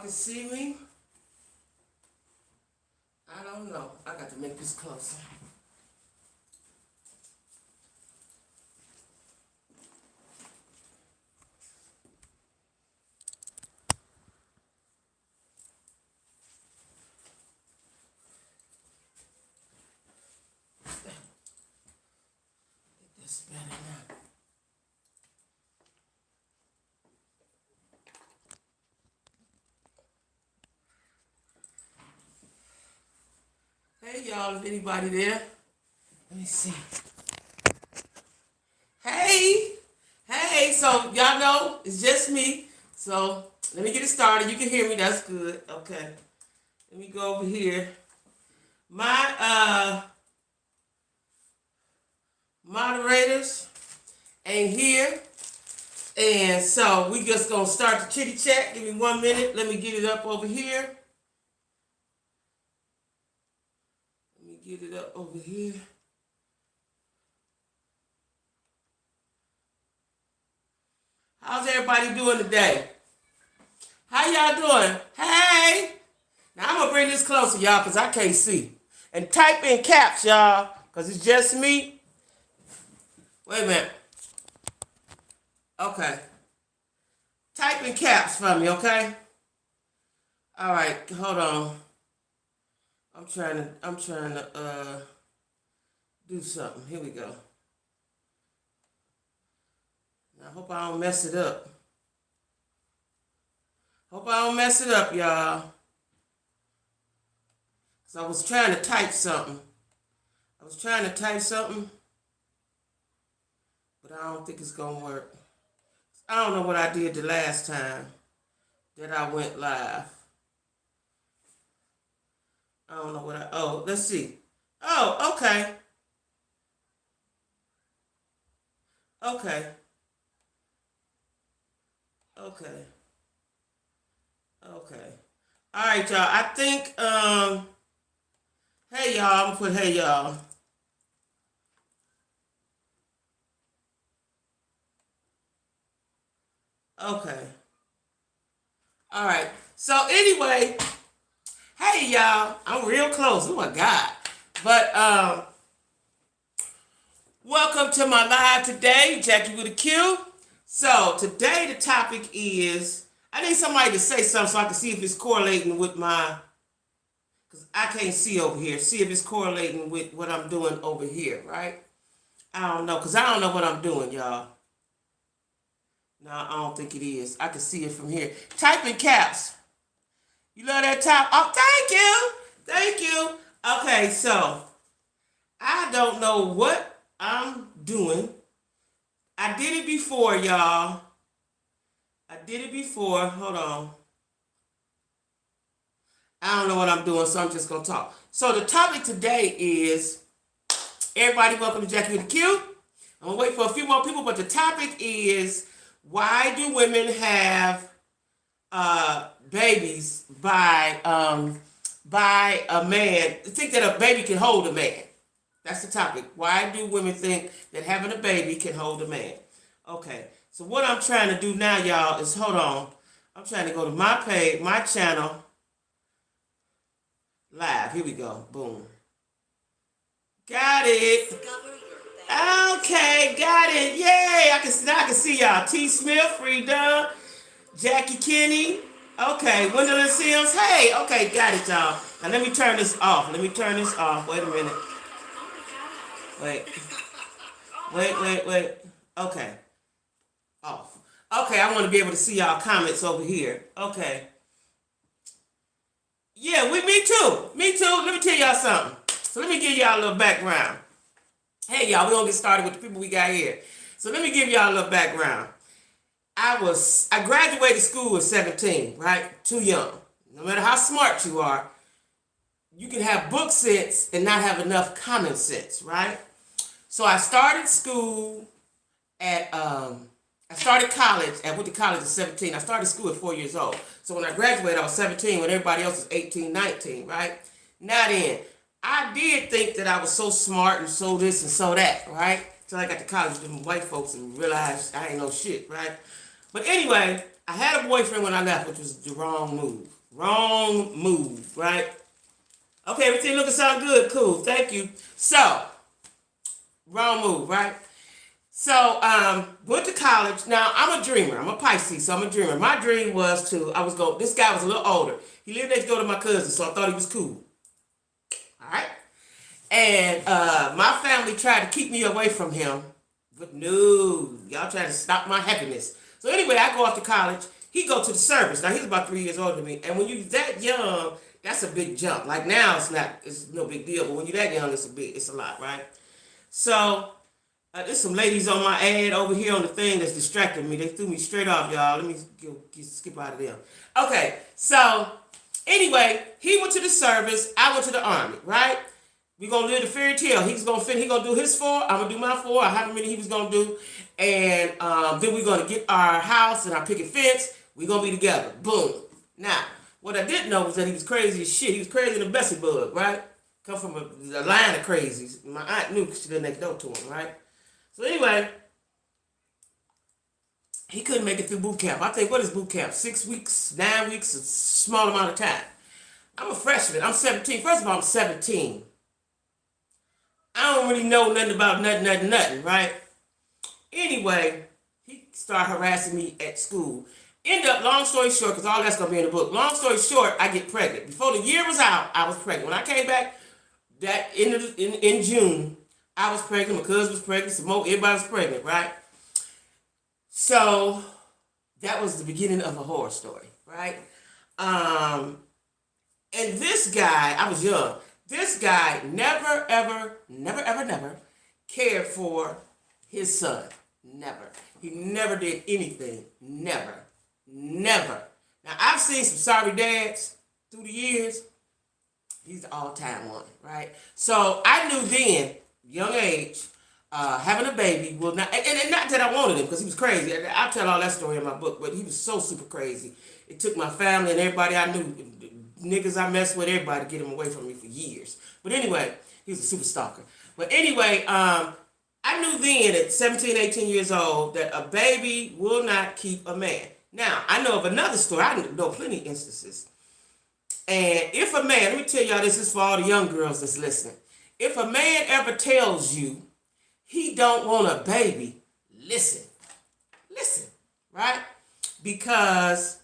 can see me? I don't know. I got to make this closer. Get this better now. Hey y'all, is anybody there? Let me see. Hey, so y'all know it's just me. So let me get it started. You can hear me, that's good. Okay. Let me go over here. My moderators ain't here. And so we just gonna start the chitty chat. Give me 1 minute. Let me get it up over here. Get it up over here. How's everybody doing today? How y'all doing? Hey! Now I'm gonna bring this closer, y'all, because I can't see. And type in caps, y'all, because it's just me. Wait a minute. Okay. Type in caps for me, okay? All right, hold on. I'm trying to do something. Here we go. I hope I don't mess it up. Hope I don't mess it up, y'all. Cause I was trying to type something. But I don't think it's gonna work. I don't know what I did the last time that I went live. I don't know what oh, let's see. Oh, okay. Okay. All right, y'all. I think, hey, y'all. I'm gonna put hey, y'all. Okay. All right. So anyway, hey, y'all. I'm real close. Oh my God. But welcome to my live today, Jackie with a Q. So today the topic is, I need somebody to say something so I can see if it's correlating with because I can't see over here. See if it's correlating with what I'm doing over here, right? I don't know, because I don't know what I'm doing, y'all. No, I don't think it is. I can see it from here. Type in caps. You love that top? Oh, thank you. Okay, so I don't know what I'm doing. I did it before, y'all. Hold on. I don't know what I'm doing, so I'm just going to talk. So the topic today is, everybody welcome to Jackie with a Q. I'm going to wait for a few more people, but the topic is, why do women have babies by a man, think that a baby can hold a man? That's the topic. Why do women think that having a baby can hold a man? Okay, so what I'm trying to do now, y'all, is, hold on. I'm trying to go to my page, my channel, live. Here we go. Boom. Got it. Okay, got it. Yay! I can see y'all. T. Smith, Frida, Jackie Kinney. Okay, Gwendolyn Sims. Hey, okay, got it, y'all. Now let me turn this off. Wait a minute. Wait. Okay. Off. Okay, I want to be able to see y'all comments over here. Okay. Yeah, me too. Let me tell y'all something. So let me give y'all a little background. Hey, y'all, we're going to get started with the people we got here. So let me give y'all a little background. I graduated school at 17, right? Too young. No matter how smart you are, you can have book sense and not have enough common sense, right? So I started school I started college, I went to college at 17. I started school at 4 years old. So when I graduated, I was 17 when everybody else was 18, 19, right? Now then, I did think that I was so smart and so this and so that, right? Till I got to college with them white folks and realized I ain't no shit, right? But anyway, I had a boyfriend when I left, which was the wrong move. Wrong move, right? Okay, everything looking sound good. Cool, thank you. So, wrong move, right? So, went to college. Now, I'm a dreamer. I'm a Pisces, so I'm a dreamer. My dream was this guy was a little older. He lived next door to my cousin, so I thought he was cool. All right? And my family tried to keep me away from him, but no, y'all trying to stop my happiness. So anyway, I go off to college. He go to the service. Now, he's about 3 years older than me. And when you're that young, that's a big jump. Like now, it's no big deal. But when you're that young, it's a lot, right? So, there's some ladies on my ad over here on the thing that's distracting me. They threw me straight off, y'all. Let me skip out of them. Okay, so anyway, he went to the service. I went to the army, right? We gonna live the fairy tale. He gonna do his 4. I'm gonna do my 4. However many he was gonna do, and then we're gonna get our house and our picket fence. We gonna be together. Boom. Now, what I didn't know was that he was crazy as shit. He was crazy than a Bessie bug, right? Come from a line of crazies. My aunt knew because she lived next door to him, right? So anyway, he couldn't make it through boot camp. I think, what is boot camp? 6 weeks, 9 weeks, a small amount of time. I'm a freshman. I'm 17. First of all, I'm 17. I don't really know nothing about nothing, right? Anyway, he started harassing me at school. End up, long story short, because all that's going to be in the book. Long story short, I get pregnant. Before the year was out, I was pregnant. When I came back in June, I was pregnant. My cousin was pregnant. Everybody was pregnant, right? So that was the beginning of a horror story, right? And this guy, I was young. This guy never, ever cared for his son. Never. He never did anything. Never. Now, I've seen some sorry dads through the years. He's the all-time one, right? So I knew then, young age, having a baby will not, and not that I wanted him because he was crazy. I'll tell all that story in my book, but he was so super crazy. It took my family and everybody I knew, niggas I messed with, everybody to get him away from me for years. But anyway, he was a super stalker. But anyway, I knew then at 17, 18 years old that a baby will not keep a man. Now, I know of another story. I know plenty of instances. And if a man, let me tell y'all, this is for all the young girls that's listening. If a man ever tells you he don't want a baby, listen, right? Because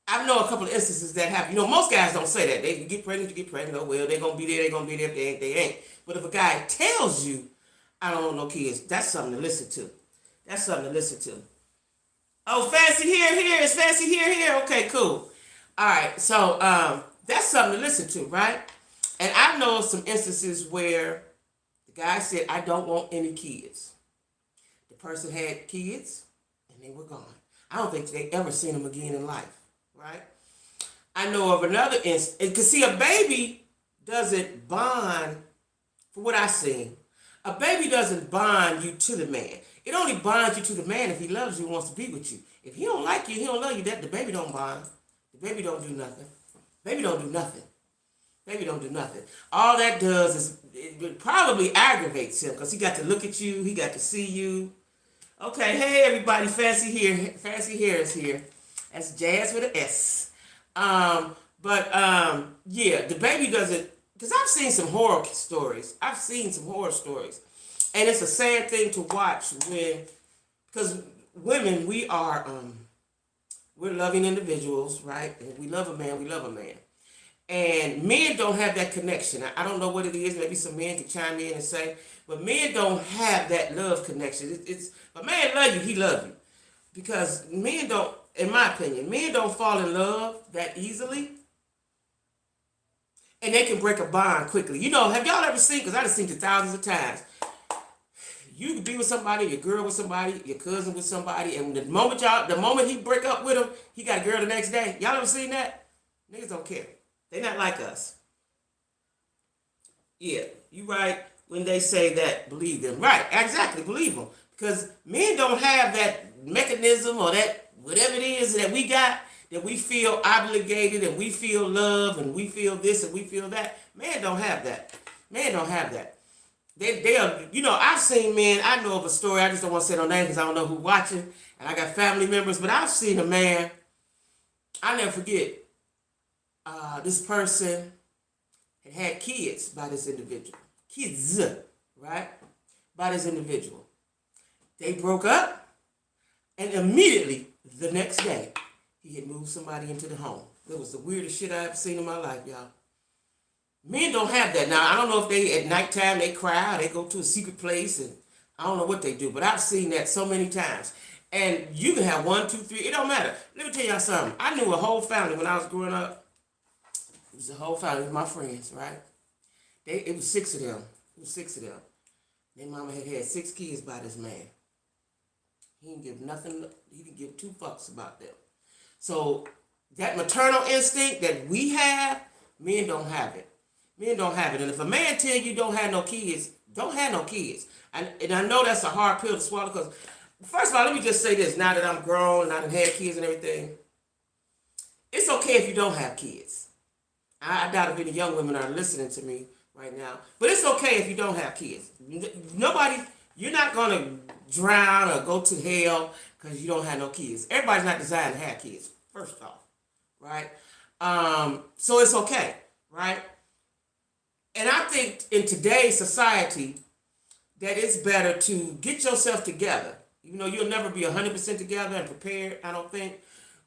I know a couple of instances that happen. You know, most guys don't say that. They get pregnant, oh well, they're going to be there, if they ain't. But if a guy tells you, I don't want no kids, that's something to listen to. Oh, fancy here, it's fancy here. Okay, cool. All right, so that's something to listen to, right? And I know of some instances where the guy said, I don't want any kids. The person had kids, and they were gone. I don't think they ever seen them again in life, right? I know of another instance, because see, a baby doesn't bond, for what I've seen, a baby doesn't bond you to the man. It only bonds you to the man if he loves you and wants to be with you. If he don't like you, he don't love you, that the baby don't bond. The baby don't do nothing. Baby don't do nothing. All that does is it probably aggravates him because he got to look at you, he got to see you. Okay, hey everybody, Fancy here is here. That's Jazz with an S. Yeah, the baby doesn't, because I've seen some horror stories. And it's a sad thing to watch because women, we're loving individuals, right? And we love a man. And men don't have that connection. I don't know what it is. Maybe some men can chime in and say, but men don't have that love connection. If a man love you, he love you. Because men don't, in my opinion, men don't fall in love that easily. And they can break a bond quickly. You know, have y'all ever seen, because I've seen it thousands of times, you could be with somebody, your girl with somebody, your cousin with somebody, and the moment he break up with him, he got a girl the next day. Y'all ever seen that? Niggas don't care. They not like us. Yeah, you right when they say that, believe them. Right, exactly, believe them. Because men don't have that mechanism or that whatever it is that we got, that we feel obligated and we feel love and we feel this and we feel that. Men don't have that. They are, you know, I've seen men, I know of a story, I just don't want to say no name because I don't know who's watching, and I got family members, but I've seen a man, I never forget. This person had kids by this individual. Kids, right? By this individual. They broke up, and immediately the next day, he had moved somebody into the home. That was the weirdest shit I ever seen in my life, y'all. Men don't have that. Now, I don't know if they, at nighttime, they cry, or they go to a secret place, and I don't know what they do, but I've seen that so many times. And you can have 1, 2, 3, it don't matter. Let me tell y'all something. I knew a whole family when I was growing up. It was a whole family of my friends, right? It was 6 of them. It was 6 of them. Their mama had 6 kids by this man. He didn't give nothing, he didn't give 2 fucks about them. So that maternal instinct that we have, men don't have it. Men don't have it. And if a man tell you don't have no kids, don't have no kids. And I know that's a hard pill to swallow because, first of all, let me just say this. Now that I'm grown and I done had kids and everything, it's okay if you don't have kids. I doubt if any young women are listening to me right now. But it's okay if you don't have kids. Nobody, you're not going to drown or go to hell because you don't have no kids. Everybody's not designed to have kids, first off, right? So it's okay, right? And I think in today's society that it's better to get yourself together. Even though you'll never be 100% together and prepared, I don't think.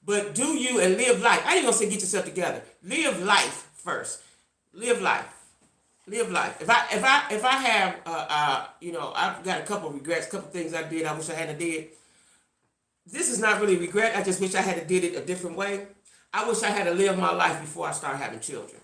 But do you and live life. I ain't gonna say get yourself together. Live life first. Live life. Live life. If I have I've got a couple of regrets, a couple of things I did I wish I hadn't did. This is not really regret. I just wish I had did it a different way. I wish I had to live my life before I started having children.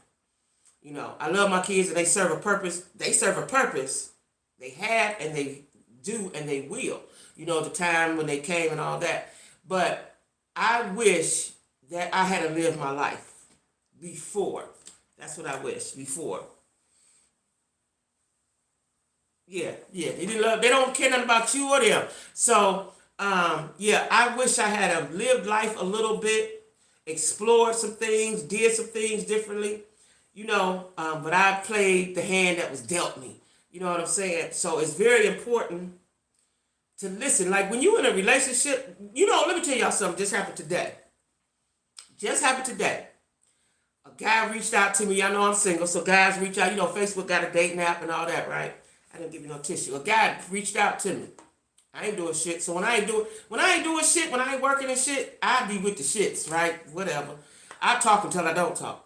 You know, I love my kids and they serve a purpose. They serve a purpose. They have and they do and they will. You know, the time when they came and all that. But I wish that I had to live my life before. That's what I wish, before. Yeah. They don't care nothing about you or them. So, I wish I had lived life a little bit, explored some things, did some things differently, but I played the hand that was dealt me. You know what I'm saying? So it's very important to listen. Like when you're in a relationship, let me tell y'all something just happened today. A guy reached out to me. I know I'm single, so guys reach out. Facebook got a dating app and all that, right? I didn't give you no tissue. A guy reached out to me. I ain't doing shit. So when I ain't doing shit, when I ain't working and shit, I be with the shits, right? Whatever. I talk until I don't talk.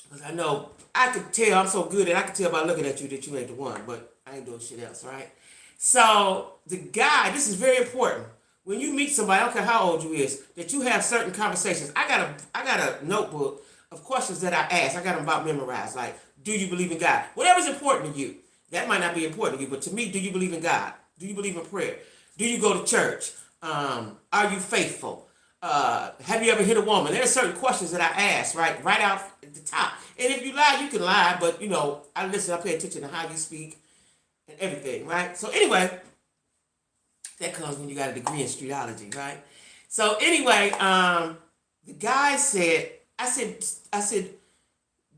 Because I know, I could tell, I'm so good at I can tell by looking at you that you ain't the one, but I ain't doing shit else, right? So the guy, this is very important. When you meet somebody, I don't care how old you is, that you have certain conversations. I got a notebook of questions that I ask. I got them about memorized. Like, do you believe in God? Whatever's important to you. That might not be important to you, but to me, do you believe in God? Do you believe in prayer? Do you go to church? Are you faithful? Have you ever hit a woman? There are certain questions that I ask, right out at the top. And if you lie, you can lie, but I listen, I pay attention to how you speak and everything, right? So anyway, that comes when you got a degree in streetology, right? So anyway, the guy said, I said,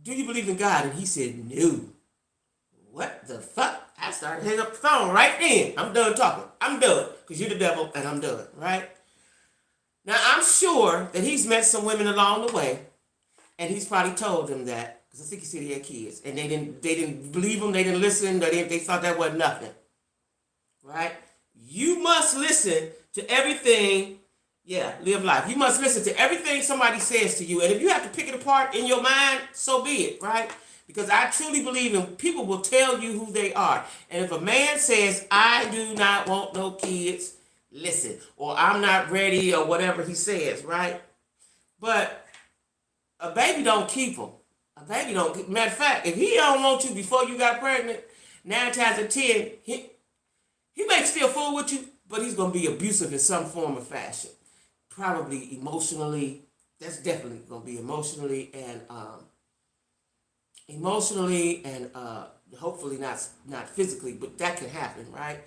do you believe in God? And he said, no. What the fuck? I started hanging up the phone right then. I'm done talking. I'm done. Because you're the devil and I'm done, right? Now, I'm sure that he's met some women along the way, and he's probably told them that, because I think he said he had kids, and they didn't believe him, they didn't listen, they thought that wasn't nothing, right? You must listen to everything, live life. You must listen to everything somebody says to you, and if you have to pick it apart in your mind, so be it, right? Because I truly believe in people will tell you who they are, and if a man says, I do not want no kids, listen, or I'm not ready, or whatever he says, right? But a baby don't keep him. A baby don't. Matter of fact, if he don't want you before you got pregnant, 9 times out of 10, he may still fool with you, but he's gonna be abusive in some form or fashion. Probably emotionally. That's definitely gonna be emotionally and hopefully not physically, but that can happen, right?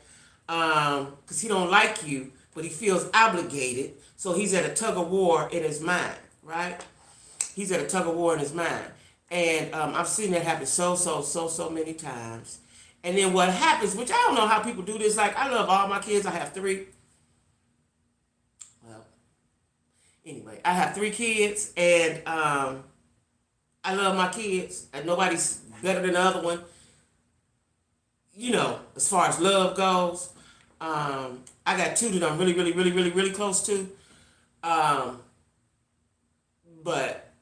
Because he don't like you, but he feels obligated, so he's at a tug of war in his mind, right? He's at a tug of war in his mind. And I've seen that happen so many times. And then what happens, which I don't know how people do this, like I love all my kids, I have 3. Well, Anyway, I have 3 kids, and I love my kids, and nobody's better than the other one. As far as love goes, I got 2 that I'm really, really, really, really, really close to. Um, but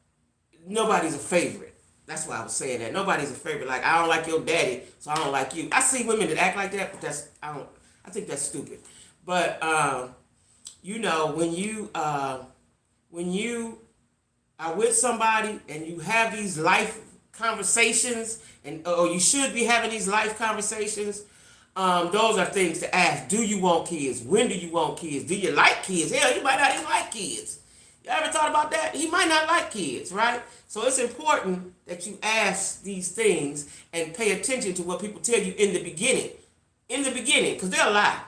nobody's a favorite. That's why I was saying that. Nobody's a favorite. Like, I don't like your daddy, so I don't like you. I see women that act like that, but I think that's stupid. But when you are with somebody and you have these life conversations, or you should be having these life conversations, those are things to ask. Do you want kids? When do you want kids? Do you like kids? Hell, you might not even like kids. You ever thought about that? He might not like kids, right? So it's important that you ask these things and pay attention to what people tell you in the beginning. In the beginning, because they'll lie.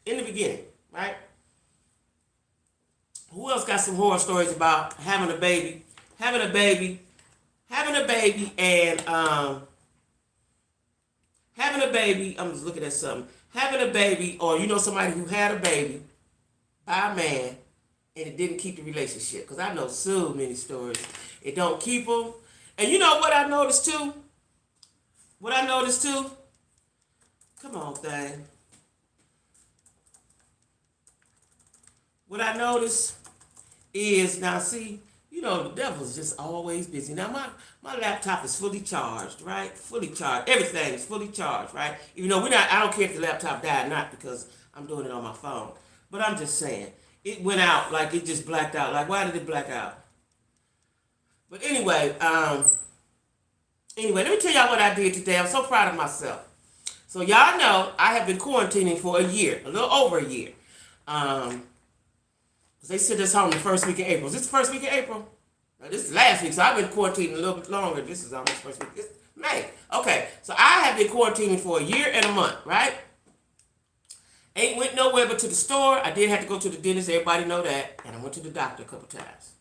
In the beginning, right? Who else got some horror stories about having a baby? Having a baby, and having a baby. I'm just looking at something. Having a baby, or somebody who had a baby by a man, and it didn't keep the relationship. Because I know so many stories. It don't keep them. And you know what I noticed too? Come on, thing. What I noticed is, now see, the devil's just always busy. Now my laptop is fully charged, right? Fully charged. Everything is fully charged, right? Even though I don't care if the laptop died or not, because I'm doing it on my phone. But I'm just saying, it went out, like it just blacked out. Like, why did it black out? But anyway, let me tell y'all what I did today. I'm so proud of myself. So y'all know I have been quarantining for a year, a little over a year. They sent us home the first week of April. Is this the first week of April? No, this is last week, so I've been quarantining a little bit longer. This is almost first week. It's May. Okay, so I have been quarantining for a year and a month, right? Ain't went nowhere but to the store. I did have to go to the dentist. Everybody know that. And I went to the doctor a couple times.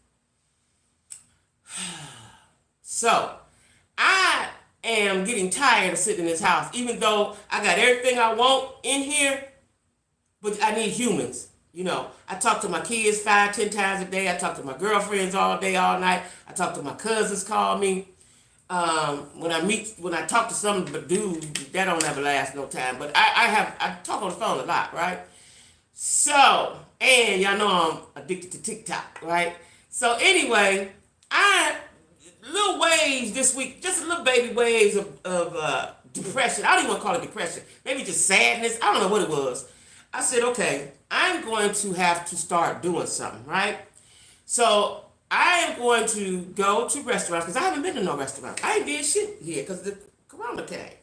So, I am getting tired of sitting in this house, even though I got everything I want in here, but I need humans. I talk to my kids 5-10 times a day. I talk to my girlfriends all day, all night. I talk to my cousins, call me. When I talk to some dude, that don't ever last no time. But I talk on the phone a lot, right? So, and y'all know I'm addicted to TikTok, right? So anyway, little waves this week, just little baby waves of depression. I don't even want to call it depression. Maybe just sadness. I don't know what it was. I said, okay, I'm going to have to start doing something, right? So I am going to go to restaurants, because I haven't been to no restaurant. I ain't did shit here because the corona came.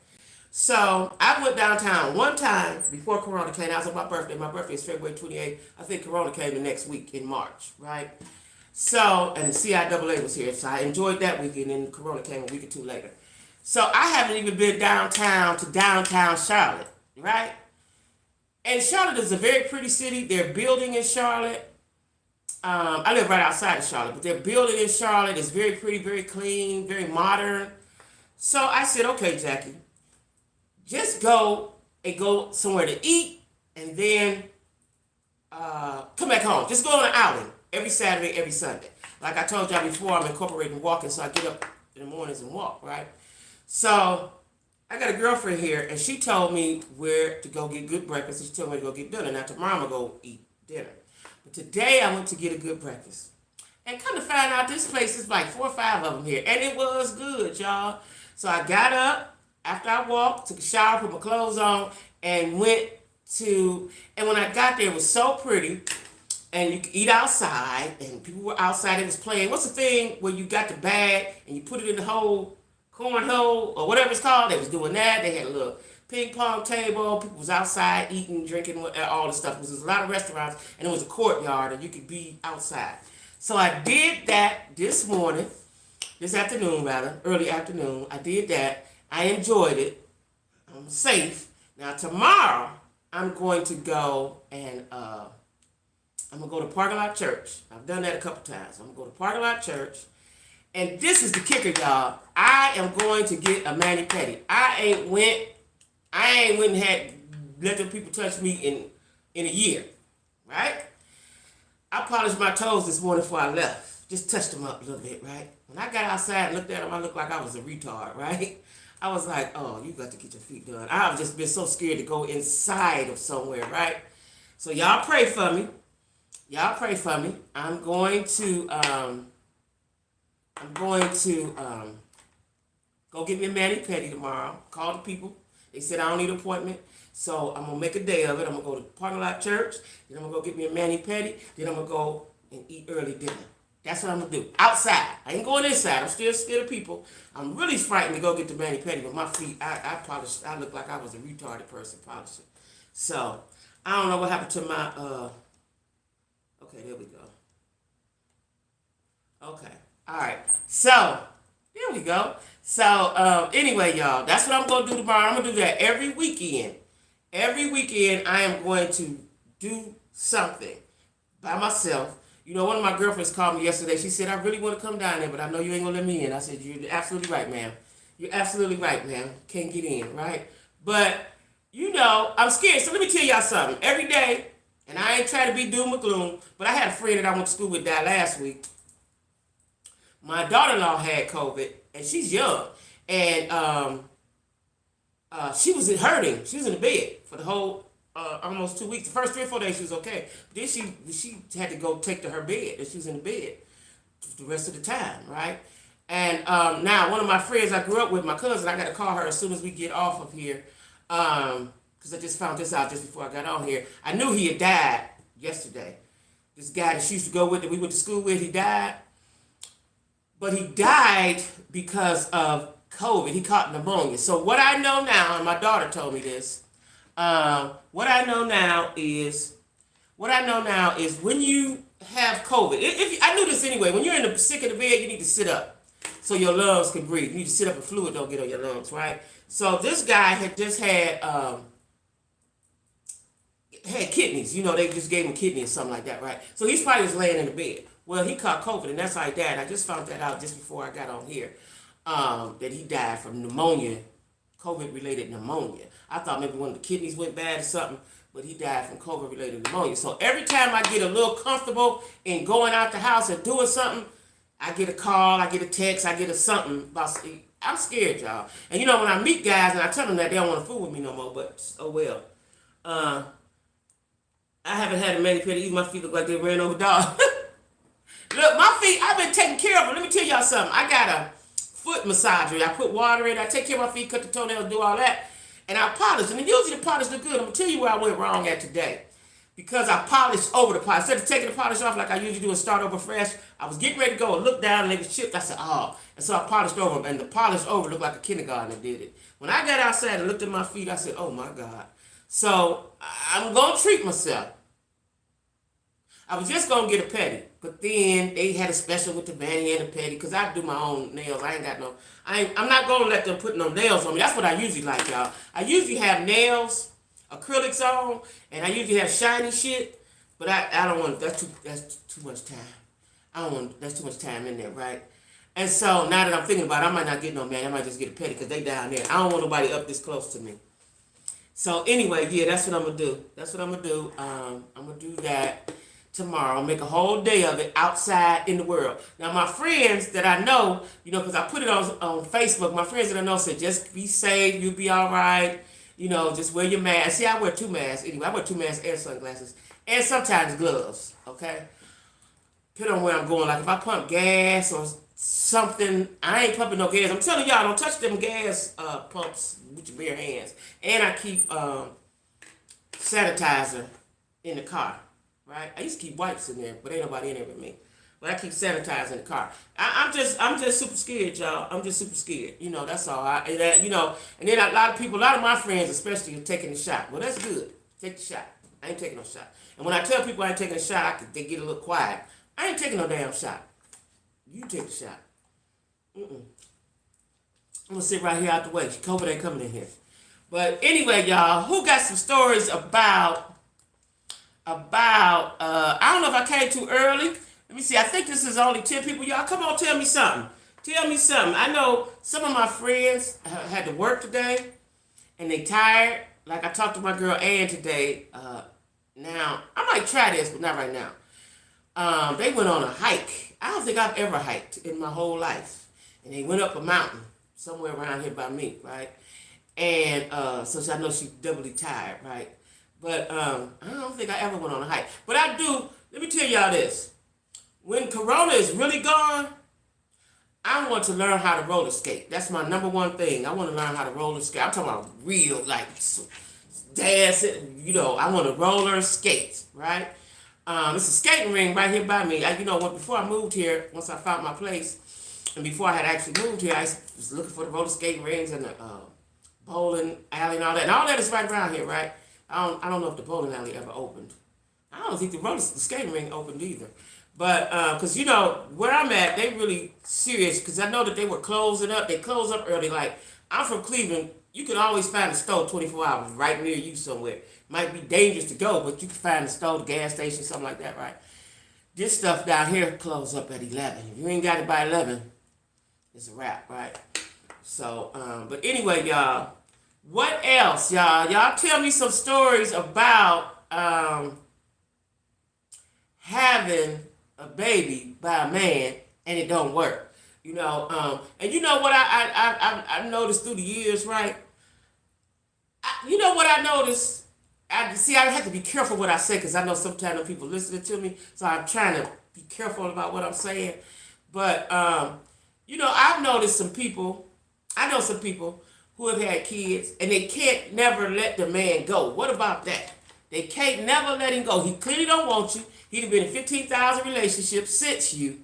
So I went downtown one time before corona came. That was on my birthday. My birthday is February 28th. I think corona came the next week in March, right? So, and the CIAA was here. So I enjoyed that weekend, and corona came a week or two later. So I haven't even been downtown to downtown Charlotte, right? And Charlotte is a very pretty city. They're building in Charlotte. I live right outside of Charlotte, but they're building in Charlotte. It's very pretty, very clean, very modern. So I said, okay, Jackie, just go somewhere to eat, and then come back home. Just go on an outing every Saturday, every Sunday. Like I told y'all before, I'm incorporating walking, so I get up in the mornings and walk, right? So I got a girlfriend here, and she told me where to go get good breakfast, and she told me to go get dinner. Now, tomorrow I'm going to go eat dinner. But today I went to get a good breakfast. And come to find out, this place is like 4 or 5 of them here. And it was good, y'all. So I got up, after I walked, took a shower, put my clothes on, and went to, and when I got there, it was so pretty. And you could eat outside, and people were outside, it was playing. What's the thing where you got the bag, and you put it in the hole, cornhole, or whatever it's called? They was doing that. They had a little ping pong table. People was outside eating, drinking, all the stuff. There was a lot of restaurants, and it was a courtyard, and you could be outside. So I did that this afternoon, early afternoon. I did that. I enjoyed it. I'm safe. Now tomorrow, I'm going to go and I'm going to go to Parking Lot Church. I've done that a couple times. I'm going to go to Parking Lot Church. And this is the kicker, y'all. I am going to get a mani-pedi. I ain't went and had let them people touch me in a year. Right? I polished my toes this morning before I left. Just touched them up a little bit, right? When I got outside and looked at them, I looked like I was a retard, right? I was like, oh, you got to get your feet done. I've just been so scared to go inside of somewhere, right? So y'all pray for me. Y'all pray for me. I'm going to go get me a mani-pedi tomorrow. Call the people. They said I don't need an appointment. So I'm going to make a day of it. I'm going to go to Parking Lot Church. Then I'm going to go get me a mani-pedi. Then I'm going to go and eat early dinner. That's what I'm going to do. Outside. I ain't going inside. I'm still scared of people. I'm really frightened to go get the mani-pedi. But my feet, I polished. I look like I was a retarded person polishing. So I don't know what happened to my, okay, there we go. Okay. All right. So there we go. So anyway, y'all, that's what I'm going to do tomorrow. I'm going to do that every weekend. Every weekend, I am going to do something by myself. You know, one of my girlfriends called me yesterday. She said, I really want to come down there, but I know you ain't going to let me in. I said, you're absolutely right, ma'am. You're absolutely right, ma'am. Can't get in, right? But, you know, I'm scared. So let me tell y'all something. Every day, and I ain't trying to be doom or gloom, but I had a friend that I went to school with died last week. My daughter-in-law had COVID, and she's young. And she was hurting. She was in the bed for the whole almost 2 weeks. The first 3 or 4 days she was okay. But then she had to go take to her bed, and she was in the bed the rest of the time, right? And now one of my friends I grew up with, my cousin, I got to call her as soon as we get off of here, because I just found this out just before I got on here. I knew he had died yesterday. This guy that she used to go with, that we went to school with, he died. But he died because of COVID. He caught pneumonia. So what I know now, and my daughter told me this, what I know now is when you have COVID, I knew this anyway, when you're in the sick of the bed, you need to sit up so your lungs can breathe. You need to sit up and fluid don't get on your lungs, right? So this guy had just had kidneys. You know, they just gave him kidney or something like that, right? So he's probably just laying in the bed. Well, he caught COVID, and that's how he died. I just found that out just before I got on here, that he died from pneumonia, COVID-related pneumonia. I thought maybe one of the kidneys went bad or something, but he died from COVID-related pneumonia. So every time I get a little comfortable in going out the house and doing something, I get a call, I get a text, I get a something about. I'm scared, y'all. And you know, when I meet guys and I tell them that, they don't want to fool with me no more, but oh well. I haven't had a mani-pedi. Even my feet look like they ran over dogs. Look, my feet, I've been taking care of them. Let me tell y'all something. I got a foot massager. I put water in. I take care of my feet, cut the toenails, do all that. And I polish. And usually the polish look good. I'm going to tell you where I went wrong at today. Because I polished over the polish. Instead of taking the polish off like I usually do and start over fresh, I was getting ready to go and look down and they was chipped. I said, oh. And so I polished over them. And the polished over looked like a kindergartner did it. When I got outside and looked at my feet, I said, oh my God. So I'm going to treat myself. I was just going to get a pedi, but then they had a special with the mani and the pedi, because I do my own nails. I'm not going to let them put no nails on me. That's what I usually like, y'all. I usually have nails, acrylics on, and I usually have shiny shit, but I don't want, that's too much time. That's too much time in there, right? And so now that I'm thinking about it, I might not get no mani. I might just get a pedi, because they down there. I don't want nobody up this close to me. So anyway, yeah, that's what I'm going to do. I'm going to do that tomorrow. Make a whole day of it outside in the world. Now, my friends that I know, you know, because I put it on Facebook, my friends that I know said, just be safe, you'll be all right. You know, just wear your mask. See, I wear 2 masks. Anyway, I wear 2 masks and sunglasses. And sometimes gloves, okay? Depending on where I'm going. Like, if I pump gas or something, I ain't pumping no gas. I'm telling y'all, don't touch them gas pumps with your bare hands. And I keep sanitizer in the car. Right? I used to keep wipes in there, but ain't nobody in there with me. But I keep sanitizing the car. I'm just super scared, y'all. I'm just super scared. You know, that's all. You know, and then a lot of my friends especially are taking the shot. Well, that's good. Take the shot. I ain't taking no shot. And when I tell people I ain't taking a shot, they get a little quiet. I ain't taking no damn shot. You take the shot. I'm going to sit right here out the way. COVID ain't coming in here. But anyway, y'all, who got some stories about I don't know if I came too early. Let me see. I think this is only 10 people. Y'all, come on, tell me something. I know some of my friends had to work today, and they tired. Like, I talked to my girl Ann today. Now, I might try this, but not right now. They went on a hike. I don't think I've ever hiked in my whole life. And they went up a mountain somewhere around here by me, right? And so I know she's doubly tired, right? But I don't think I ever went on a hike. But I do, let me tell y'all this. When Corona is really gone, I want to learn how to roller skate. That's my number one thing. I want to learn how to roller skate. I'm talking about real, like, dancing, I want to roller skate, right? It's a skating ring right here by me. Before I moved here, once I found my place, and before I had actually moved here, I was looking for the roller skating rings and the bowling alley and all that. And all that is right around here, right? I don't know if the bowling alley ever opened. I don't think the skating ring opened either. But, because, where I'm at, they really serious, because I know that they were closing up. They closed up early. Like, I'm from Cleveland. You can always find a store 24 hours right near you somewhere. Might be dangerous to go, but you can find a store, the gas station, something like that, right? This stuff down here close up at 11. If you ain't got it by 11, it's a wrap, right? So, but anyway, y'all, what else, y'all? Y'all tell me some stories about having a baby by a man and it don't work. And you know what I noticed through the years, right? What I noticed? I have to be careful what I say, because I know sometimes people listening to me, so I'm trying to be careful about what I'm saying. But, I've noticed I know some people who have had kids, and they can't never let the man go. What about that? They can't never let him go. He clearly don't want you. He'd have been in 15,000 relationships since you,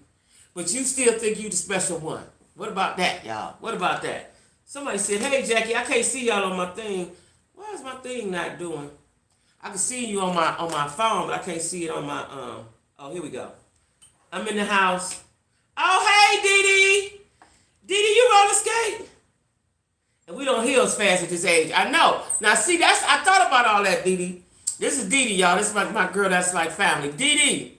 but you still think you the special one. What about that, y'all? What about that? Somebody said, hey, Jackie, I can't see y'all on my thing. Why is my thing not doing? I can see you on my phone, but I can't see it on my, oh, here we go. I'm in the house. Oh, hey, Dee Dee, you roller skate? And we don't heal as fast at this age. I know. Now, see, I thought about all that, Dee Dee. This is Dee Dee, y'all. This is my girl that's like family. Dee Dee,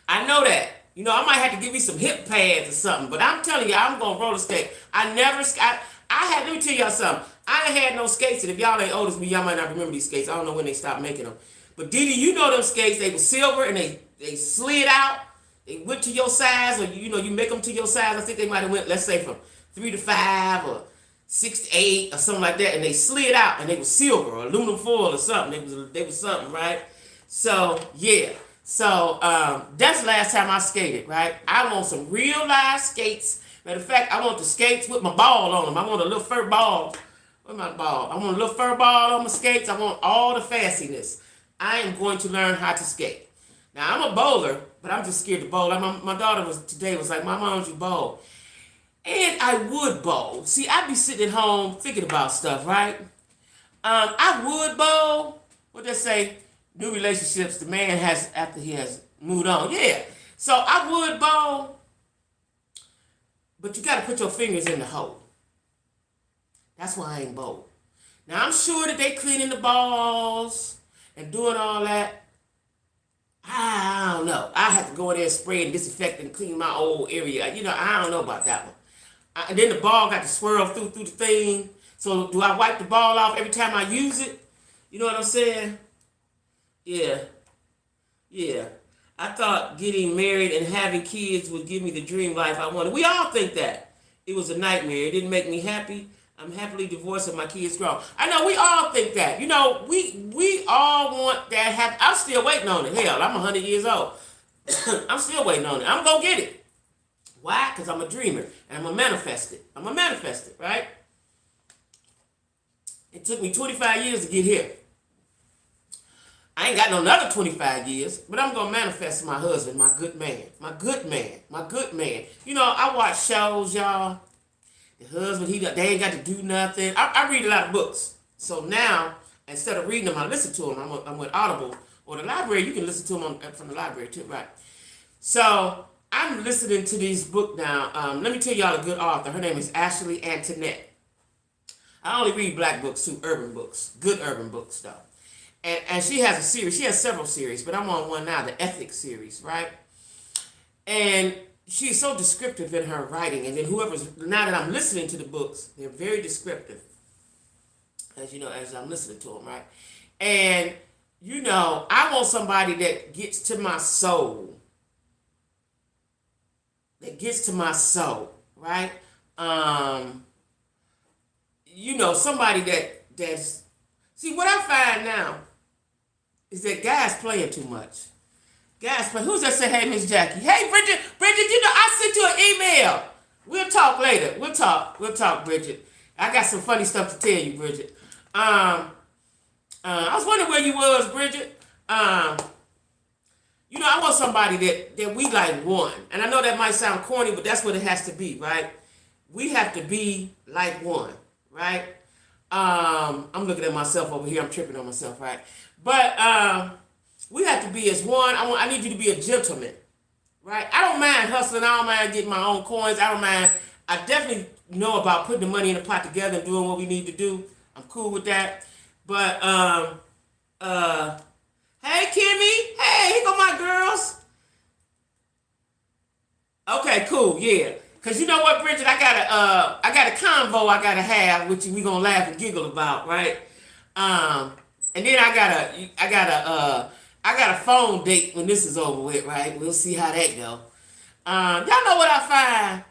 I know that. I might have to give you some hip pads or something, but I'm telling you, I'm going to roller skate. Let me tell y'all something. I ain't had no skates, and if y'all ain't old as me, y'all might not remember these skates. I don't know when they stopped making them. But Dee Dee, them skates, they were silver, and they slid out. They went to your size, or you make them to your size. I think they might have went, let's say, from 3 to 5 or 6 to 8 or something like that, and they slid out, and they were silver or aluminum foil or something. They was something, right? So yeah. So that's the last time I skated, right? I want some real live skates. Matter of fact, I want the skates with my ball on them. I want a little fur ball. Where's my ball? I want a little fur ball on my skates. I want all the fanciness. I am going to learn how to skate. Now, I'm a bowler, but I'm just scared to bowl. My daughter today was like, Mama, why don't you bowl? And I would bowl. See, I'd be sitting at home thinking about stuff, right? I would bowl. What they say? New relationships, the man has, after he has moved on. Yeah. So I would bowl, but you got to put your fingers in the hole. That's why I ain't bowl. Now, I'm sure that they cleaning the balls and doing all that. I don't know. I have to go in there and spray and disinfect and clean my old area. I don't know about that one. And then the ball got to swirl through the thing. So do I wipe the ball off every time I use it? You know what I'm saying? Yeah. I thought getting married and having kids would give me the dream life I wanted. We all think that. It was a nightmare. It didn't make me happy. I'm happily divorced and my kids grown. I know we all think that. We all want that. I'm still waiting on it. Hell, I'm 100 years old. I'm still waiting on it. I'm going to get it. Why? Because I'm a dreamer and I'm going to manifest it. I'm going to manifest it, right? It took me 25 years to get here. I ain't got no another 25 years, but I'm going to manifest my husband, my good man. I watch shows, y'all. The husband, they ain't got to do nothing. I read a lot of books. So now, instead of reading them, I listen to them. I'm with Audible or the library. You can listen to them from the library too, right? So I'm listening to these books now. Let me tell y'all a good author. Her name is Ashley Antoinette. I only read black books too, urban books. Good urban books, though. And she has a series. She has several series, but I'm on one now, the Ethics series, right? And she's so descriptive in her writing. And then now that I'm listening to the books, they're very descriptive. As I'm listening to them, right? And, I want somebody that gets to my soul. that gets to my soul, right? Somebody that's see what I find now is that guys playing too much. Guys, but who's that say, hey, Miss Jackie? Hey, Bridget, I sent you an email. We'll talk later. We'll talk, Bridget. I got some funny stuff to tell you, Bridget. I was wondering where you was, Bridget. I want somebody that we like one. And I know that might sound corny, but that's what it has to be, right? We have to be like one, right? I'm looking at myself over here. I'm tripping on myself, right? But we have to be as one. I need you to be a gentleman, right? I don't mind hustling. I don't mind getting my own coins. I don't mind. I definitely know about putting the money in the pot together and doing what we need to do. I'm cool with that. But hey Kimmy, hey, here go my girls. Okay, cool, yeah. Cause you know what, Bridget, I got a convo I gotta have, which we gonna laugh and giggle about, right? And then I got a phone date when this is over with, right? We'll see how that go. Y'all know what I find?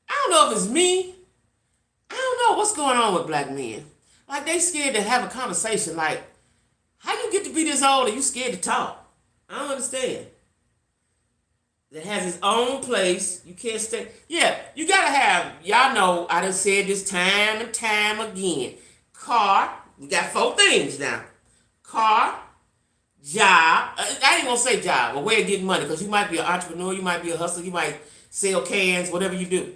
I don't know if it's me. I don't know what's going on with black men. Like, they scared to have a conversation. Like, how you get to be this old and you scared to talk? I don't understand. That has its own place. You can't stay. Yeah, you gotta have, y'all know, I done said this time and time again. Car, we got 4 things now. Car, job, I ain't gonna say job, a way of getting money, because you might be an entrepreneur, you might be a hustler, you might sell cans, whatever you do.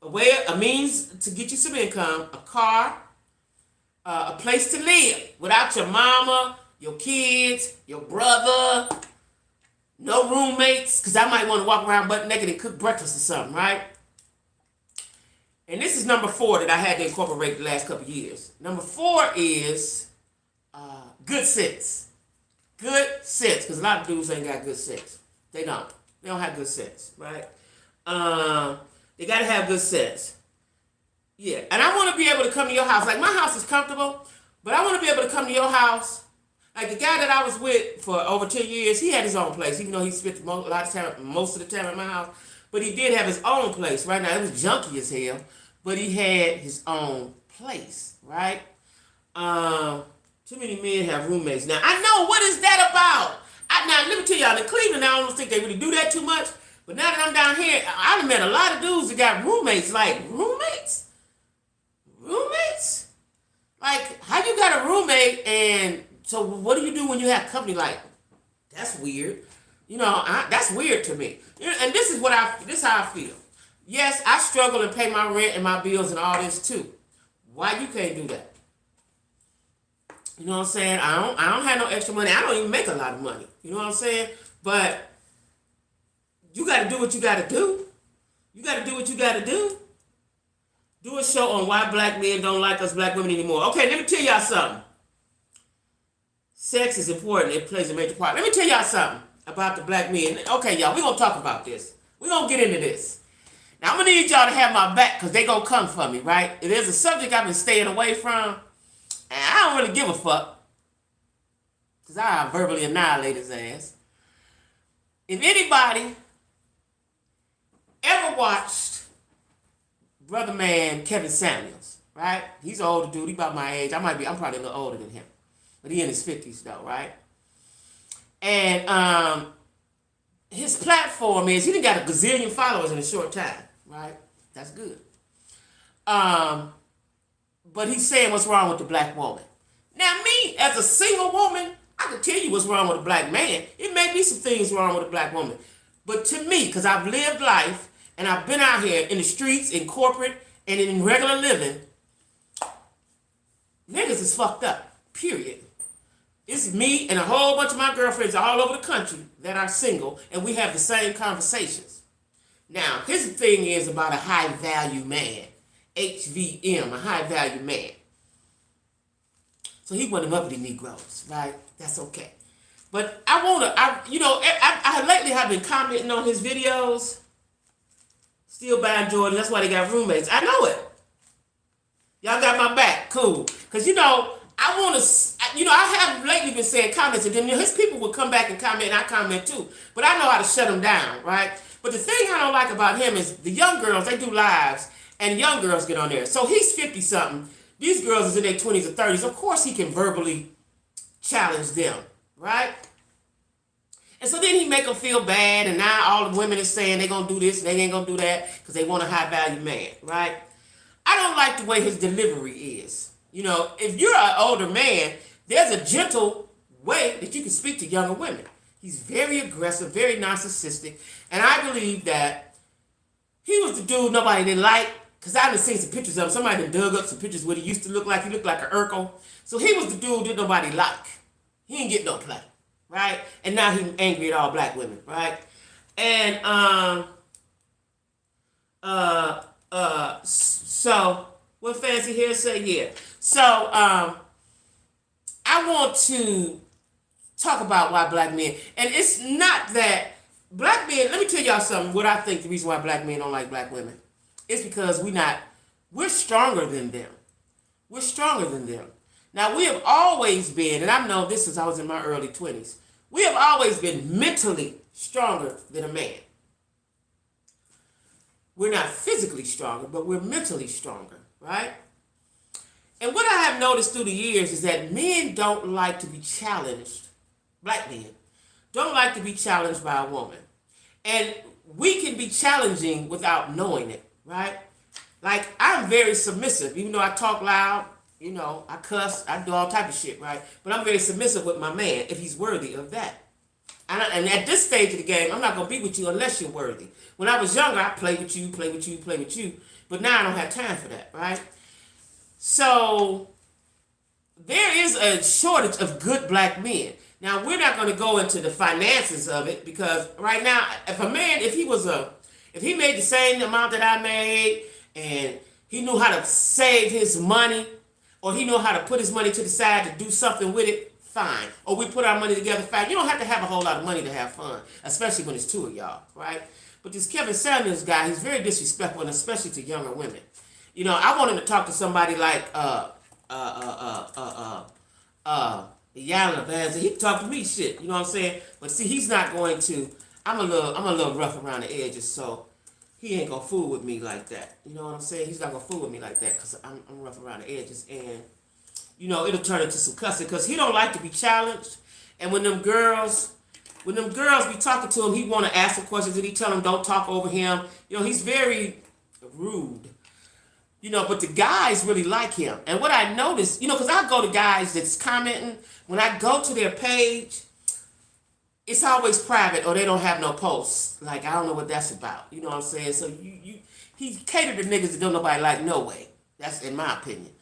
A means to get you some income, a car, a place to live without your mama, your kids, your brother, no roommates, because I might want to walk around butt naked and cook breakfast or something, right? And this is number 4 that I had to incorporate the last couple of years. Number 4 is good sense. Good sense, because a lot of dudes ain't got good sense. They don't have good sense, right? They got to have good sense. Yeah, and I want to be able to come to your house. Like, my house is comfortable, but I want to be able to come to your house. Like, the guy that I was with for over 10 years, he had his own place, even though he spent most of the time at my house. But he did have his own place. Right now, it was junky as hell, but he had his own place, right? Too many men have roommates. Now, I know, what is that about? Now, let me tell y'all, in Cleveland, I don't think they really do that too much. But now that I'm down here, I've met a lot of dudes that got roommates. Like, roommates? Roommates? Like, how you got a roommate, and so what do you do when you have company? Like, that's weird. That's weird to me. And this is how I feel. Yes, I struggle and pay my rent and my bills and all this too. Why you can't do that? You know what I'm saying? I don't have no extra money. I don't even make a lot of money. You know what I'm saying? But you got to do what you got to do. You got to do what you got to do. Do a show on why black men don't like us black women anymore. Okay, let me tell y'all something. Sex is important. It plays a major part. Let me tell y'all something about the black men. Okay, y'all, we're going to talk about this. We're going to get into this. Now, I'm going to need y'all to have my back, because they going to come for me, right? If there's a subject I've been staying away from, and I don't really give a fuck, because I verbally annihilate his ass. If anybody ever watched brother man Kevin Samuels, right? He's an older dude. He about my age. I'm probably a little older than him. But he in his 50s though, right? And his platform is, he done got a gazillion followers in a short time, right? That's good. But he's saying what's wrong with the black woman. Now, me, as a single woman, I can tell you what's wrong with a black man. It may be some things wrong with a black woman. But to me, because I've lived life, and I've been out here in the streets, in corporate, and in regular living, niggas is fucked up, period. It's me and a whole bunch of my girlfriends all over the country that are single, and we have the same conversations. Now, his thing is about a high-value man. HVM, a high-value man. So he one of them uppity Negroes, right? That's okay. But I lately have been commenting on his videos. Still buying Jordan. That's why they got roommates. I know it. Y'all got my back. Cool. Because, I have lately been saying comments, and then his people will come back and comment, and I comment too. But I know how to shut them down, right? But the thing I don't like about him is the young girls, they do lives, and young girls get on there. So he's 50 something. These girls is in their 20s or 30s. Of course he can verbally challenge them, right? And so then he make them feel bad, and now all the women are saying they're going to do this, and they ain't going to do that, because they want a high-value man, right? I don't like the way his delivery is. You know, if you're an older man, there's a gentle way that you can speak to younger women. He's very aggressive, very narcissistic, and I believe that he was the dude nobody didn't like, because I've seen some pictures of him. Somebody done dug up some pictures what he used to look like. He looked like an Urkel. So he was the dude that nobody liked. He didn't get no play, right? And now he's angry at all black women, right? And so what Fancy here say? Yeah. So I want to talk about why black men, and it's not that black men, let me tell y'all something, what I think the reason why black men don't like black women. It's because we're stronger than them. We're stronger than them. Now, we have always been, and I know this since I was in my early 20s, we have always been mentally stronger than a man. We're not physically stronger, but we're mentally stronger, right? And what I have noticed through the years is that men don't like to be challenged. Black men don't like to be challenged by a woman. And we can be challenging without knowing it, right? Like, I'm very submissive. Even though I talk loud, you know, I cuss, I do all type of shit, right? But I'm very submissive with my man if he's worthy of that. And at this stage of the game, I'm not going to be with you unless you're worthy. When I was younger, I played with you, play with you, play with you. But now I don't have time for that, right? So there is a shortage of good black men. Now, we're not going to go into the finances of it, because right now, if a man, if he made the same amount that I made, and he knew how to save his money, or he knew how to put his money to the side to do something with it, fine. Or we put our money together, fine. You don't have to have a whole lot of money to have fun, especially when it's two of y'all, right? But this Kevin Samuels guy, he's very disrespectful, and especially to younger women. You know, I want him to talk to somebody like Yana Vance. He can talk to me shit, you know what I'm saying? But see, he's not going to. I'm a little rough around the edges, so he ain't gonna fool with me like that. You know what I'm saying? He's not gonna fool with me like that, because I'm rough around the edges, and you know, it'll turn into some cussing, because he don't like to be challenged. And when them girls be talking to him, he want to ask them questions, and he tell them don't talk over him. You know, he's very rude. You know, but the guys really like him. And what I noticed, you know, because I go to guys that's commenting, when I go to their page, it's always private, or they don't have no posts. Like, I don't know what that's about. You know what I'm saying? So he catered to niggas that don't nobody like no way. That's in my opinion.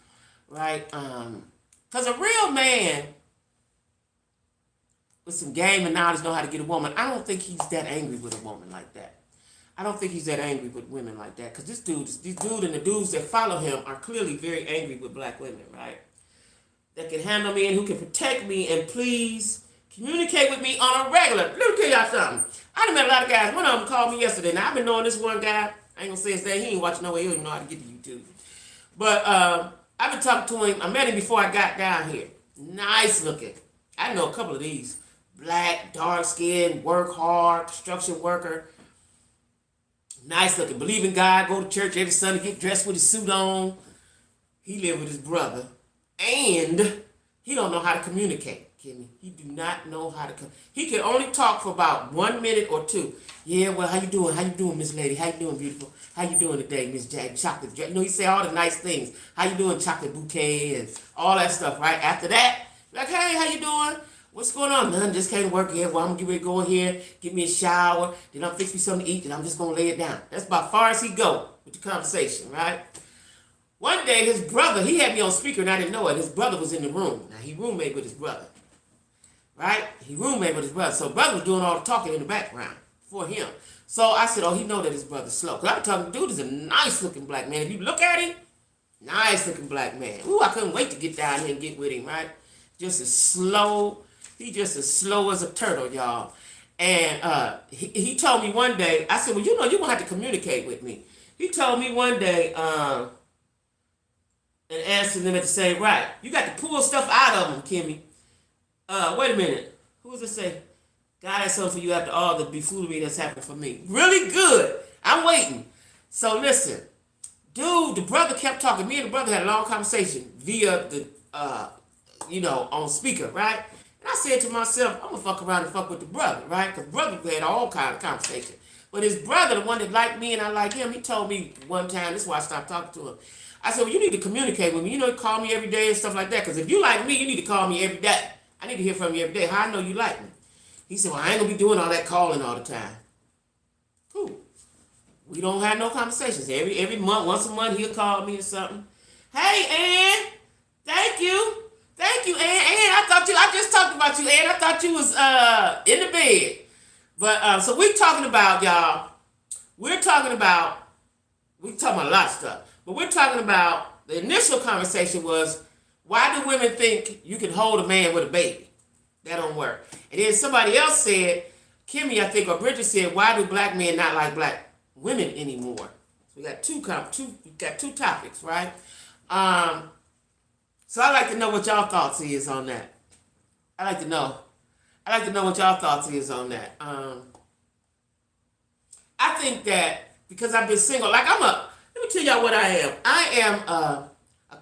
Right? Because a real man with some game and knowledge know how to get a woman. I don't think he's that angry with a woman like that. I don't think he's that angry with women like that. Because this dude and the dudes that follow him are clearly very angry with black women, right? That can handle me and who can protect me, and please communicate with me on a regular. Let me tell y'all something. I done met a lot of guys. One of them called me yesterday. Now, I've been knowing this one guy. I ain't going to say his name. He ain't watching no way. He don't even know how to get to YouTube. But I've been talking to him. I met him before I got down here. Nice looking. I know a couple of these. Black, dark skin, work hard, construction worker. Nice looking. Believe in God. Go to church every Sunday. Get dressed with his suit on. He live with his brother. And he don't know how to communicate, Kimmy. He do not know how to He can only talk for about 1 minute or two. Yeah, well, how you doing? How you doing, Miss Lady? How you doing, beautiful? How you doing today, Miss Jack? Chocolate. You know, he say all the nice things. How you doing, chocolate bouquet, and all that stuff, right? After that, like, hey, how you doing? What's going on? Nothing, just came to work here. Well, I'm going to get ready to go in here, get me a shower, then I'll fix me something to eat, and I'm just going to lay it down. That's about far as he go with the conversation, right? One day, his brother, he had me on speaker, and I didn't know it. His brother was in the room. Now, he roommate with his brother, right? He roommate with his brother. So, brother was doing all the talking in the background for him. So, I said, oh, he know that his brother's slow. Because I've been talking, dude is a nice-looking black man. If you look at him, nice-looking black man. Ooh, I couldn't wait to get down here and get with him, right? Just as slow. He just as slow as a turtle, y'all. And he told me one day, I said, well, you know, you're going to have to communicate with me. He told me one day, and answered them at the same, right, you got to pull stuff out of them, Kimmy. Wait a minute. Who was it say? God has something for you after all the buffoonery that's happened for me. Really good. I'm waiting. So listen, dude, the brother kept talking. Me and the brother had a long conversation via the, on speaker, right? And I said to myself, I'm gonna fuck around and fuck with the brother, right? Because brother had all kind of conversation. But his brother, the one that liked me and I like him, he told me one time, this is why I stopped talking to him. I said, well, you need to communicate with me. Call me every day and stuff like that. Because if you like me, you need to call me every day. I need to hear from you every day. How I know you like me? He said, well, I ain't going to be doing all that calling all the time. Cool. We don't have no conversations. Every month, once a month, he'll call me or something. Hey, Ann. Thank you. Thank you, Ann. Ann, I just talked about you, Ann. I thought you was in the bed. But, so we're talking about, y'all. We're talking about a lot of stuff. But we're talking about, the initial conversation was, why do women think you can hold a man with a baby? That don't work. And then somebody else said, Kimmy, I think, or Bridget said, why do black men not like black women anymore? So we got two topics, right? So I'd like to know what y'all thoughts is on that. I'd like to know what y'all thoughts is on that. I think that because I've been single, let me tell y'all what I am. I am a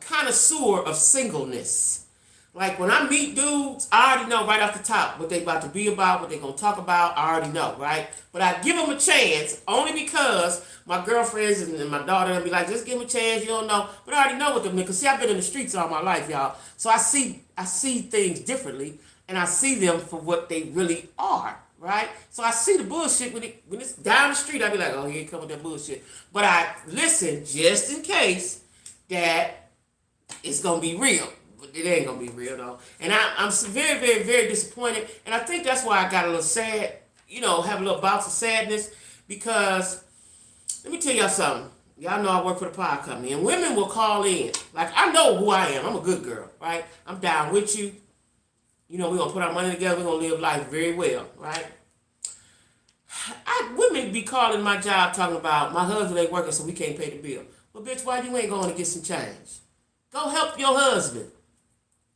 connoisseur of singleness. Like when I meet dudes, I already know right off the top what they about to be about, what they gonna talk about. I already know, right? But I give them a chance only because my girlfriends and my daughter will be like, just give them a chance. You don't know, but I already know what them. Because see, I've been in the streets all my life, y'all. So I see things differently, and I see them for what they really are. Right? So I see the bullshit when it's down the street. I be like, oh, here it come with that bullshit. But I listen just in case that it's going to be real. But it ain't going to be real, though. And I'm very, very, very disappointed. And I think that's why I got a little sad, have a little bouts of sadness. Because, let me tell y'all something. Y'all know I work for the power company. And women will call in. Like, I know who I am. I'm a good girl, right? I'm down with you. We're going to put our money together. We're going to live life very well, right? Women be calling my job talking about my husband ain't working so we can't pay the bill. Well, bitch, why you ain't going to get some change? Go help your husband.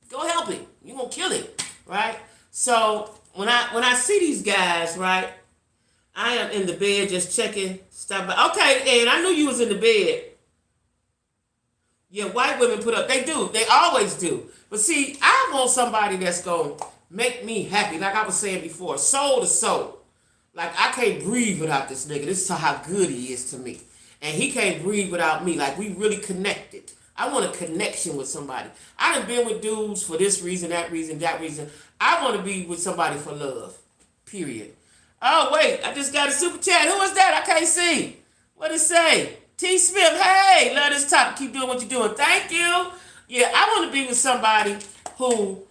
Go help him. You going to kill him, right? So when I see these guys, right, I am in the bed just checking stuff. Okay, and I knew you was in the bed. Yeah, white women put up. They do. They always do. But see, I want somebody that's going to make me happy. Like I was saying before, soul to soul. Like, I can't breathe without this nigga. This is how good he is to me. And he can't breathe without me. Like, we really connected. I want a connection with somebody. I done been with dudes for this reason, that reason, that reason. I want to be with somebody for love. Period. Oh, wait. I just got a super chat. Who is that? I can't see. What it say? T. Smith. Hey, love this topic. Keep doing what you're doing. Thank you. Yeah, I want to be with somebody who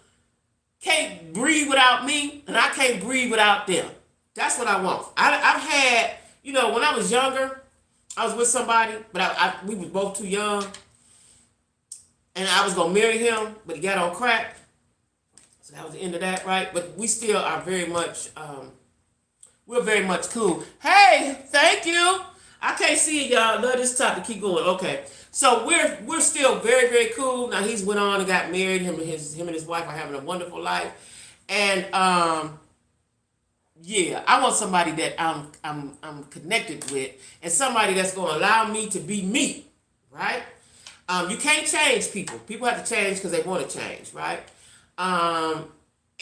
can't breathe without me, and I can't breathe without them. That's what I want. I've had, when I was younger, I was with somebody, but we were both too young, and I was going to marry him, but he got on crack. So that was the end of that, right? But we still are very much, we're very much cool. Hey, thank you. I can't see it, y'all. Love this topic. Keep going. Okay. So we're still very, very cool. Now he's went on and got married. Him and his wife are having a wonderful life. And yeah, I want somebody that I'm connected with, and somebody that's going to allow me to be me, right? You can't change people. People have to change because they want to change, right? And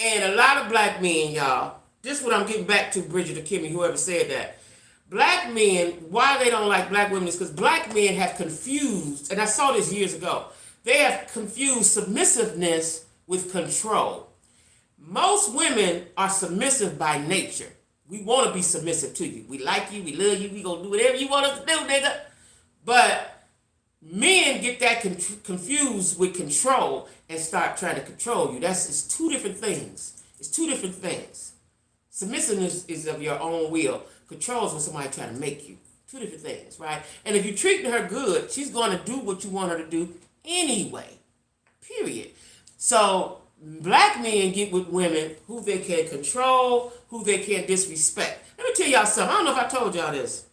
a lot of black men, y'all. This is what I'm getting back to, Bridget or Kimmy, whoever said that. Black men, why they don't like black women is because black men have confused, and I saw this years ago, they have confused submissiveness with control. Most women are submissive by nature. We want to be submissive to you. We like you, we love you, we gonna do whatever you want us to do, nigga. But men get that confused with control and start trying to control you. It's two different things. It's two different things. Submissiveness is of your own will. Control is when somebody trying to make you. Two different things, right? And if you're treating her good, she's going to do what you want her to do anyway. Period. So black men get with women who they can control, who they can disrespect. Let me tell y'all something. I don't know if I told y'all this.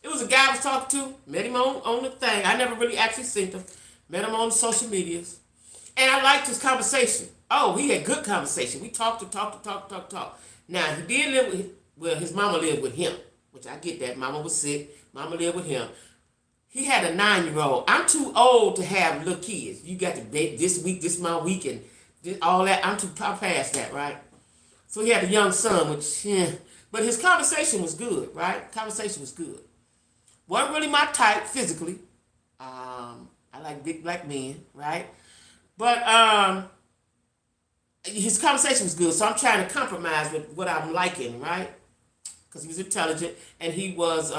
It was a guy I was talking to. Met him on the thing. I never really actually seen him. Met him on social medias. And I liked his conversation. Oh, he had good conversation. We talked. Now, he did live with, well, his mama lived with him, which I get that. Mama was sick. Mama lived with him. He had a 9-year-old. I'm too old to have little kids. You got to date this week, this my week, and all that. I'm past that, right? So he had a young son, which, yeah. But his conversation was good, right? Conversation was good. Wasn't really my type physically. I like big black men, right? But his conversation was good, so I'm trying to compromise with what I'm liking, right? Because he was intelligent and he was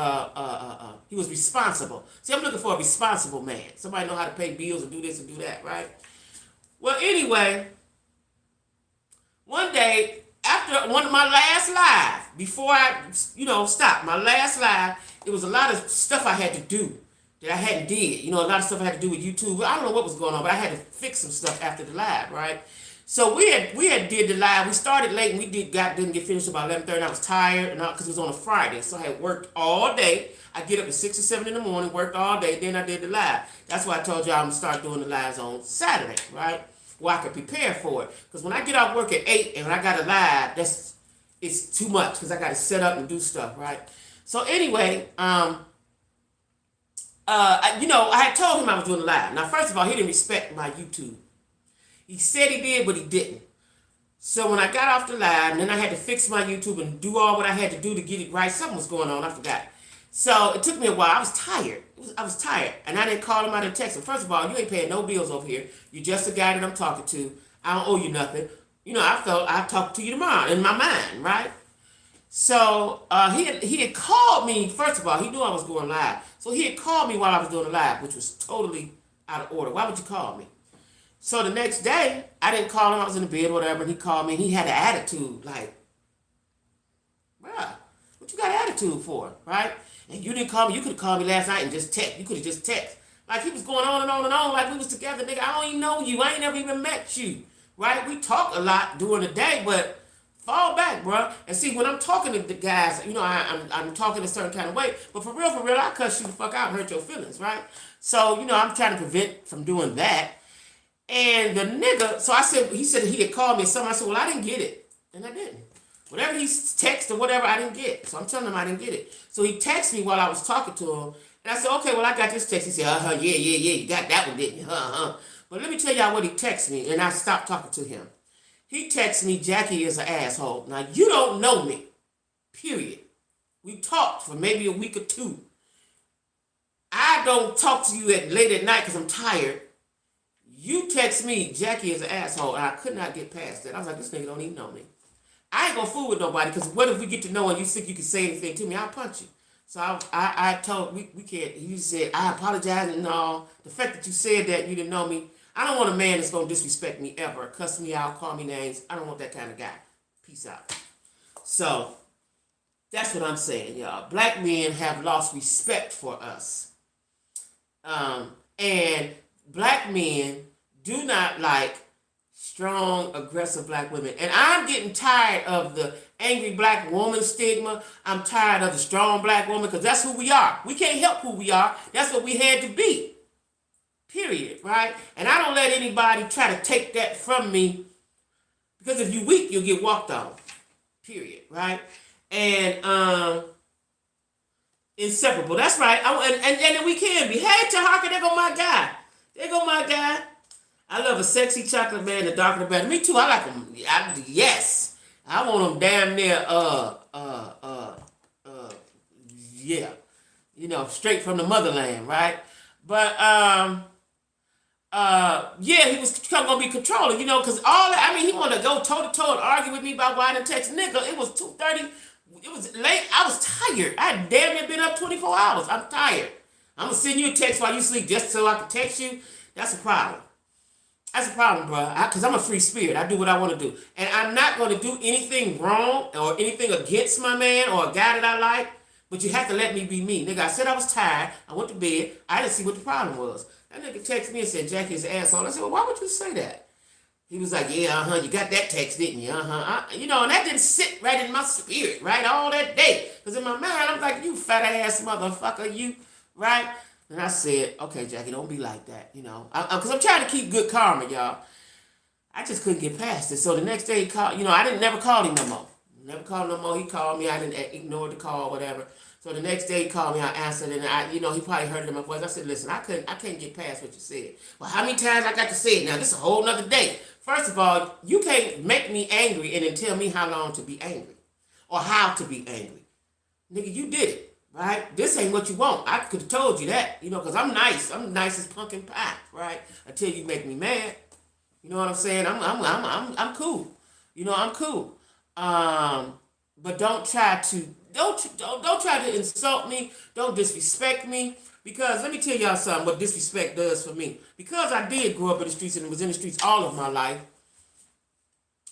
responsible. See, I'm looking for a responsible man. Somebody know how to pay bills and do this and do that, right? Well, anyway, one day after one of my last live, before I, stopped my last live, it was a lot of stuff I had to do that I hadn't did. A lot of stuff I had to do with YouTube. I don't know what was going on, but I had to fix some stuff after the live, right? So we had did the live. We started late and we didn't get finished about 11:30. I was tired and because it was on a Friday, so I had worked all day. I get up at 6 or 7 in the morning, worked all day, then I did the live. That's why I told you I'm gonna start doing the lives on Saturday, right? Where I could prepare for it. Because when I get off work at 8 and when I got a live, it's too much because I got to set up and do stuff, right? So anyway, I had told him I was doing the live. Now, first of all, he didn't respect my YouTube. He said he did, but he didn't. So when I got off the live, and then I had to fix my YouTube and do all what I had to do to get it right, something was going on, I forgot. So it took me a while. I was tired. I was tired. And I didn't call him, I didn't text him. First of all, you ain't paying no bills over here. You're just a guy that I'm talking to. I don't owe you nothing. I felt I'd talk to you tomorrow in my mind, right? So he had called me. First of all, he knew I was going live. So he had called me while I was doing the live, which was totally out of order. Why would you call me? So the next day, I didn't call him. I was in the bed or whatever, and he called me, and he had an attitude like, bruh, what you got an attitude for, right? And you didn't call me. You could have called me last night and just text. You could have just text. Like he was going on and on and on like we was together, nigga. I don't even know you. I ain't never even met you, right? We talk a lot during the day, but fall back, bruh. And see, when I'm talking to the guys, I'm talking a certain kind of way. But for real, I cuss you the fuck out and hurt your feelings, right? So, I'm trying to prevent from doing that. And the nigga, so he said he had called me or something. I said, well, I didn't get it. And I didn't. Whatever he texted or whatever, I didn't get. So I'm telling him I didn't get it. So he texted me while I was talking to him. And I said, okay, well, I got this text. He said, yeah, you got that one, didn't you? But let me tell y'all what he texted me, and I stopped talking to him. He texted me, Jacquie is an asshole. Now, you don't know me, period. We talked for maybe a week or two. I don't talk to you late at night because I'm tired. You text me, Jacquie is an asshole, and I could not get past that. I was like, this nigga don't even know me. I ain't gonna fool with nobody, because what if we get to know and you think you can say anything to me? I'll punch you. So I told, we can't, he said, I apologize and all. The fact that you said that, you didn't know me, I don't want a man that's gonna disrespect me ever, cuss me out, call me names. I don't want that kind of guy. Peace out. So, that's what I'm saying, y'all. Black men have lost respect for us. And black men do not like strong, aggressive black women. And I'm getting tired of the angry black woman stigma. I'm tired of the strong black woman, because that's who we are. We can't help who we are. That's what we had to be. Period, right? And I don't let anybody try to take that from me, because if you're weak, you'll get walked on. Period, right? And inseparable. That's right. And we can be. Hey, Tahaka, there go my guy. There go my guy. I love a sexy chocolate man, the darker the better. Me too. I like them. Yes. I want them damn near, yeah. Straight from the motherland, right? But, yeah, he was going to be controlling, because all that, he wanted to go toe-to-toe and argue with me about why I didn't text nigga. It was 2:30. It was late. I was tired. I had damn near been up 24 hours. I'm tired. I'm going to send you a text while you sleep just so I can text you. That's a problem. That's a problem, bro. Because I'm a free spirit. I do what I want to do. And I'm not going to do anything wrong or anything against my man or a guy that I like. But you have to let me be me. Nigga, I said I was tired. I went to bed. I didn't see what the problem was. That nigga texted me and said, Jackie's an asshole. I said, well, why would you say that? He was like, yeah, you got that text, didn't you? And that didn't sit right in my spirit, right, all that day. Because in my mind, I'm like, you fat ass motherfucker, you, right? And I said, okay, Jacquie, don't be like that, Because I'm trying to keep good karma, y'all. I just couldn't get past it. So the next day he called, I didn't never call him no more. Never called no more. He called me. I didn't ignore the call, whatever. So the next day he called me. I answered, and he probably heard it in my voice. I said, listen, I can't get past what you said. Well, how many times I got to say it now? This is a whole nother day. First of all, you can't make me angry and then tell me how long to be angry or how to be angry. Nigga, you did it, right? This ain't what you want. I could have told you that, because I'm nice. I'm nice as pumpkin pie, right? Until you make me mad. You know what I'm saying? I'm cool. I'm cool. But don't try to insult me. Don't disrespect me. Because let me tell y'all something what disrespect does for me. Because I did grow up in the streets and was in the streets all of my life,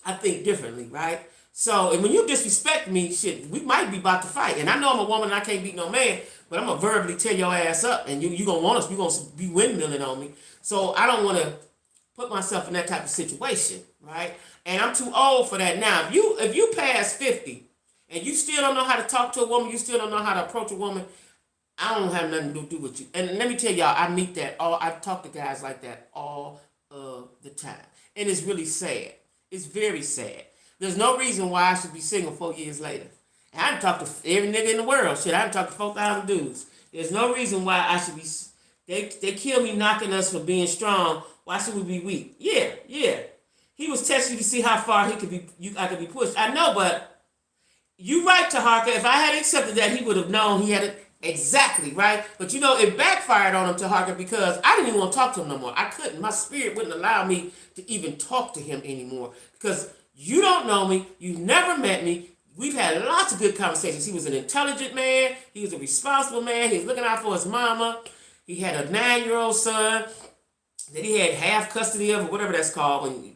I think differently, right? So, and when you disrespect me, shit, we might be about to fight. And I know I'm a woman and I can't beat no man, but I'm going to verbally tear your ass up. And you going to want us, you going to be windmilling on me. So I don't want to put myself in that type of situation, right? And I'm too old for that now. If you pass 50 and you still don't know how to talk to a woman, you still don't know how to approach a woman, I don't have nothing to do with you. And let me tell y'all, I talk to guys like that all of the time. And it's really sad. It's very sad. There's no reason why I should be single 4 years later. And I done talked to every nigga in the world. Shit, I done talked to 4,000 dudes. There's no reason why I should be... They kill me knocking us for being strong. Why should we be weak? Yeah. He was testing to see how far I could be pushed. I know, but you right, Taharka. If I had accepted that, he would have known he had it exactly, right? But it backfired on him, Taharka, because I didn't even want to talk to him no more. I couldn't. My spirit wouldn't allow me to even talk to him anymore. Because you don't know me. You've never met me. We've had lots of good conversations. He was an intelligent man. He was a responsible man. He was looking out for his mama. He had a 9-year-old son that he had half custody of, or whatever that's called. When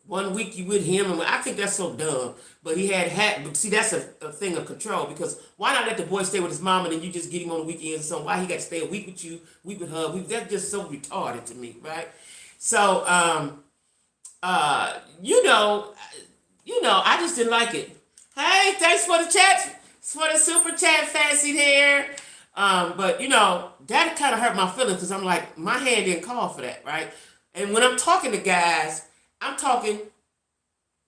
1 week you with him, and I think that's so dumb. But he but see, that's a thing of control, because why not let the boy stay with his mom and then you just get him on the weekends? So why he got to stay a week with you, week with her? That's just so retarded to me, right? So, I just didn't like it. Hey, thanks for the chat, for the super chat, Fancy Hair. But that kind of hurt my feelings, because I'm like, my hand didn't call for that, right? And when I'm talking to guys, I'm talking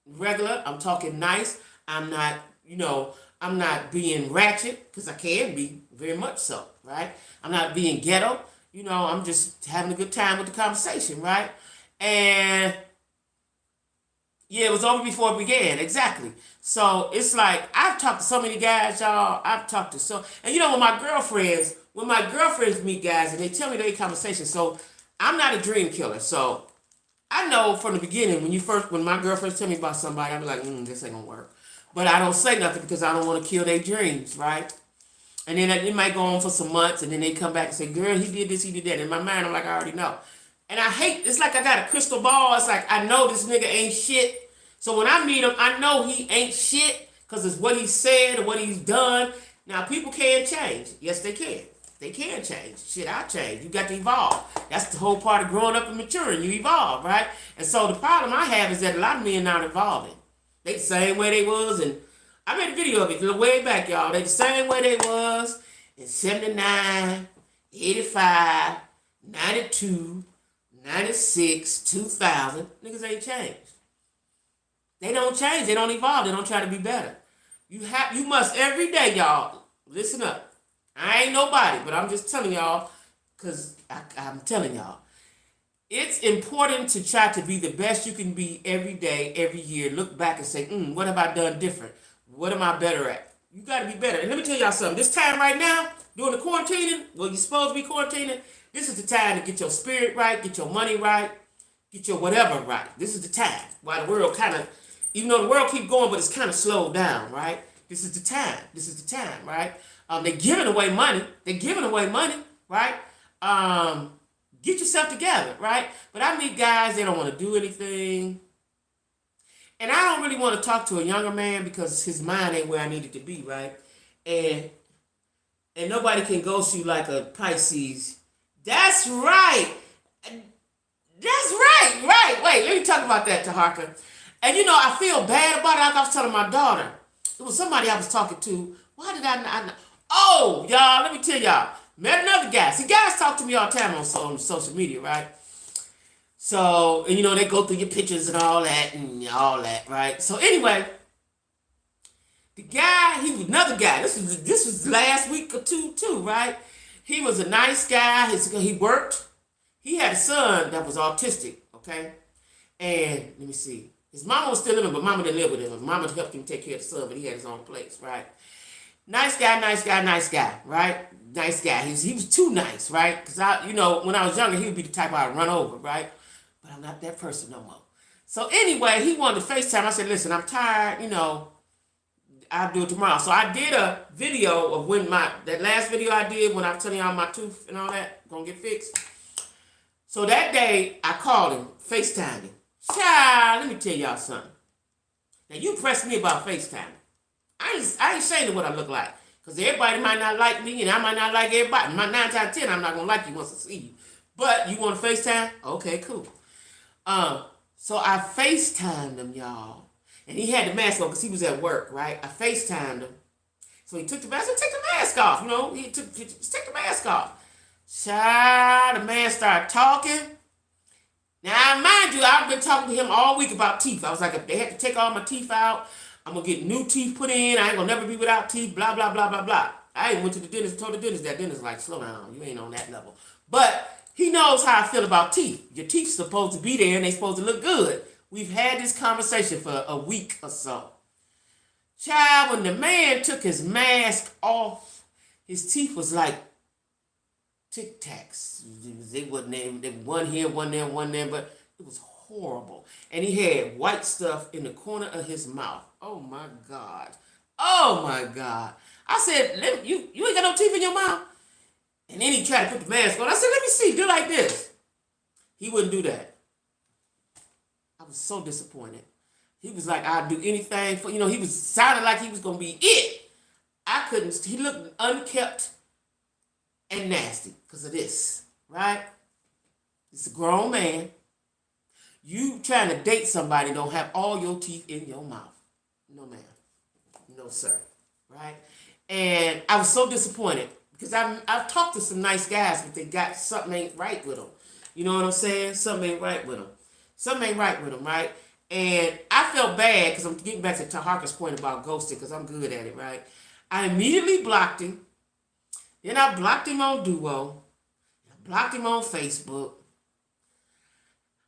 regular, I'm talking nice. I'm not being ratchet, because I can be, very much so, right? I'm not being ghetto. I'm just having a good time with the conversation, right? And yeah, it was over before it began, exactly. So it's like, I've talked to so many guys, y'all. And when my girlfriends meet guys and they tell me their conversation, so I'm not a dream killer. So I know from the beginning, when my girlfriends tell me about somebody, I'm like, this ain't gonna work. But I don't say nothing because I don't want to kill their dreams, right? And then it might go on for some months, and then they come back and say, girl, he did this, he did that. In my mind, I'm like, I already know. And it's like I got a crystal ball. It's like, I know this nigga ain't shit. So when I meet him, I know he ain't shit, because it's what he said or what he's done. Now, people can change. Yes, they can. They can change. Shit, I change. You got to evolve. That's the whole part of growing up and maturing. You evolve, right? And so the problem I have is that a lot of men not evolving. They the same way they was, and I made a video of it way back, y'all. They the same way they was in 79, 85, 92, 96, 2000. Niggas ain't changed. They don't change. They don't evolve. They don't try to be better. You must every day, y'all. Listen up. I ain't nobody, but I'm just telling y'all, because I'm telling y'all. It's important to try to be the best you can be every day, every year. Look back and say, what have I done different? What am I better at? You got to be better. And let me tell y'all something. This time right now, during the quarantining, you're supposed to be quarantining, this is the time to get your spirit right, get your money right, get your whatever right. This is the time. While the world kind of, even though the world keep going, but it's kind of slowed down, right? This is the time. This is the time, right? They're giving away money. Right? Get yourself together, right? But I meet guys, they don't want to do anything. And I don't really want to talk to a younger man because his mind ain't where I need it to be, right? And nobody can ghost you like a Pisces. That's right. Right. Wait, let me talk about that, Taharka. And I feel bad about it. Like I was telling my daughter. It was somebody I was talking to. Why did I not? Oh, y'all, let me tell y'all. Met another guy. See, guys talk to me all the time on social media, right? So, and they go through your pictures and all that, right? So anyway, The guy, he was another guy. This was last week or two too, right? He was a nice guy. He worked. He had a son that was autistic, okay? And let me see. His mama was still living, but mama didn't live with him. Mama helped him take care of the son, but he had his own place, right? Nice guy, right? Nice guy. He was too nice, right? Because when I was younger, he would be the type I'd run over, right? But I'm not that person no more. So anyway, he wanted to FaceTime. I said, listen, I'm tired, I'll do it tomorrow. So I did a video of that last video I did when I was telling y'all my tooth and all that gonna get fixed. So that day I called him, FaceTimed him. Child, let me tell y'all something. Now you pressed me about FaceTime. I ain't ashamed of what I look like. Because everybody might not like me and I might not like everybody. My 9 times out of 10, I'm not gonna like you once I see you. But you want to FaceTime? Okay, cool. So I FaceTimed him, y'all. And he had the mask on because he was at work, right? I FaceTimed him. So he took the mask. I said, take the mask off. Just take the mask off. Child, the man started talking. Now, mind you, I've been talking to him all week about teeth. I was like, if they had to take all my teeth out, I'm going to get new teeth put in. I ain't going to never be without teeth, blah, blah, blah, blah, blah. I even went to the dentist and told the dentist that. Dentist like, slow down. You ain't on that level. But he knows how I feel about teeth. Your teeth's supposed to be there and they supposed to look good. We've had this conversation for a week or so. Child, when the man took his mask off, his teeth was like Tic Tacs. They wasn't one here, one there, but it was horrible. And he had white stuff in the corner of his mouth. Oh my God. Oh my God. I said, you ain't got no teeth in your mouth? And then he tried to put the mask on. I said, let me see, do like this. He wouldn't do that. I was so disappointed. He was like, I'd do anything for, he was sounding like he was going to be it. I couldn't, he looked unkept and nasty because of this, right? It's a grown man. You trying to date somebody don't have all your teeth in your mouth. No, ma'am. No, sir. Right? And I was so disappointed because I've talked to some nice guys, but they got something ain't right with them. You know what I'm saying? Something ain't right with them. Something ain't right with them, right? And I felt bad because I'm getting back to Harker's point about ghosting because I'm good at it, right? I immediately blocked him. Then I blocked him on Duo. I blocked him on Facebook.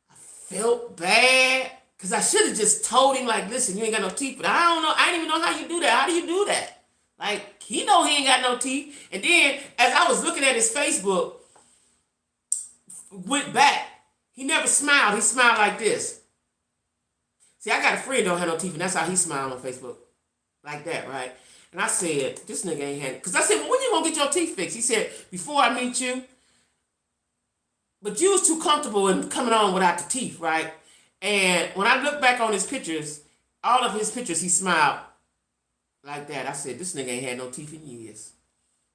I felt bad because I should have just told him, like, listen, you ain't got no teeth. But I don't know. I didn't even know how you do that. How do you do that? Like, he know he ain't got no teeth. And then as I was looking at his Facebook, went back. He never smiled. He smiled like this. See, I got a friend don't have no teeth, and that's how he smiled on Facebook. Like that, right? And I said, this nigga ain't had... Because I said, well, when you gonna get your teeth fixed? He said, before I meet you. But you was too comfortable in coming on without the teeth, right? And when I look back on his pictures, all of his pictures, he smiled like that. I said, this nigga ain't had no teeth in years.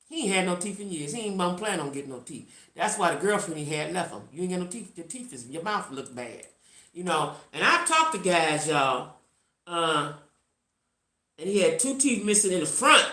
He ain't had no teeth in years. He ain't even planning on getting no teeth. That's why the girlfriend he had left him. You ain't got no teeth. Your mouth look bad. And I've talked to guys, y'all, and he had 2 teeth missing in the front.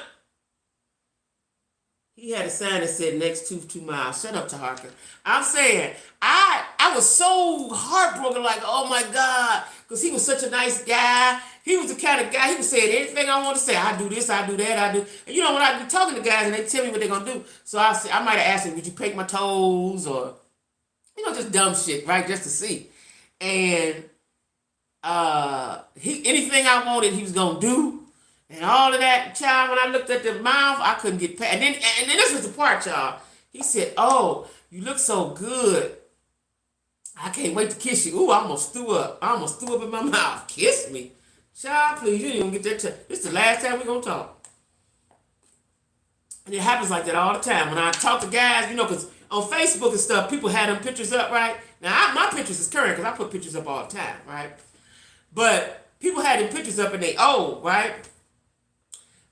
He had a sign that said, next tooth 2 miles. Shut up, Taharka. I'm saying, I was so heartbroken, like, oh my God, because he was such a nice guy. He was the kind of guy, he was saying anything I want to say. I do this, I do that, I do. And when I be talking to guys and they tell me what they're going to do, so I might have asked him, would you paint my toes? Or, just dumb shit, right? Just to see. And anything I wanted, he was going to do. And all of that, child, when I looked at the mouth, I couldn't get past. And then this was the part, y'all. He said, oh, you look so good. I can't wait to kiss you. Ooh, I almost threw up. In my mouth. Kiss me. Child, please, you didn't even get that. This is the last time we're going to talk. And it happens like that all the time. When I talk to guys, because on Facebook and stuff, people had them pictures up, right? Now, my pictures is current because I put pictures up all the time, right? But people had them pictures up and they old, right?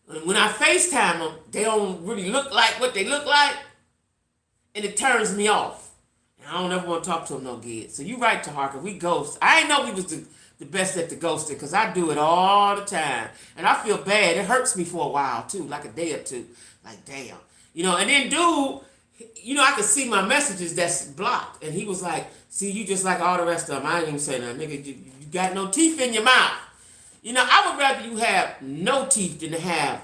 And when I FaceTime them, they don't really look like what they look like. And it turns me off. And I don't ever want to talk to them no good. So you right, Taharka, we ghost. I ain't know we was the best at the ghosting because I do it all the time. And I feel bad. It hurts me for a while, too, like a day or two. Like, damn. And then dude, I could see my messages that's blocked. And he was like, see, you just like all the rest of them. I ain't even say nothing. Nigga, you got no teeth in your mouth. I would rather you have no teeth than to have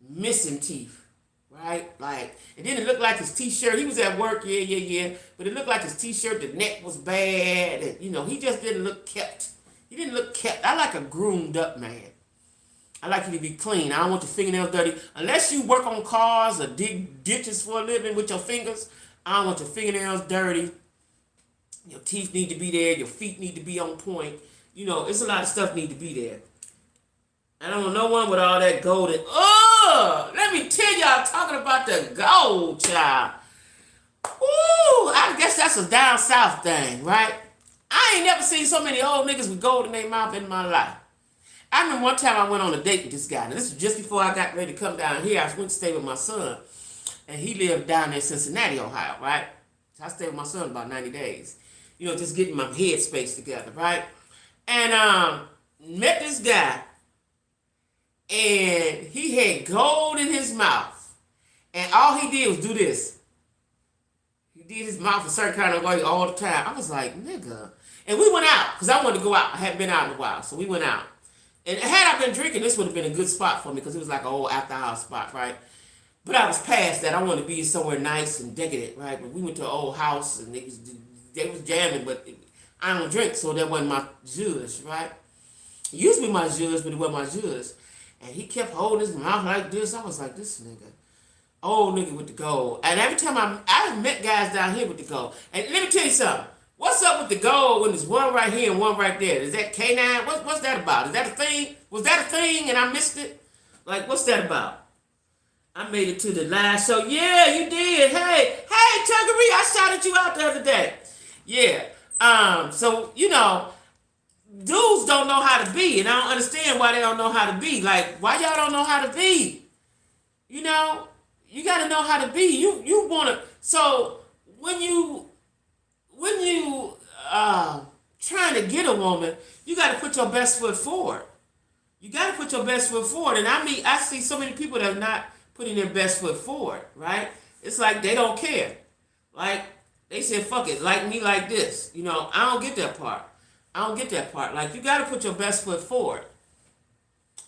missing teeth, right? Like, and then it looked like his t-shirt. He was at work, yeah. But it looked like his t-shirt, the neck was bad, and he just didn't look kept. He didn't look kept. I like a groomed up man. I like you to be clean. I don't want your fingernails dirty. Unless you work on cars or dig ditches for a living with your fingers, I don't want your fingernails dirty. Your teeth need to be there. Your feet need to be on point. It's a lot of stuff need to be there. I don't want no one with all that gold. Let me tell y'all, talking about the gold, child. Ooh, I guess that's a down south thing, right? I ain't never seen so many old niggas with gold in their mouth in my life. I remember one time I went on a date with this guy. And this was just before I got ready to come down here. I went to stay with my son. And he lived down there in Cincinnati, Ohio, right? So I stayed with my son about 90 days. Just getting my head space together, right? And met this guy. And he had gold in his mouth. And all he did was do this. He did his mouth a certain kind of way all the time. I was like, nigga. And we went out, because I wanted to go out. I hadn't been out in a while, so we went out. And had I been drinking, this would have been a good spot for me, because it was like an old after-house spot, right? But I was past that. I wanted to be somewhere nice and decadent, right? But we went to an old house, and they was jamming, but I don't drink, so that wasn't my judge, right? It used to be my judge, but it wasn't my judge. And he kept holding his mouth like this. I was like, this nigga. Old nigga with the gold. And every time I met guys down here with the gold. And let me tell you something. What's up with the gold when there's one right here and one right there? Is that K9? What's that about? Is that a thing? Was that a thing and I missed it? Like, what's that about? I made it to the last show. Yeah, you did. Hey, Tuggery, I shouted you out the other day. Yeah. So, dudes don't know how to be, and I don't understand why they don't know how to be. Like, why y'all don't know how to be? You got to know how to be. You want to. So when you trying to get a woman, you got to put your best foot forward. You got to put your best foot forward. And I see so many people that are not putting their best foot forward, right? It's like they don't care. Like, they said, fuck it, like me like this. I don't get that part. Like, you got to put your best foot forward.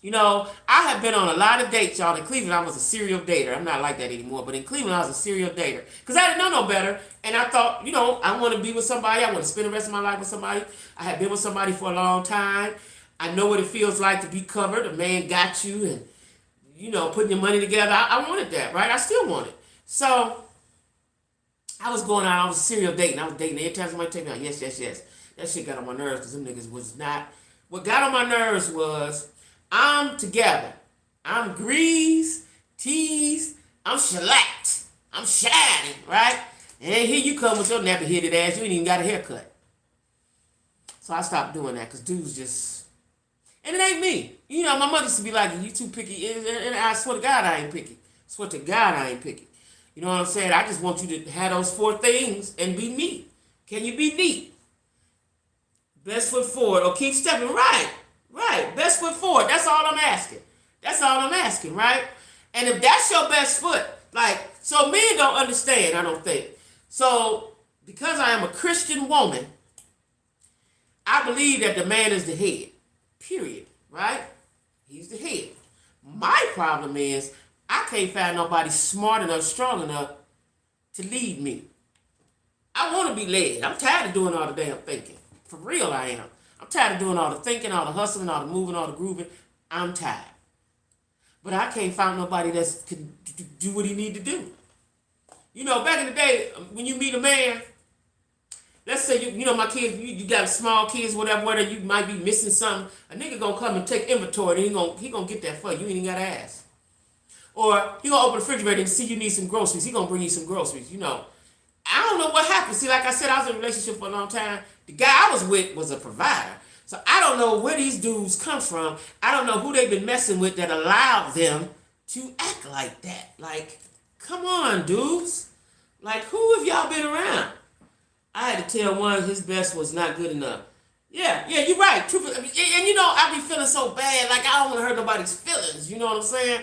I have been on a lot of dates, y'all. In Cleveland, I was a serial dater. I'm not like that anymore. But in Cleveland, I was a serial dater. Because I didn't know no better. And I thought, I want to be with somebody. I want to spend the rest of my life with somebody. I had been with somebody for a long time. I know what it feels like to be covered. A man got you and, putting your money together. I wanted that, right? I still want it. So, I was going out. I was serial dating. I was dating. Every time somebody take me out, yes. That shit got on my nerves because them niggas was not. What got on my nerves was, I'm together. I'm greased, teased, I'm shellacked. I'm shining, right? And here you come with your nappy-headed ass. You ain't even got a haircut. So I stopped doing that because dudes just... And it ain't me. My mother used to be like, you too picky. And I swear to God, I ain't picky. You know what I'm saying? I just want you to have those 4 things and be me. Can you be neat? Best foot forward or keep stepping. Right. Best foot forward. That's all I'm asking, right? And if that's your best foot, so men don't understand, I don't think. So, because I am a Christian woman, I believe that the man is the head. Period. Right? He's the head. My problem is, I can't find nobody smart enough, strong enough to lead me. I want to be led. I'm tired of doing all the damn thinking. For real, I am. I'm tired of doing all the thinking, all the hustling, all the moving, all the grooving. I'm tired. But I can't find nobody that can do what he need to do. Back in the day, when you meet a man, let's say, my kids, you got small kids, whatever, you might be missing something. A nigga gonna come and take inventory, and he gonna get that for you. You ain't even gotta ask. Or he gonna open the refrigerator and see you need some groceries. He gonna bring you some groceries, I don't know what happened. See, like I said, I was in a relationship for a long time. The guy I was with was a provider. So I don't know where these dudes come from. I don't know who they've been messing with that allowed them to act like that. Like, come on, dudes. Like, who have y'all been around? I had to tell one his best was not good enough. Yeah, you're right. And I be feeling so bad. Like, I don't want to hurt nobody's feelings. You know what I'm saying?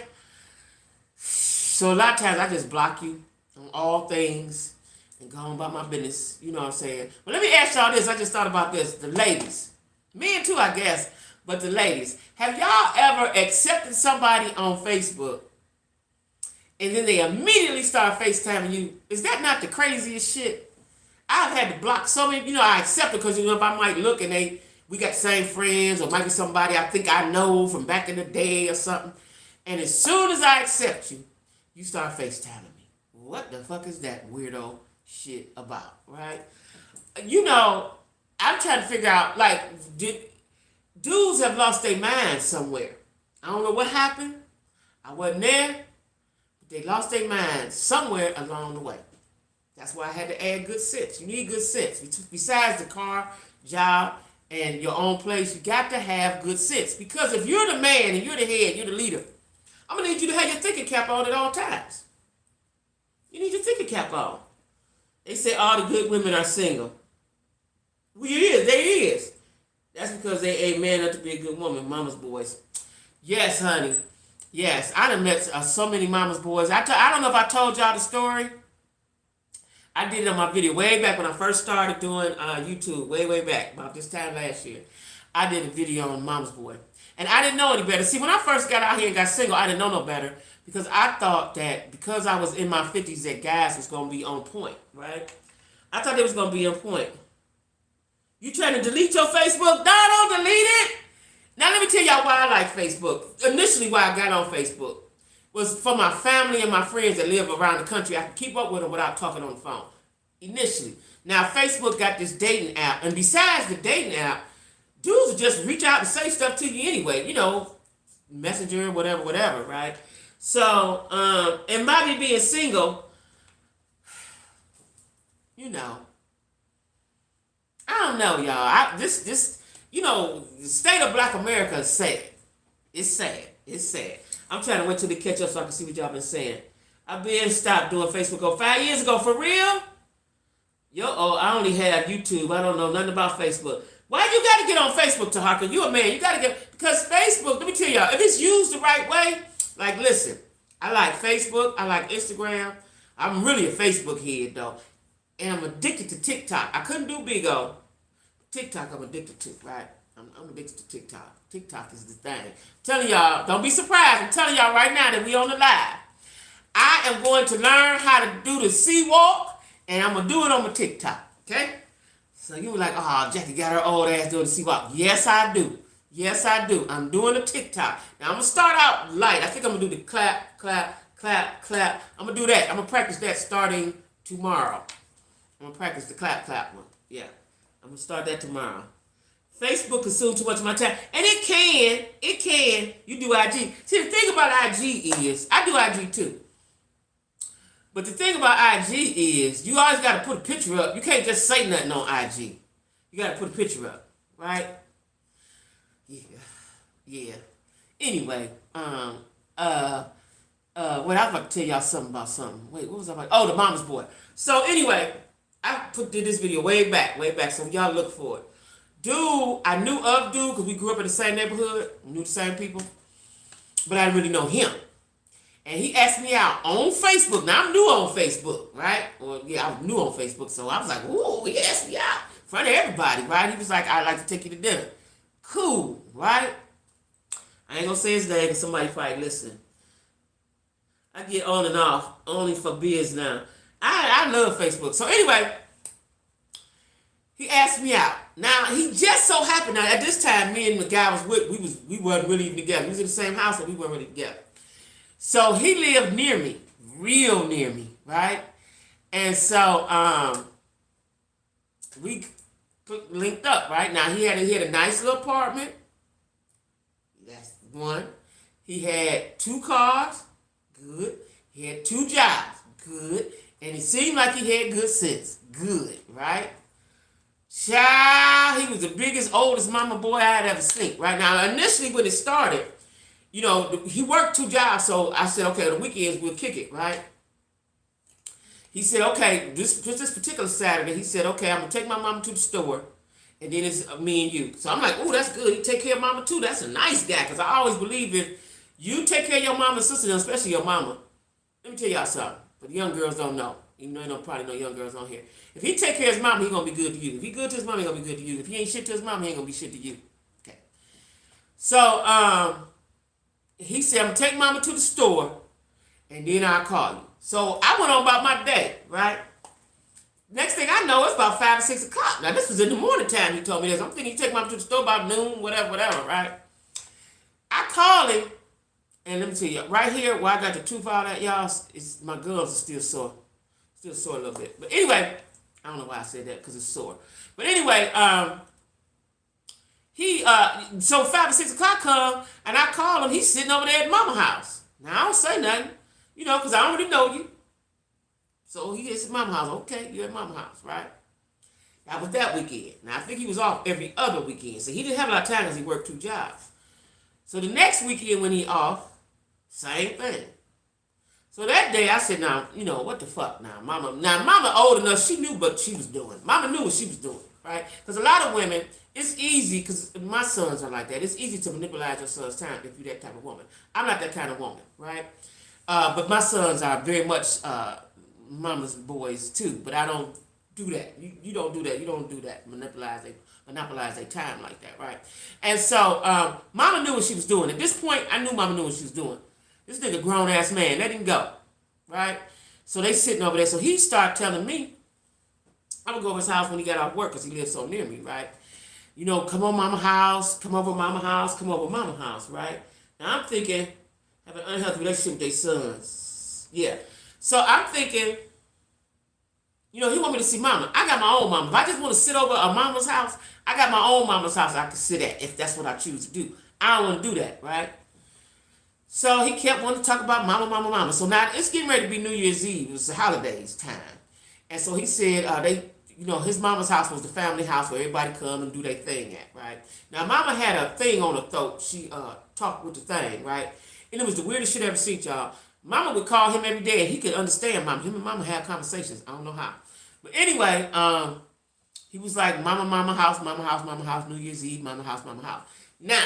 So a lot of times I just block you on all things and go on about my business. You know what I'm saying? But let me ask y'all this. I just thought about this. The ladies. Men too, I guess. But the ladies, have y'all ever accepted somebody on Facebook and then they immediately start FaceTiming you? Is that not the craziest shit? I've had to block so many, I accept it because, if I might look and we got the same friends or might be somebody I think I know from back in the day or something. And as soon as I accept you, you start FaceTiming me. What the fuck is that weirdo shit about, right? I'm trying to figure out, dudes have lost their minds somewhere. I don't know what happened. I wasn't there. But they lost their minds somewhere along the way. That's why I had to add good sense. You need good sense. Besides the car, job, and your own place, you got to have good sense. Because if you're the man and you're the head, you're the leader, I'm going to need you to have your thinking cap on at all times. You need your thinking cap on. They say all the good women are single. Well, they is. That's because they ain't man enough to be a good woman, mama's boys. Yes, honey. Yes, I done met so many mama's boys. I don't know if I told y'all the story. I did it on my video way back when I first started doing YouTube, way back, about this time last year. I did a video on mama's boy. And I didn't know any better. See, when I first got out here and got single, I didn't know no better because I thought that because I was in my 50s that guys was going to be on point, right? I thought they was going to be on point. You trying to delete your Facebook? No, don't delete it. Now let me tell y'all why I like Facebook. Initially why I got on Facebook was for my family and my friends that live around the country. I could keep up with them without talking on the phone. Initially. Now Facebook got this dating app. And besides the dating app, dudes will just reach out and say stuff to you anyway. Messenger, whatever, right? So, and by me being single, I don't know, y'all. The state of Black America is sad. It's sad. It's sad. I'm trying to wait till they catch up so I can see what y'all been saying. I've been stopped doing Facebook 5 years ago. For real? I only have YouTube. I don't know nothing about Facebook. Why you got to get on Facebook, Tahaka? You a man. You got to get... Because Facebook, let me tell y'all, if it's used the right way, listen, I like Facebook. I like Instagram. I'm really a Facebook head, though. And I'm addicted to TikTok. I couldn't do Big O. TikTok I'm addicted to, right? I'm addicted to TikTok. TikTok is the thing. I'm telling y'all, don't be surprised. I'm telling y'all right now that we on the live. I am going to learn how to do the sea walk, and I'm going to do it on my TikTok, okay? So you were like, oh, Jackie got her old ass doing the sea walk. Yes, I do. Yes, I do. I'm doing a TikTok. Now, I'm going to start out light. I think I'm going to do the clap, clap, clap, clap. I'm going to do that. I'm going to practice that starting tomorrow. I'm going to practice the clap, clap one. Yeah. I'm going to start that tomorrow. Facebook consumes too much of my time. And it can. You do IG. See, the thing about IG is, I do IG too. But the thing about IG is, you always got to put a picture up. You can't just say nothing on IG. You got to put a picture up, right? Yeah. Anyway, what I was about to tell y'all something about something. Wait, what was I about? Oh, the mama's boy. So anyway, I did this video way back, so y'all look for it. Dude, I knew of dude because we grew up in the same neighborhood, knew the same people, but I didn't really know him. And he asked me out on Facebook. Now, I'm new on Facebook, right? Well, yeah, I was new on Facebook, so I was like, ooh, he asked me out in front of everybody, right? He was like, I'd like to take you to dinner. Cool, right? I ain't gonna say his name because somebody probably listen. I get on and off, only for biz now. I love Facebook. So anyway, he asked me out. Now, he just so happened, now at this time, me and the guy was with, we weren't really even together. We was in the same house, but we weren't really together. So he lived near me, real near me, right? And so we linked up, right? Now, he had a nice little apartment. That's one. He had 2 cars, good. He had 2 jobs, good. And it seemed like he had good sense, good, right? Child, he was the biggest, oldest mama boy I had ever seen, right? Now, initially when it started, he worked 2 jobs, so I said, okay, on the weekends we'll kick it, right? He said, okay, this particular Saturday, he said, okay, I'm going to take my mama to the store, and then it's me and you. So I'm like, ooh, that's good. He take care of mama too. That's a nice guy, because I always believe if you take care of your mama and sister, especially your mama, let me tell y'all something, but the young girls don't know. You know, probably no young girls on here. If he take care of his mama, he going to be good to you. If he good to his mama, he going to be good to you. If he ain't shit to his mama, he ain't going to be shit to you. Okay. So he said, I'm gonna take mama to the store and then I'll call you. So I went on about my day, right? Next thing I know, it's about 5 or 6 o'clock. Now this was in the morning time. He told me this. I'm thinking he take mama to the store about noon, whatever, right? I call him, and let me tell you, right here where I got the tooth out at, y'all, my gums are still sore. Still sore a little bit. But anyway, I don't know why I said that, because it's sore. But anyway, so 5 or 6 o'clock come, and I call him. He's sitting over there at mama's house. Now, I don't say nothing, because I already know you. So he is at mama's house. Okay, you're at mama's house, right? That was that weekend. Now, I think he was off every other weekend. So he didn't have a lot of time because he worked 2 jobs. So the next weekend when he off, same thing. So that day I said, now, what the fuck now? Mama old enough, she knew what she was doing. Mama knew what she was doing, right? Because a lot of women, it's easy, because my sons are like that. It's easy to manipulate your son's time if you're that type of woman. I'm not that kind of woman, right? But my sons are very much mama's boys too. But I don't do that. You don't do that. You don't do that. Monopolize their time like that, right? And so mama knew what she was doing. At this point, I knew mama knew what she was doing. This nigga grown ass man, let him go, right? So they sitting over there. So he started telling me, I'm gonna go over his house when he got off work because he lives so near me, right? Come on mama house, come over mama house, come over mama house, right? Now I'm thinking, have an unhealthy relationship with their sons. Yeah. So I'm thinking, he want me to see mama. I got my own mama. If I just want to sit over a mama's house, I got my own mama's house I can sit at if that's what I choose to do. I don't want to do that, right? So he kept wanting to talk about mama. So now it's getting ready to be New Year's Eve. It was the holidays time. And so he said his mama's house was the family house where everybody come and do their thing at, right? Now mama had a thing on her throat. She talked with the thing, right? And it was the weirdest shit I ever seen, y'all. Mama would call him every day and he could understand mama. Him and mama had conversations. I don't know how. But anyway, he was like, mama house, New Year's Eve, mama house. Now,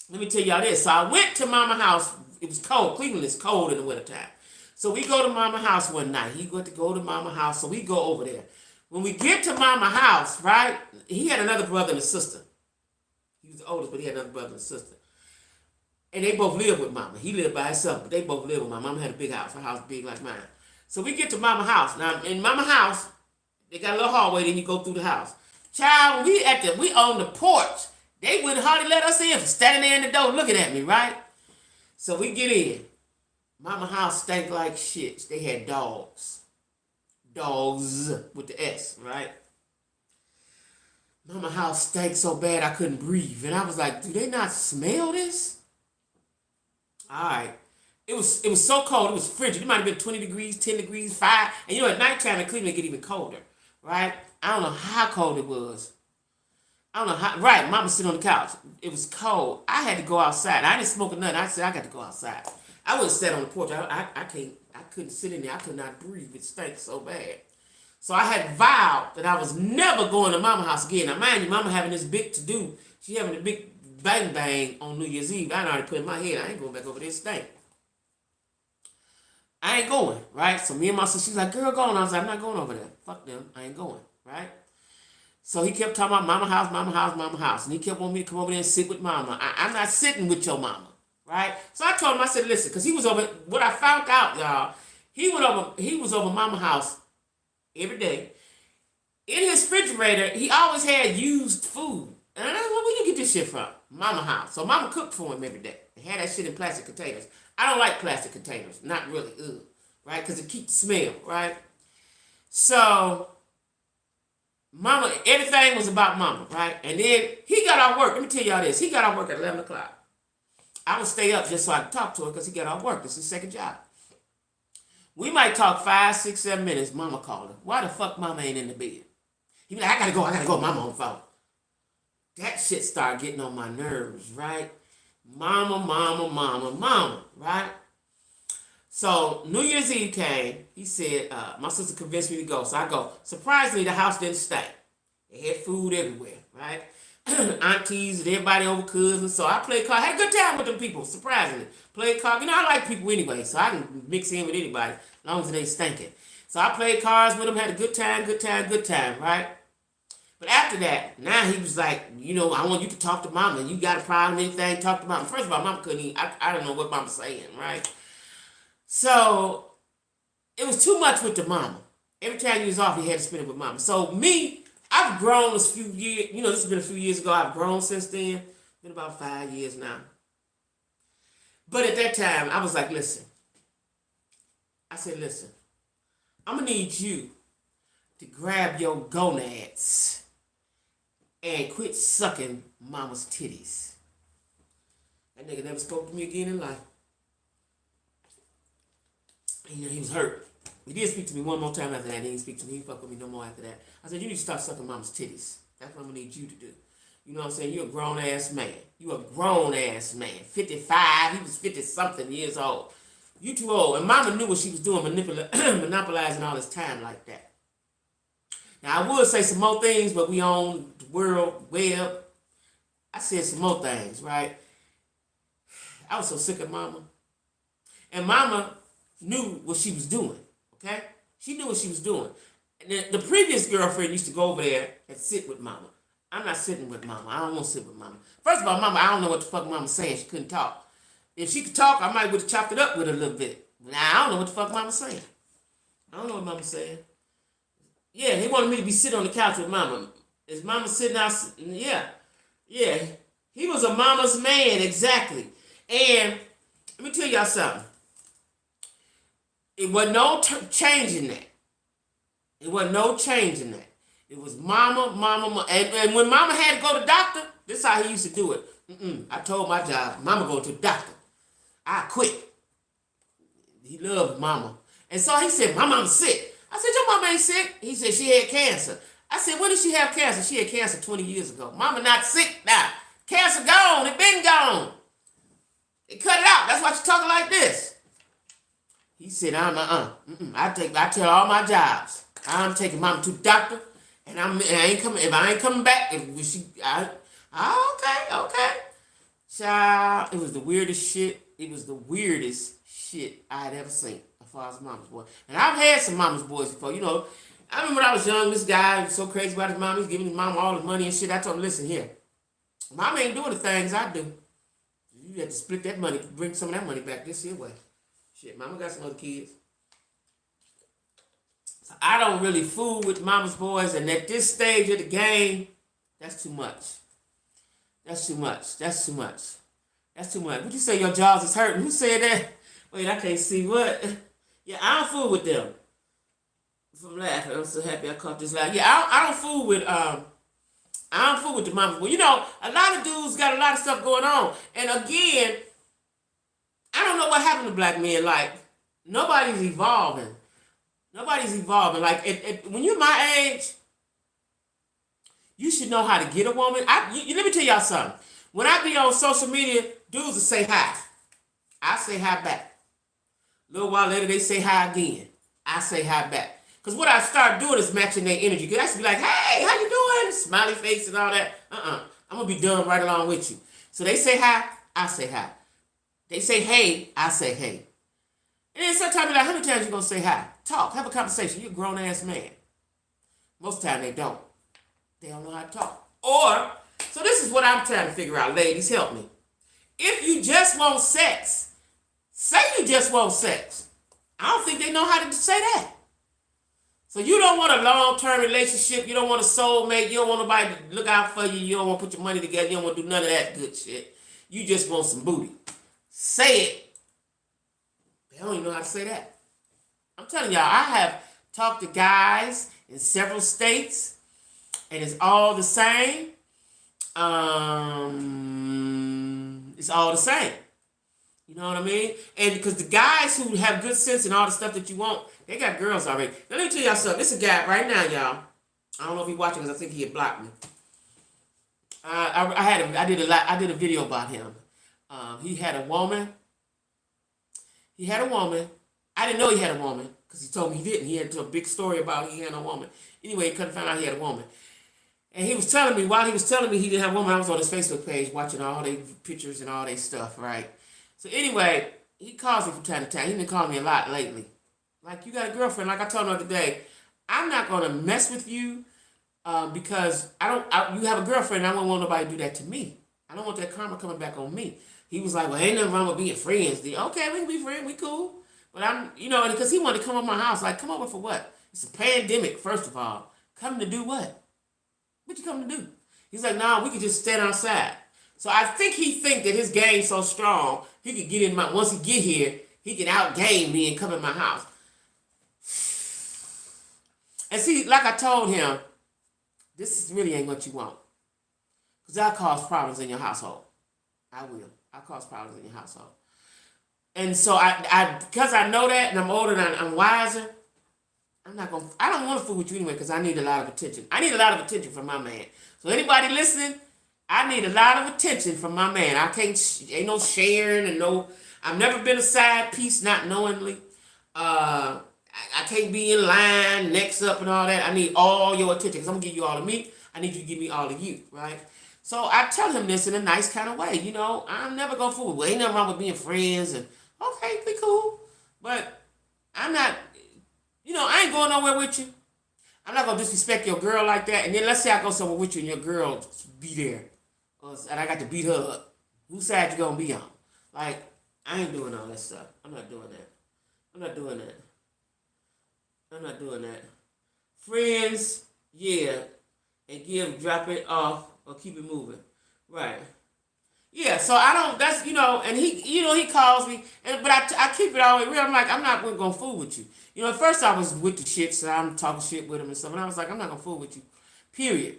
let me tell y'all this. So I went to mama house. It was cold. Cleveland is cold in the wintertime. So we go to mama house one night. He got to go to mama house. So we go over there. When we get to mama house, right, he had another brother and a sister. He was the oldest, but he had another brother and a sister. And they both lived with mama. He lived by himself, but they both lived with mama. Mama had a big house. Her house big like mine. So we get to mama house. Now, in mama house, they got a little hallway, then you go through the house. Child, we on the porch. They wouldn't hardly let us in. Standing there in the door looking at me, right? So we get in. Mama house stank like shit. They had dogs. Dogs with the S, right? Mama house stank so bad I couldn't breathe. And I was like, do they not smell this? All right. It was so cold. It was frigid. It might have been 20 degrees, 10 degrees, 5. And at nighttime in Cleveland, it get even colder, right? I don't know how cold it was. I don't know how. Right, mama sitting on the couch. It was cold. I had to go outside. I didn't smoke nothing. I said I got to go outside. I wouldn't sit on the porch. I couldn't sit in there. I could not breathe. It stank so bad. So I had vowed that I was never going to mama house again. Now mind you, mama having this big to do. She having a big bang on New Year's Eve. I already put in my head, I ain't going back over there stank. I ain't going, right? So me and my sister, she's like, girl, go on. I was like, I'm not going over there. Fuck them. I ain't going, right? So he kept talking about mama house. And he kept wanting me to come over there and sit with mama. I'm not sitting with your mama, right? So I told him, I said, listen, because he was over, what I found out, y'all, he was over mama house every day. In his refrigerator, he always had used food. And I don't know where you get this shit from. Mama house. So mama cooked for him every day. They had that shit in plastic containers. I don't like plastic containers. Not really. Ugh. Right? Because it keeps the smell. Right? So, mama, everything was about mama. Right? And then he got off work. Let me tell y'all this. He got off work at 11 o'clock. I would stay up just so I could talk to her because he got off work. It's his second job. We might talk 5, 6, 7 minutes. Mama called him. Why the fuck mama ain't in the bed? He be like, I gotta go. Mama on the phone. That shit started getting on my nerves, right? Mama, right? So New Year's Eve came. He said, my sister convinced me to go. So I go. Surprisingly, the house didn't stink. They had food everywhere, right? Aunties and everybody over, cousins. So I played cards. Had a good time with them people, surprisingly. Played cards. I like people anyway, so I can mix in with anybody as long as it ain't stinking. So I played cards with them, had a good time, right? But after that, now he was like, I want you to talk to mama. You got a problem, anything, talk to mama. First of all, mama couldn't even, I don't know what mama's saying, right? So it was too much with the mama. Every time he was off, he had to spend it with mama. So me, I've grown a few years, this has been a few years ago. I've grown since then. Been about 5 years now. But at that time, I was like, listen. I said, listen, I'm going to need you to grab your gonads and quit sucking mama's titties. That nigga never spoke to me again in life. He was hurt. He did speak to me one more time after that. He didn't speak to me. He didn't fuck with me no more after that. I said, you need to stop sucking mama's titties. That's what I'm going to need you to do. You know what I'm saying? You're a grown-ass man. You a grown-ass man. 55. He was 50-something years old. You too old. And mama knew what she was doing, monopolizing all his time like that. Now, I would say some more things, but we on the World Web. I said some more things, right? I was so sick of mama. And mama knew what she was doing, okay? She knew what she was doing. And the previous girlfriend used to go over there and sit with mama. I'm not sitting with mama. I don't want to sit with mama. First of all, mama, I don't know what the fuck mama's saying. She couldn't talk. If she could talk, I might would have chopped it up with her a little bit. Now, I don't know what the fuck mama's saying. I don't know what mama's saying. Yeah, he wanted me to be sitting on the couch with mama. Is mama sitting out? Yeah. Yeah. He was a mama's man, exactly. And let me tell y'all something. It wasn't no changing that. It wasn't no changing that. It was mama. And when mama had to go to the doctor, this is how he used to do it. I told my job, mama go to the doctor. I quit. He loved mama. And so he said, my mama's sick. I said, your mama ain't sick. He said, she had cancer. I said, when did she have cancer? She had cancer 20 years ago. Mama not sick now. Cancer gone. It been gone. They cut it out. That's why she talking like this. He said, I tell all my jobs, I'm taking mama to the doctor, and I ain't coming. If I ain't coming back, okay. Child, it was the weirdest shit. It was the weirdest shit I had ever seen as far as mama's boy. And I've had some mama's boys before. I remember when I was young, this guy was so crazy about his mom. He's giving his mom all the money and shit. I told him, listen here, mama ain't doing the things I do. You have to split that money, bring some of that money back this here way. Shit, mama got some other kids. So I don't really fool with mama's boys, and at this stage of the game, that's too much. That's too much. That's too much. That's too much. What you say your jaws is hurting? Who said that? Wait, I can't see what. Yeah, I don't fool with them. I'm laughing. I'm so happy I caught this laugh. Yeah, I don't fool with the mama's boy. A lot of dudes got a lot of stuff going on. And again, I don't know what happened to black men. Like, nobody's evolving. Nobody's evolving. Like, when you're my age, you should know how to get a woman. Let me tell y'all something. When I be on social media, dudes will say hi. I say hi back. A little while later, they say hi again. I say hi back. Because what I start doing is matching their energy. Because I should be like, hey, how you doing? Smiley face and all that. I'm going to be done right along with you. So they say hi, I say hi. They say hey, I say hey. And then sometimes you're like, how many times you going to say hi? Talk, have a conversation. You're a grown-ass man. Most of the time they don't. They don't know how to talk. So this is what I'm trying to figure out. Ladies, help me. If you just want sex, say you just want sex. I don't think they know how to say that. So you don't want a long-term relationship. You don't want a soulmate. You don't want nobody to look out for you. You don't want to put your money together. You don't want to do none of that good shit. You just want some booty. Say it. They don't even know how to say that. I'm telling y'all, I have talked to guys in several states, and it's all the same. It's all the same. You know what I mean? And because the guys who have good sense and all the stuff that you want, they got girls already. Now, let me tell y'all something. This is a guy right now, y'all. I don't know if he's watching because I think he had blocked me. I did a video about him. He had a woman. I didn't know he had a woman because he told me he didn't. He had a big story about he had a woman. Anyway, he couldn't find out he had a woman. And he was telling me, while he was telling me he didn't have a woman, I was on his Facebook page watching all their pictures and all their stuff, right? So anyway, he calls me from time to time. He's been calling me a lot lately. Like, you got a girlfriend. Like I told him the other day, I'm not going to mess with you because you have a girlfriend, and I don't want nobody to do that to me. I don't want that karma coming back on me. He was like, well, ain't nothing wrong with being friends. Okay, we can be friends, we cool. But because he wanted to come over my house. Like, come over for what? It's a pandemic, first of all. Come to do what? What you come to do? He's like, nah, we could just stand outside. So I think he think that his game's so strong, he could get in once he get here, he can outgame me and come in my house. And see, like I told him, this really ain't what you want. Because I'll cause problems in your household. I will. I'll cause problems in your household. And so because I know that and I'm older and I'm wiser, I don't want to fool with you anyway because I need a lot of attention. I need a lot of attention from my man. So anybody listening, I need a lot of attention from my man. I can't, ain't no sharing and no, I've never been a side piece not knowingly. I can't be in line, next up and all that. I need all your attention because I'm going to give you all of me. I need you to give me all of you, right? So I tell him this in a nice kind of way. I'm never going to fool. Well, ain't nothing wrong with being friends. And okay, be cool. But I'm not, I ain't going nowhere with you. I'm not going to disrespect your girl like that. And then let's say I go somewhere with you and your girl be there. And I got to beat her up. Whose side you going to be on? Like, I ain't doing all that stuff. I'm not doing that. I'm not doing that. I'm not doing that. Friends, yeah. And drop it off or keep it moving. Right. Yeah, so I don't, that's, and he calls me, but I keep it all the way real. I'm like, I'm not going to fool with you. At first I was with the shit, so I'm talking shit with him and stuff, and I was like, I'm not going to fool with you, period.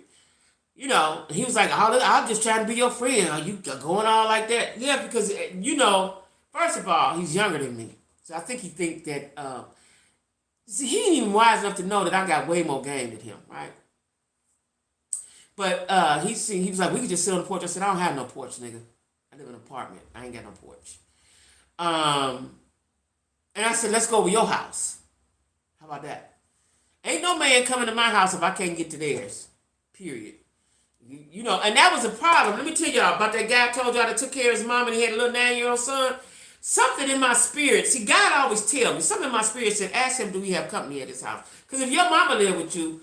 He was like, I'm just trying to be your friend. Are you going on like that? Yeah, because, first of all, he's younger than me. So I think he think that, see, he ain't even wise enough to know that I got way more game than him, right? But he was like, we could just sit on the porch. I said, I don't have no porch, nigga. I live in an apartment. I ain't got no porch. And I said, let's go over your house. How about that? Ain't no man coming to my house if I can't get to theirs. Period. And that was a problem. Let me tell y'all about that guy I told y'all that took care of his mom and he had a little 9-year-old son. Something in my spirit, see, God always tell me, something in my spirit said, ask him, do we have company at his house? Because if your mama lived with you,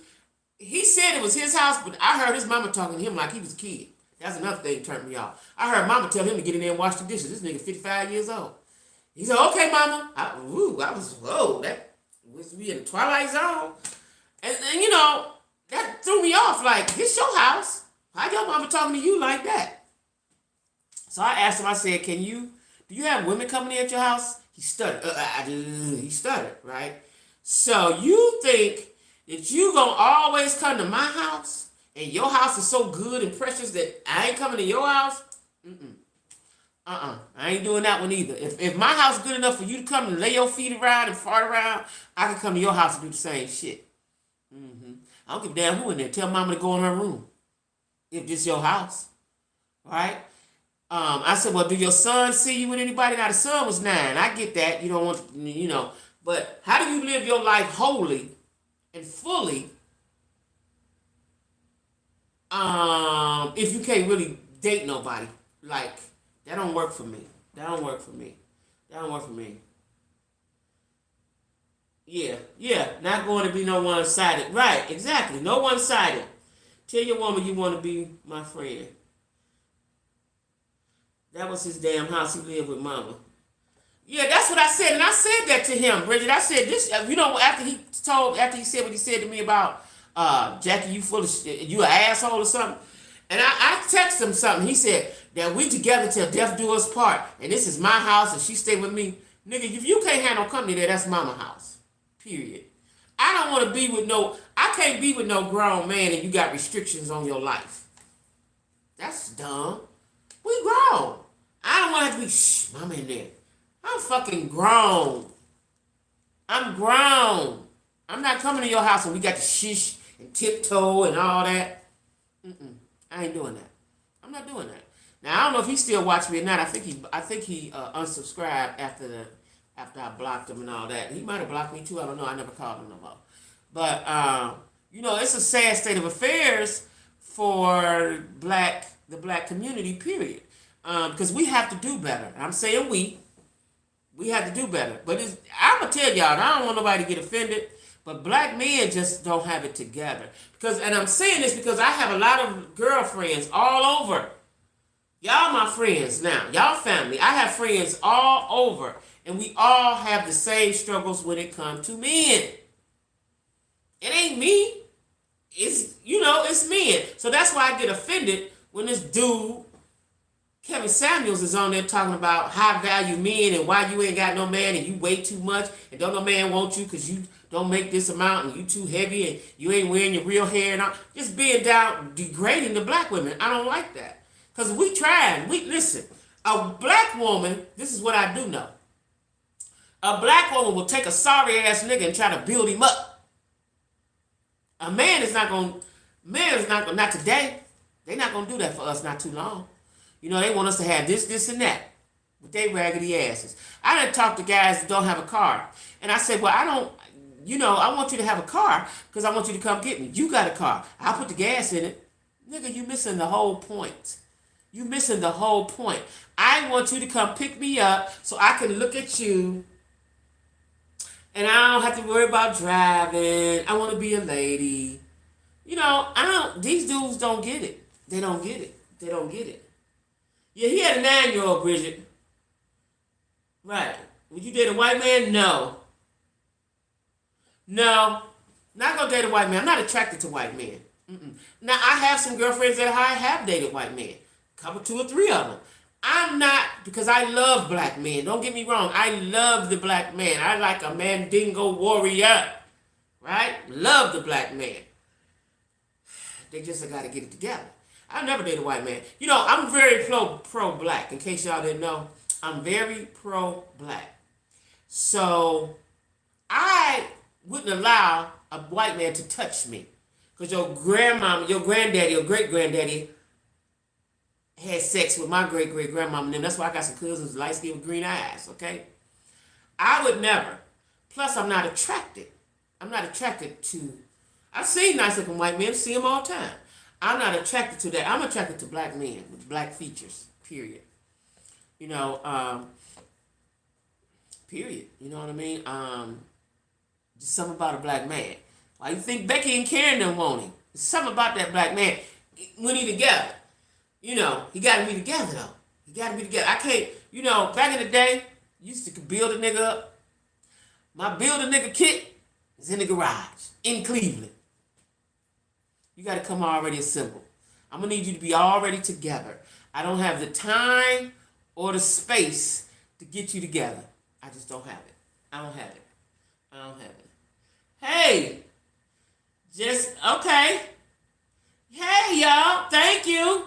he said it was his house, but I heard his mama talking to him like he was a kid. That's another thing that turned me off. I heard mama tell him to get in there and wash the dishes. This nigga 55 years old. He said, okay, mama. That was we in the twilight zone. And that threw me off. Like, this your house. How your mama talking to you like that? So I asked him, I said, do you have women coming in at your house? He stuttered. He stuttered, right? So you think that you gonna always come to my house and your house is so good and precious that I ain't coming to your house? I ain't doing that one either. If my house is good enough for you to come and lay your feet around and fart around, I can come to your house and do the same shit. I don't give a damn who in there. Tell mama to go in her room. If this your house. Right? I said, well, do your son see you with anybody? Now, the son was 9. I get that. You don't want, But how do you live your life wholly and fully if you can't really date nobody? Like, that don't work for me. That don't work for me. Yeah. Not going to be no one-sided. Right, exactly. No one-sided. Tell your woman you want to be my friend. That was his damn house. He lived with mama. Yeah, that's what I said. And I said that to him, Bridget. I said this, after he said what he said to me about, Jackie, you full of shit, you an asshole or something. And I texted him something. He said that we together till death do us part. And this is my house and she stay with me. Nigga, if you can't have no company there, that's mama house. Period. I don't want to be with I can't be with no grown man and you got restrictions on your life. That's dumb. We grown. I don't want to have to be, shh, mama in there. I'm fucking grown. I'm grown. I'm not coming to your house and we got to shish and tiptoe and all that. I ain't doing that. I'm not doing that. Now I don't know if he still watch me or not. I think he unsubscribed after I blocked him and all that. He might have blocked me too. I don't know. I never called him no more. But it's a sad state of affairs for the black community. Period. Because we have to do better. I'm saying we have to do better. But I'm gonna tell y'all, I don't want nobody to get offended. But black men just don't have it together. And I'm saying this because I have a lot of girlfriends all over. Y'all my friends now. Y'all family. I have friends all over. And we all have the same struggles when it comes to men. It ain't me. It's men. So that's why I get offended when this dude, Kevin Samuels, is on there talking about high value men and why you ain't got no man and you weigh too much and don't no man want you because you don't make this amount and you too heavy and you ain't wearing your real hair and all. Just being down, degrading the black women. I don't like that. Because we tried. Listen, a black woman, this is what I do know. A black woman will take a sorry ass nigga and try to build him up. A man is not not today. They're not going to do that for us not too long. They want us to have this, and that with their raggedy asses. I done talked to guys that don't have a car. And I said, well, I want you to have a car because I want you to come get me. You got a car. I'll put the gas in it. Nigga, you missing the whole point. You missing the whole point. I want you to come pick me up so I can look at you and I don't have to worry about driving. I want to be a lady. These dudes don't get it. They don't get it. They don't get it. Yeah, he had a 9-year-old, Bridget. Right. Would you date a white man? No. No. Not gonna date a white man. I'm not attracted to white men. Now, I have some girlfriends that I have dated white men. A couple, 2 or 3 of them. I'm not, because I love black men. Don't get me wrong. I love the black man. I like a Mandingo warrior. Right? Love the black man. They just got to get it together. I never dated a white man. I'm very pro-black. In case y'all didn't know, I'm very pro-black. So, I wouldn't allow a white man to touch me. Because your grandmama, your granddaddy, your great-granddaddy had sex with my great-great-grandmama. And that's why I got some cousins light skin with green eyes, okay? I would never. Plus, I'm not attracted. I'm not attracted to... I've seen nice-looking white men. See them all the time. I'm not attracted to that. I'm attracted to black men with black features, period. Period. You know what I mean? Just something about a black man. Why you think Becky and Karen don't want him? There's something about that black man when he together. He got to be together, though. He got to be together. I can't, back in the day, used to build a nigga up. My build a nigga kit is in the garage in Cleveland. You got to come already assembled. I'm going to need you to be already together. I don't have the time or the space to get you together. I just don't have it. I don't have it. Hey, okay. Hey, y'all. Thank you.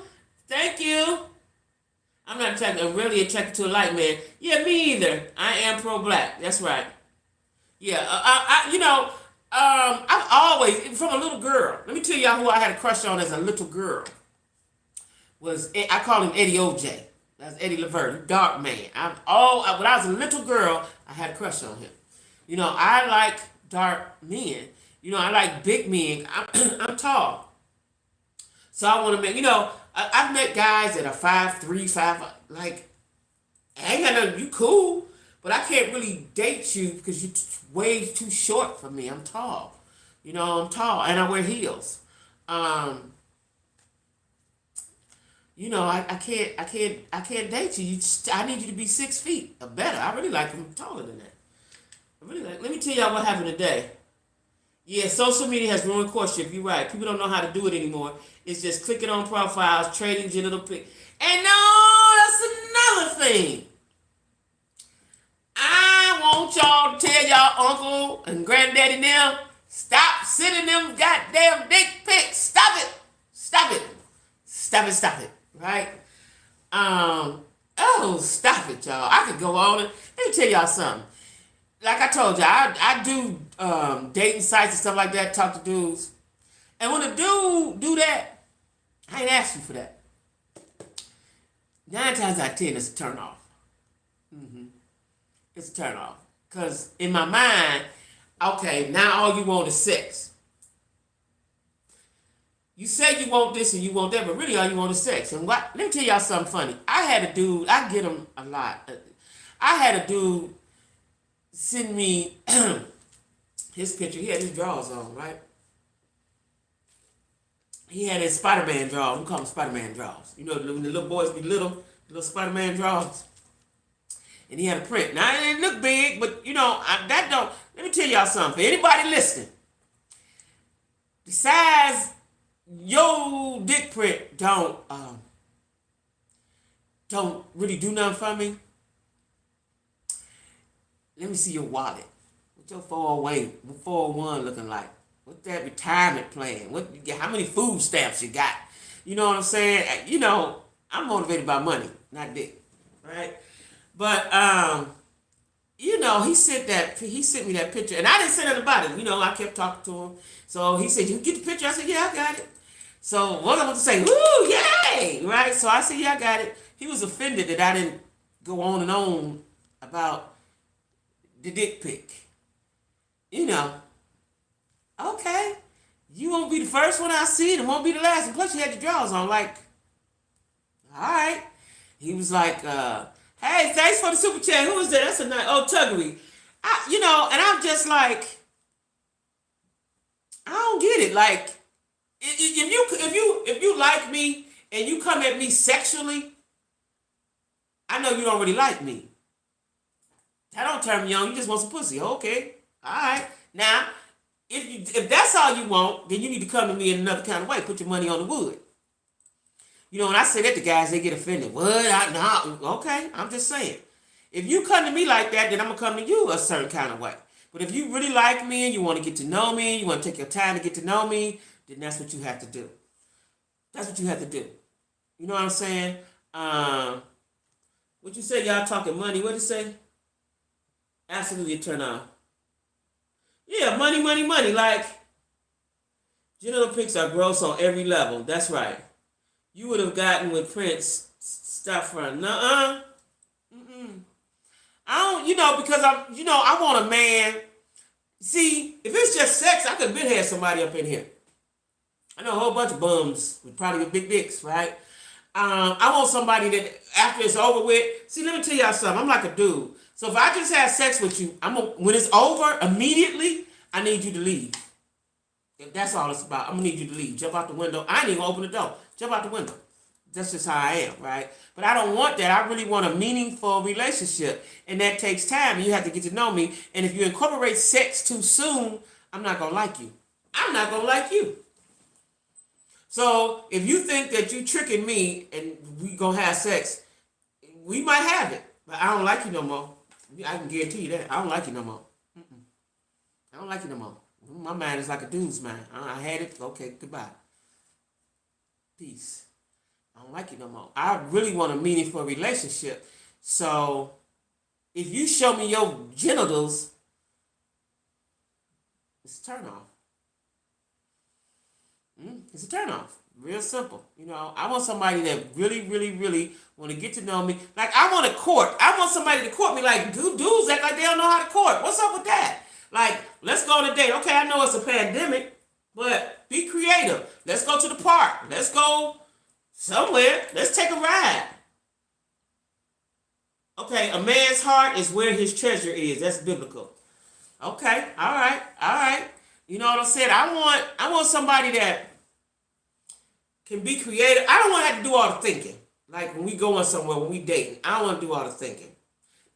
I'm not attracted. I'm really attracted to a light man. Yeah, me either. I am pro-black. That's right. Yeah, I've always, from a little girl, let me tell y'all who I had a crush on as a little girl. I call him Eddie OJ. That's Eddie Levert, dark man. When I was a little girl, I had a crush on him. I like dark men. I like big men. I'm tall. So I want to make, I've met guys that are 5'3", 5, like, I ain't got nothing, you cool. But I can't really date you because you're way too short for me. I'm tall. I'm tall and I wear heels. I can't date you. I need you to be 6 feet or better. I really like him taller than that. Let me tell y'all what happened today. Yeah, social media has ruined courtship. You're right. People don't know how to do it anymore. It's just clicking on profiles, trading genital pics. And no, that's another thing. I want y'all to tell y'all uncle and granddaddy now, stop sending them goddamn dick pics. Stop it. Right? Stop it, y'all. I could go on and let me tell y'all something. Like I told y'all, I do dating sites and stuff like that, talk to dudes. And when a dude do that, I ain't asked you for that. 9 times out of 10, it's a turn off. It's a turn off. Because in my mind, okay, now all you want is sex. You say you want this and you want that, but really all you want is sex. And let me tell y'all something funny. I had a dude, I get him a lot. I had a dude send me his picture. He had his drawers on, right? He had his Spider-Man drawers. We call them Spider-Man drawers. You know, when the little boys be little, little Spider-Man drawers. And he had a print. Now, it didn't look big, but, you know, that don't... Let me tell y'all something. For anybody listening, besides your dick print don't really do nothing for me, let me see your wallet. What your 401 looking like? What's that retirement plan? How many food stamps you got? You know what I'm saying? You know, I'm motivated by money, not dick, right? But you know, he sent me that picture, and I didn't say nothing about it. You know, I kept talking to him. So he said, "You get the picture?" I said, "Yeah, I got it." So what I want to say, "Woo, yay!" Right? So I said, "Yeah, I got it." He was offended that I didn't go on and on about the dick pic. You know, okay, you won't be the first one I see, and it won't be the last. And plus, you had your drawers on. Like, all right. He was like, "Hey, thanks for the super chat. Who is that? That's a nice Tuggery." You know, and I'm just like, I don't get it. Like, if you like me and you come at me sexually, I know you don't really like me. That don't turn me on. You just want some pussy. Okay, all right. Now, if that's all you want, then you need to come to me in another kind of way. Put your money on the wood. You know, when I say that to guys, they get offended. What? Okay, I'm just saying. If you come to me like that, then I'm going to come to you a certain kind of way. But if you really like me and you want to get to know me, you want to take your time to get to know me, then that's what you have to do. That's what you have to do. You know what I'm saying? What you say, y'all talking money? What did you say? Absolutely a turn on. Yeah, money, money, money. Like, genital pics are gross on every level. That's right. You would have gotten with Prince stuff from nuh-uh. I don't, you know, because I want a man. See, if it's just sex, I could have been had somebody up in here. I know a whole bunch of bums with probably big dicks, right? I want somebody that after it's over with. See, let me tell y'all something. I'm like a dude. So if I just have sex with you, when it's over, immediately, I need you to leave. If that's all it's about, I'm going to need you to leave. Jump out the window. I ain't even going to open the door. Jump out the window. That's just how I am, right? But I don't want that. I really want a meaningful relationship. And that takes time. And you have to get to know me. And if you incorporate sex too soon, I'm not going to like you. I'm not going to like you. So if you think that you tricking me and we going to have sex, we might have it. But I don't like you no more. I can guarantee you that. I don't like you no more. I don't like you no more. My mind is like a dude's mind. I had it. Okay, goodbye. Peace. I don't like you no more. I really want a meaningful relationship. So if you show me your genitals, it's a turn off. It's a turn off. Real simple. You know, I want somebody that really, really, really want to get to know me. Like, I want a court. I want somebody to court me. Like, dudes act like they don't know how to court. What's up with that? Like, let's go on a date. Okay, I know it's a pandemic, but be creative. Let's go to the park. Let's go somewhere. Let's take a ride. Okay, a man's heart is where his treasure is. That's biblical. Okay, all right. You know what I'm saying? I want somebody that can be creative. I don't want to have to do all the thinking. Like when we going somewhere, when we dating, I don't want to do all the thinking.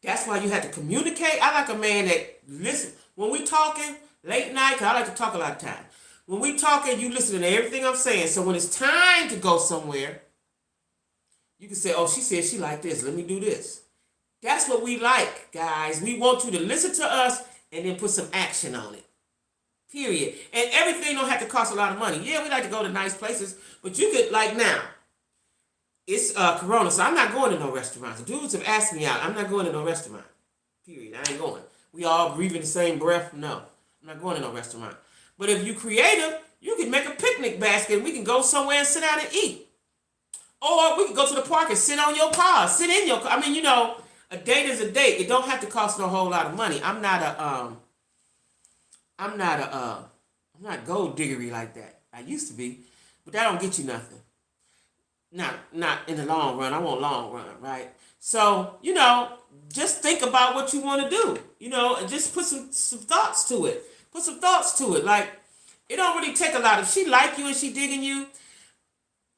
That's why you have to communicate. I like a man that listen. When we talking late night, because I like to talk a lot of time. When we talking, you listen to everything I'm saying. So when it's time to go somewhere, you can say, oh, she said she like this. Let me do this. That's what we like, guys. We want you to listen to us and then put some action on it. Period. And everything don't have to cost a lot of money. Yeah, we like to go to nice places, but you could, like now, it's Corona, so I'm not going to no restaurants. The dudes have asked me out. I'm not going to no restaurant. Period. I ain't going. We all breathing the same breath. No, I'm not going to no restaurant. But if you creative, you can make a picnic basket and we can go somewhere and sit down and eat. Or we can go to the park and sit on your car. Sit in your car. I mean, you know, a date is a date. It don't have to cost no whole lot of money. I'm not gold diggery like that. I used to be, but that don't get you nothing. Not in the long run. I want long run, right? So, just think about what you want to do, and just put some thoughts to it. Put some thoughts to it. Like, it don't really take a lot. If she like you and she digging you,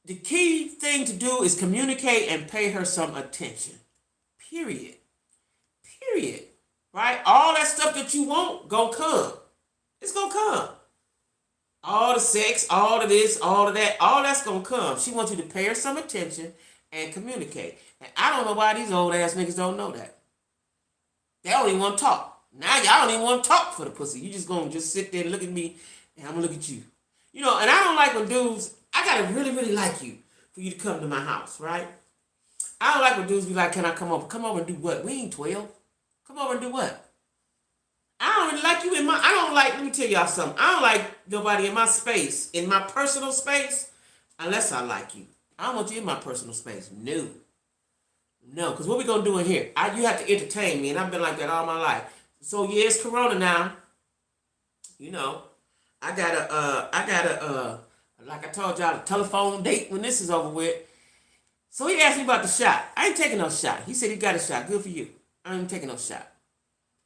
the key thing to do is communicate and pay her some attention. Period. Period. Right? All that stuff that you want gonna come. It's gonna come. All the sex, all of this, all of that, all that's gonna come. She wants you to pay her some attention and communicate. And I don't know why these old ass niggas don't know that. They don't even want to talk. Now y'all don't even want to talk for the pussy. You just gonna just sit there and look at me, and I'm gonna look at you. You know, and I don't like when dudes, I gotta really, really like you for you to come to my house, right? I don't like when dudes be like, can I come over? Come over and do what? We ain't 12. Come over and do what? I don't really like you in my, I don't like, let me tell y'all something. I don't like nobody in my space, in my personal space, unless I like you. I don't want you in my personal space. No. No, because what we going to do in here? You have to entertain me, and I've been like that all my life. So, yeah, it's Corona now. You know, I got a, like I told y'all, a telephone date when this is over with. So he asked me about the shot. I ain't taking no shot. He said he got a shot. Good for you. I ain't taking no shot.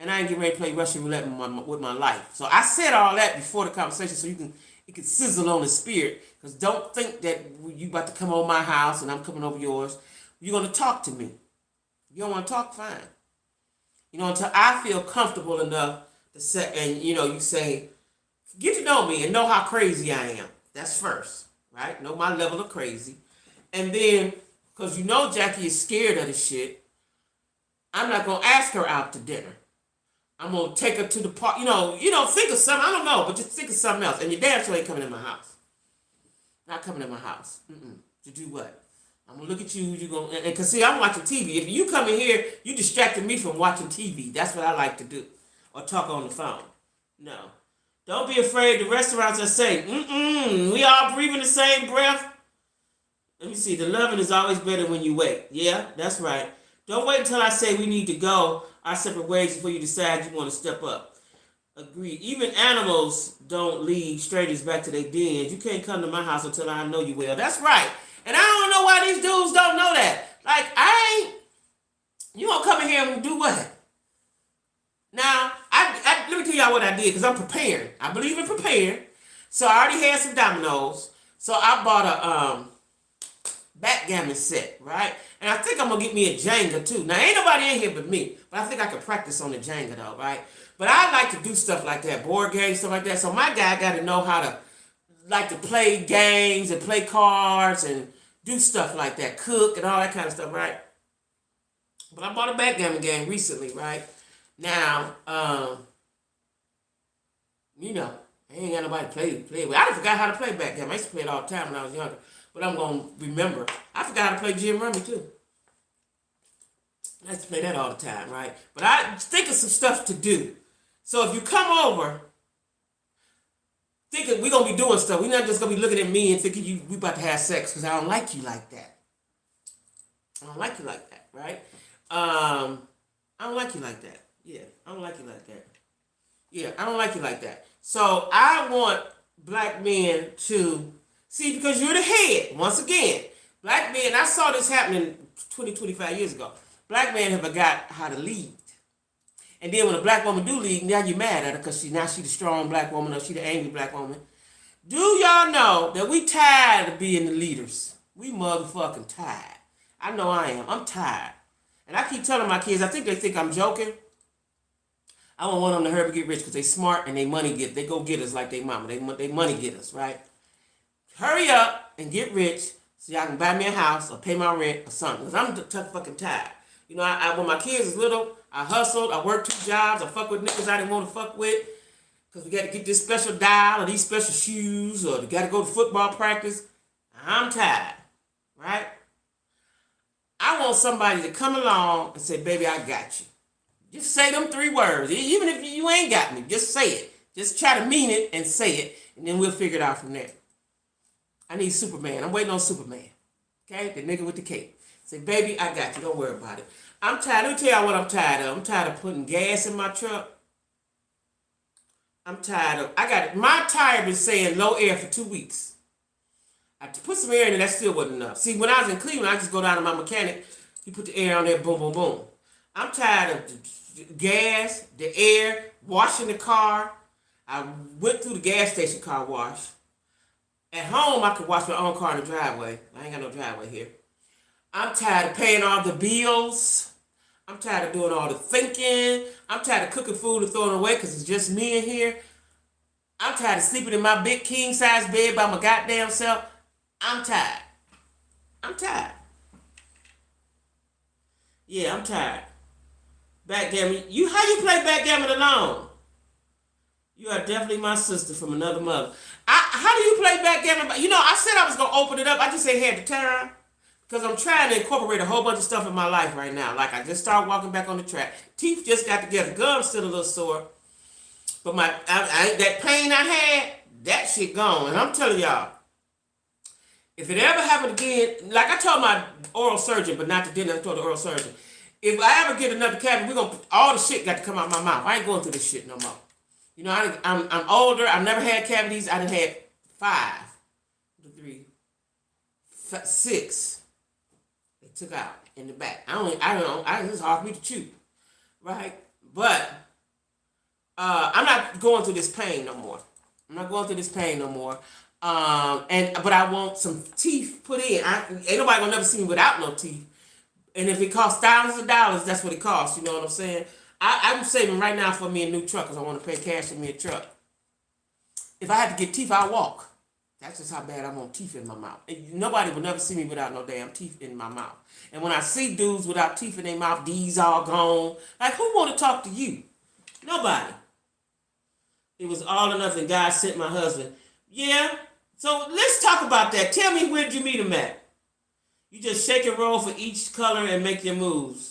And I ain't getting ready to play Russian roulette with my life. So I said all that before the conversation so it can sizzle on the spirit. Because don't think that you about to come over my house and I'm coming over yours. You're going to talk to me. You don't want to talk? Fine. You know, until I feel comfortable enough to say, and you know, you say, get to know me and know how crazy I am. That's first, right? Know my level of crazy. And then, because you know Jacquie is scared of this shit, I'm not going to ask her out to dinner. I'm going to take her to the park. You know, think of something. I don't know, but just think of something else. And your damn sure ain't coming in my house. Not coming in my house. To do what? I'm going to look at you. You're going and because, see, I'm watching TV. If you come in here, you distracted me from watching TV. That's what I like to do. Or talk on the phone. No. Don't be afraid. The restaurants are saying, we all breathing the same breath. Let me see. The loving is always better when you wait. Yeah, that's right. Don't wait until I say we need to go our separate ways before you decide you want to step up. Agreed. Even animals don't lead strangers back to their dens. You can't come to my house until I know you well. That's right. And I don't know why these dudes don't know that. Like, you gonna come in here and do what? Now, let me tell y'all what I did, because I'm prepared. I believe in prepared. So I already had some dominoes. So I bought a backgammon set, right? And I think I'm going to get me a Jenga, too. Now, ain't nobody in here but me. But I think I can practice on the Jenga, though, right? But I like to do stuff like that, board games, stuff like that. So my guy got to know how to, like, to play games and play cards and do stuff like that, cook and all that kind of stuff, right? But I bought a backgammon game recently, right? Now, you know, I ain't got nobody to play with. I forgot how to play backgammon. I used to play it all the time when I was younger. But I'm going to remember. I forgot how to play Jim Rummy, too. I used to play that all the time, right? But I think of some stuff to do. So if you come over, thinking we're going to be doing stuff. We're not just going to be looking at me and thinking we about to have sex, because I don't like you like that. I don't like you like that, right? I don't like you like that. Yeah, I don't like you like that. Yeah, I don't like you like that. So I want black men to see, because you're the head. Once again, black men, I saw this happening 25 years ago. Black men have forgot how to lead. And then when a black woman do lead, now you're mad at her because she the strong black woman or she the angry black woman. Do y'all know that we tired of being the leaders? We motherfucking tired. I know I am. I'm tired. And I keep telling my kids, I think they think I'm joking. I don't want them to hurry to get rich because they smart and they go get us like they mama. They money get us, right? Hurry up and get rich so y'all can buy me a house or pay my rent or something. Because I'm tough fucking tired. You know, when my kids was little, I hustled. I worked 2 jobs. I fucked with niggas I didn't want to fuck with. Because we got to get this special dial or these special shoes or we got to go to football practice. I'm tired, right? I want somebody to come along and say, baby, I got you. Just say them 3 words. Even if you ain't got me, just say it. Just try to mean it and say it. And then we'll figure it out from there. I need Superman. I'm waiting on Superman. Okay? The nigga with the cape. Say, baby, I got you. Don't worry about it. I'm tired. Let me tell y'all what I'm tired of. I'm tired of putting gas in my truck. I'm tired of... My tire been saying low air for 2 weeks. I put some air in it. That still wasn't enough. See, when I was in Cleveland, I just go down to my mechanic. He put the air on there. Boom, boom, boom. I'm tired of the gas, the air, washing the car. I went through the gas station car wash. At home, I could wash my own car in the driveway. I ain't got no driveway here. I'm tired of paying all the bills. I'm tired of doing all the thinking. I'm tired of cooking food and throwing it away because it's just me in here. I'm tired of sleeping in my big king size bed by my goddamn self. I'm tired. I'm tired. Yeah, I'm tired. Backgammon. How you play backgammon alone? You are definitely my sister from another mother. How do you play backgammon? You know, I said I was going to open it up. I just ain't had the time. Because I'm trying to incorporate a whole bunch of stuff in my life right now. Like, I just started walking back on the track. Teeth just got together. Gum's still a little sore. But that pain I had, that shit gone. And I'm telling y'all, if it ever happened again, like I told my oral surgeon, but not the dentist, I told the oral surgeon, if I ever get another cavity, all the shit got to come out my mouth. I ain't going through this shit no more. You know, I'm older. I've never had cavities. I done had 6. They took out in the back. I don't know. It's hard for me to chew, right? But I'm not going through this pain no more. But I want some teeth put in. Ain't nobody gonna never see me without no teeth. And if it costs thousands of dollars, that's what it costs. You know what I'm saying? I'm saving right now for me a new truck because I want to pay cash for me a truck. If I had to get teeth, I'll walk. That's just how bad I want teeth in my mouth. And nobody will never see me without no damn teeth in my mouth. And when I see dudes without teeth in their mouth, these all gone. Like, who want to talk to you? Nobody. It was all or nothing. God sent my husband. Yeah. So let's talk about that. Tell me, where'd you meet him at? You just shake and roll for each color and make your moves.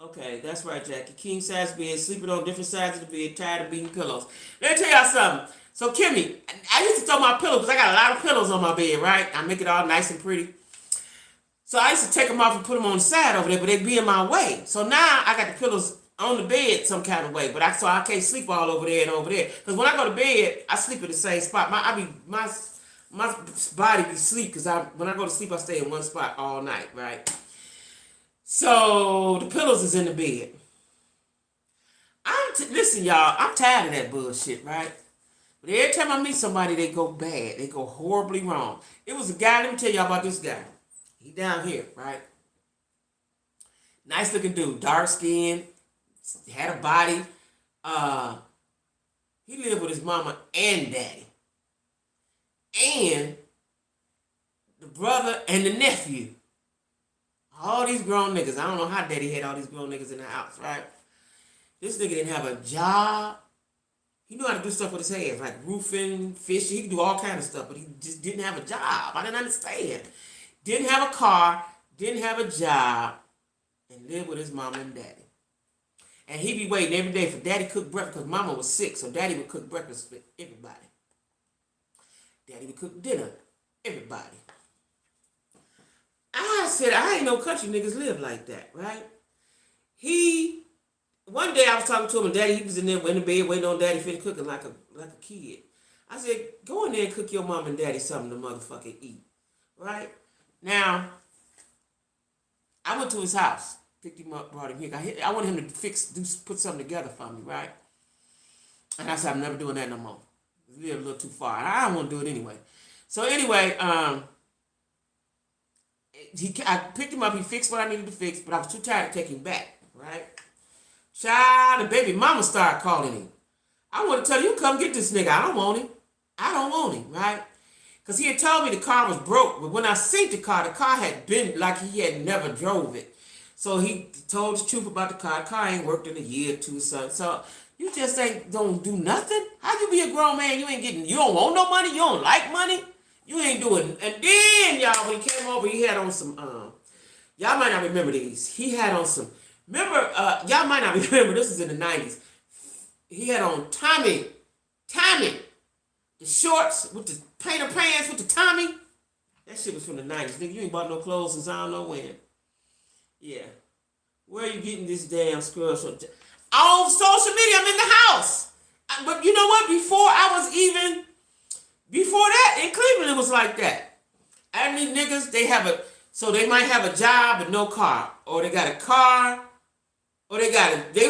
Okay, that's right, Jackie. King size bed, sleeping on different sides of the bed, tired of beating pillows. Let me tell y'all something. So Kimmy, I used to throw my pillows because I got a lot of pillows on my bed, right? I make it all nice and pretty. So I used to take them off and put them on the side over there, but they'd be in my way. So now I got the pillows on the bed some kind of way, but I can't sleep all over there and over there. Because when I go to bed, I sleep in the same spot. My body be sleep because when I go to sleep, I stay in one spot all night, right? So the pillows is in the bed. Listen, y'all, I'm tired of that bullshit, right? But every time I meet somebody, they go bad. They go horribly wrong. It was a guy, let me tell y'all about this guy. He down here, right? Nice looking dude, dark skin, had a body. He lived with his mama and daddy. And the brother and the nephew. All these grown niggas. I don't know how daddy had all these grown niggas in the house, right? This nigga didn't have a job. He knew how to do stuff with his hands, like roofing, fishing. He could do all kinds of stuff, but he just didn't have a job. I didn't understand. Didn't have a car, didn't have a job, and lived with his mama and daddy. And he be waiting every day for daddy to cook breakfast because mama was sick, so daddy would cook breakfast for everybody. Daddy would cook dinner, everybody. I said, I ain't no country niggas live like that, right? One day I was talking to him and daddy, he was in there in the bed waiting on daddy finish cooking like a kid. I said, go in there and cook your mom and daddy something to motherfucking eat, right? Now, I went to his house, picked him up, brought him here. I wanted him to put something together for me, right? And I said, I'm never doing that no more. We live a little too far. I don't want to do it anyway. So anyway, I picked him up. He fixed what I needed to fix, but I was too tired to take him back, right? Child, the baby mama started calling him. I want to tell you, come get this nigga. I don't want him, right? Because he had told me the car was broke, but when I seen the car had been like he had never drove it. So he told the truth about the car. The car ain't worked in a year or two or something. So you just don't do nothing? How you be a grown man? You don't want no money? You don't like money? You ain't doing. And then, y'all, when he came over, he had on some, y'all might not remember these. He had on some, y'all might not remember, this is in the 90s. He had on Tommy, the shorts with the painter pants with the Tommy. That shit was from the 90s. Nigga, you ain't bought no clothes since I don't know when. Yeah. Where are you getting this damn scrub? On social media, I'm in the house. But you know what? Before that, in Cleveland, it was like that. And these niggas, they might have a job and no car. Or they got a car, or they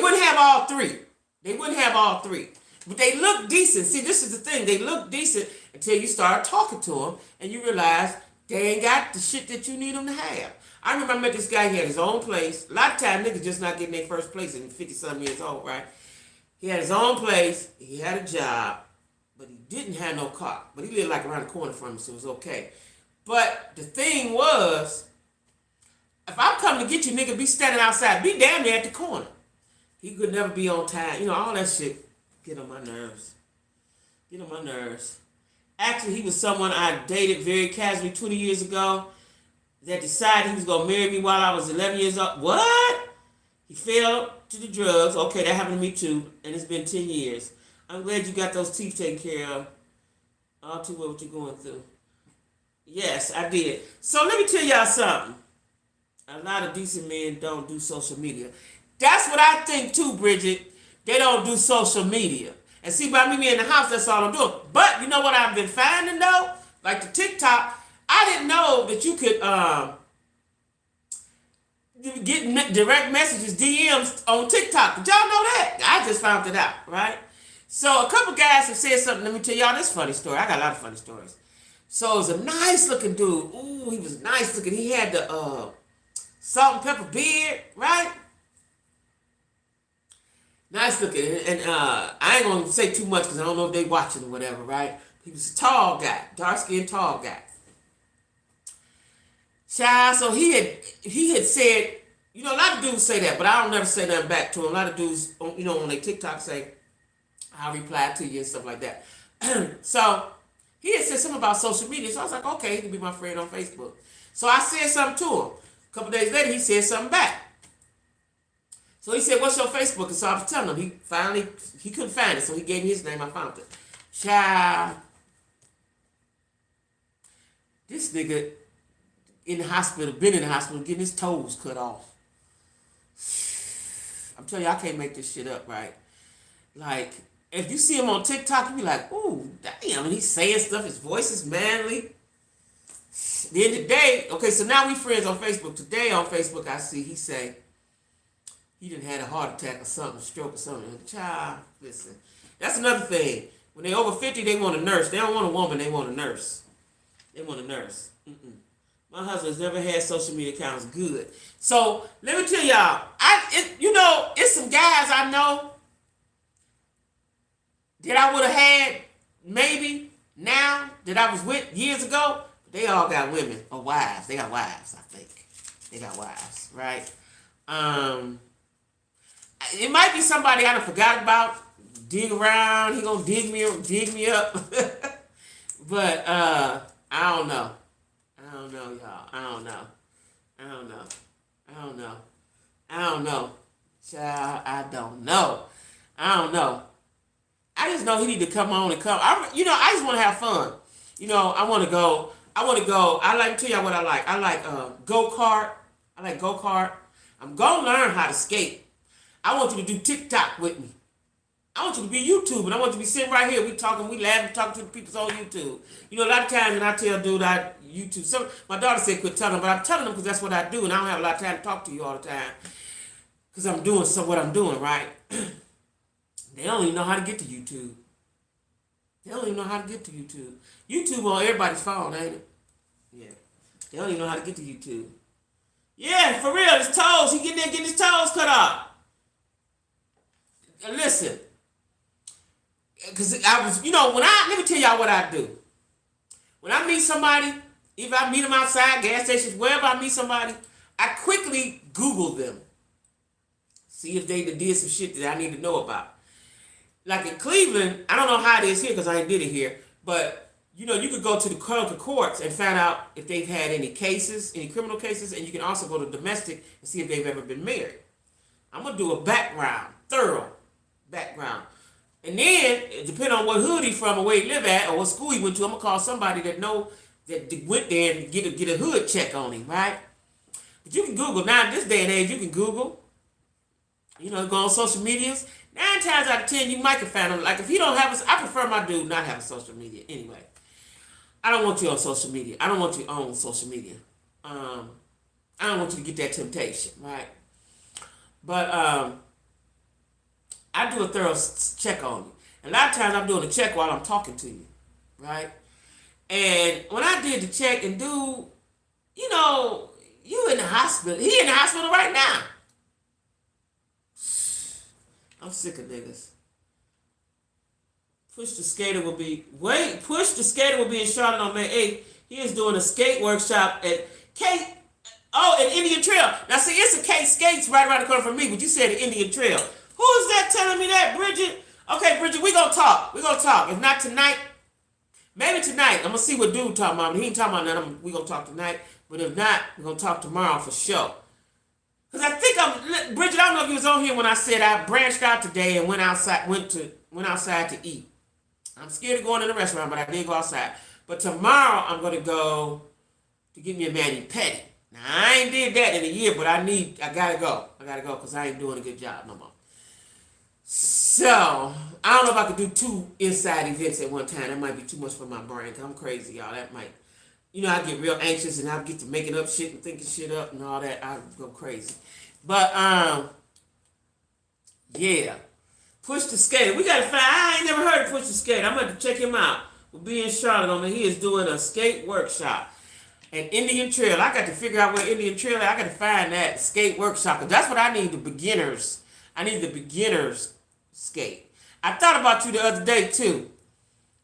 wouldn't have all three. But they look decent. See, this is the thing. They look decent until you start talking to them and you realize they ain't got the shit that you need them to have. I remember I met this guy. He had his own place. A lot of times niggas just not getting their first place in 50-something years old, right? He had his own place. He had a job. But he didn't have no car. But he lived like around the corner from me, so it was okay. But the thing was, if I'm coming to get you, nigga, be standing outside. Be damn near at the corner. He could never be on time. You know, all that shit get on my nerves. Get on my nerves. Actually, he was someone I dated very casually 20 years ago that decided he was going to marry me while I was 11 years old. What? He fell to the drugs. Okay, that happened to me too. And it's been 10 years. I'm glad you got those teeth taken care of. All too well what you're going through. Yes, I did. So let me tell y'all something. A lot of decent men don't do social media. That's what I think too, Bridget. They don't do social media. And see, by me in the house, that's all I'm doing. But you know what I've been finding though? Like the TikTok, I didn't know that you could get direct messages, DMs on TikTok. Did y'all know that? I just found it out, right? So a couple guys have said something. Let me tell y'all this funny story. I got a lot of funny stories. So it was a nice looking dude. Ooh, he was nice looking. He had the salt and pepper beard, right? Nice looking. And I ain't going to say too much because I don't know if they watching or whatever, right? He was a tall guy, dark-skinned tall guy. Child, so he had said, you know, a lot of dudes say that, but I don't never say nothing back to him. A lot of dudes, you know, on their TikTok say, I'll reply to you and stuff like that. So he had said something about social media. So I was like, okay, he can be my friend on Facebook. So I said something to him. A couple days later, he said something back. So he said, what's your Facebook? And so I was telling him, he couldn't find it. So he gave me his name. I found it. Child, this nigga in the hospital, been in the hospital, getting his toes cut off. I'm telling you, I can't make this shit up, right? Like, if you see him on TikTok, you be like, ooh, damn, and he's saying stuff, his voice is manly. Then today, okay, so now we friends on Facebook. Today on Facebook, I see he say, he done had a heart attack or something, a stroke or something. Child, listen, that's another thing. When they over 50, they want a nurse. They don't want a woman, they want a nurse. They want a nurse. My husband's never had social media accounts. Good. So, let me tell y'all, it's some guys I know that I would have had maybe now that I was with years ago. They all got women or wives. They got wives, I think. They got wives, right? It might be somebody I done forgot about. Dig around. He gonna dig me up. But I don't know. I don't know, y'all. I don't know. Child, I don't know. I just know he need to come on and come. I just want to have fun. I want to go. I like to tell y'all what I like. I like go-kart. I'm going to learn how to skate. I want you to do TikTok with me. I want you to be YouTube, and I want you to be sitting right here. We talking, we laughing, talking to the people on YouTube. A lot of times when I tell dude I YouTube, my daughter said quit telling them, but I'm telling them because that's what I do, and I don't have a lot of time to talk to you all the time because I'm doing what I'm doing, right? They don't even know how to get to YouTube. YouTube on everybody's phone, ain't it? Yeah. They don't even know how to get to YouTube. Yeah, for real, his toes. He getting his toes cut off. Listen. Because I was, let me tell y'all what I do. When I meet somebody, if I meet them outside, gas stations, wherever I meet somebody, I quickly Google them. See if they did some shit that I need to know about. Like in Cleveland, I don't know how it is here because I ain't did it here, but you could go to the courts and find out if they've had any cases, any criminal cases, and you can also go to domestic and see if they've ever been married. I'm going to do a thorough background. And then, depending on what hood he from or where he live at or what school he went to, I'm going to call somebody that went there and get a hood check on him, right? But you can Google. Now, in this day and age, you can Google. Go on social medias. 9 times out of 10, you might can find him. Like, if he don't have I prefer my dude not have a social media anyway. I don't want you on social media. I don't want you on social media. I don't want you to get that temptation, right? But I do a thorough check on you. And a lot of times I'm doing a check while I'm talking to you, right? And when I did the check, and dude, you know, you in the hospital. He in the hospital right now. I'm sick of niggas. Push the Skater will be in Charlotte on May 8th. He is doing a skate workshop at at Indian Trail. Now see, it's a K Skates right around the corner from me, but you said the Indian Trail. Who is that telling me that, Bridget? Okay, Bridget, we gonna talk. We gonna talk. If not tonight, maybe tonight. I'm gonna see what dude talking about. He ain't talking about that. We gonna talk tonight. But if not, we're gonna talk tomorrow for sure. Cause I think Bridget. I don't know if you was on here when I said I branched out today and went outside to eat. I'm scared of going in the restaurant, but I did go outside. But tomorrow I'm gonna go to get me a mani-pedi. Now I ain't did that in a year, but I gotta go. I gotta go because I ain't doing a good job no more. So I don't know if I could do 2 inside events at one time. That might be too much for my brain. Cause I'm crazy, y'all. That might, I get real anxious and I get to making up shit and thinking shit up and all that. I go crazy. But yeah. Push the Skater. We gotta find. I ain't never heard of Push the Skater. I'm gonna check him out. We'll be in Charlotte on. He is doing a skate workshop at Indian Trail. I got to figure out where Indian Trail is. I got to find that skate workshop because that's what I need. The beginners. I need the beginners skate. I thought about you the other day too,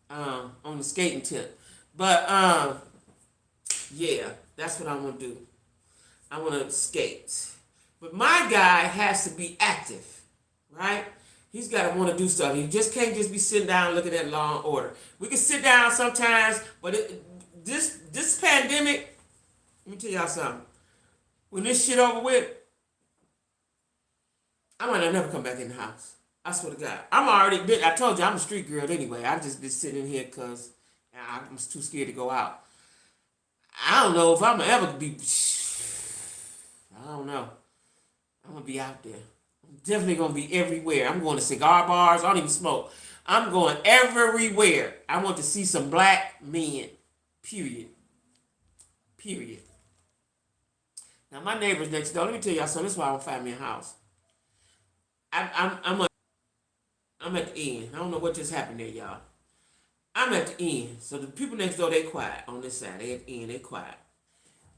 on the skating tip. But yeah, that's what I'm gonna do. I want to skate, but my guy has to be active, right? He's got to want to do stuff. He just can't just be sitting down looking at Law and Order. We can sit down sometimes, but this pandemic, let me tell y'all something. When this shit over with, I might not never come back in the house. I swear to God. I told you I'm a street girl anyway. I just been sitting in here because I'm too scared to go out. I don't know if I'm going to ever be, I don't know. I'm going to be out there. Definitely gonna be everywhere. I'm going to cigar bars. I don't even smoke. I'm going everywhere. I want to see some black men. Period. Now my neighbors next door. Let me tell y'all something. This is why I don't find me a house. I'm at the end. I don't know what just happened there, y'all. I'm at the end. So the people next door, they quiet on this side. They at the end. They quiet.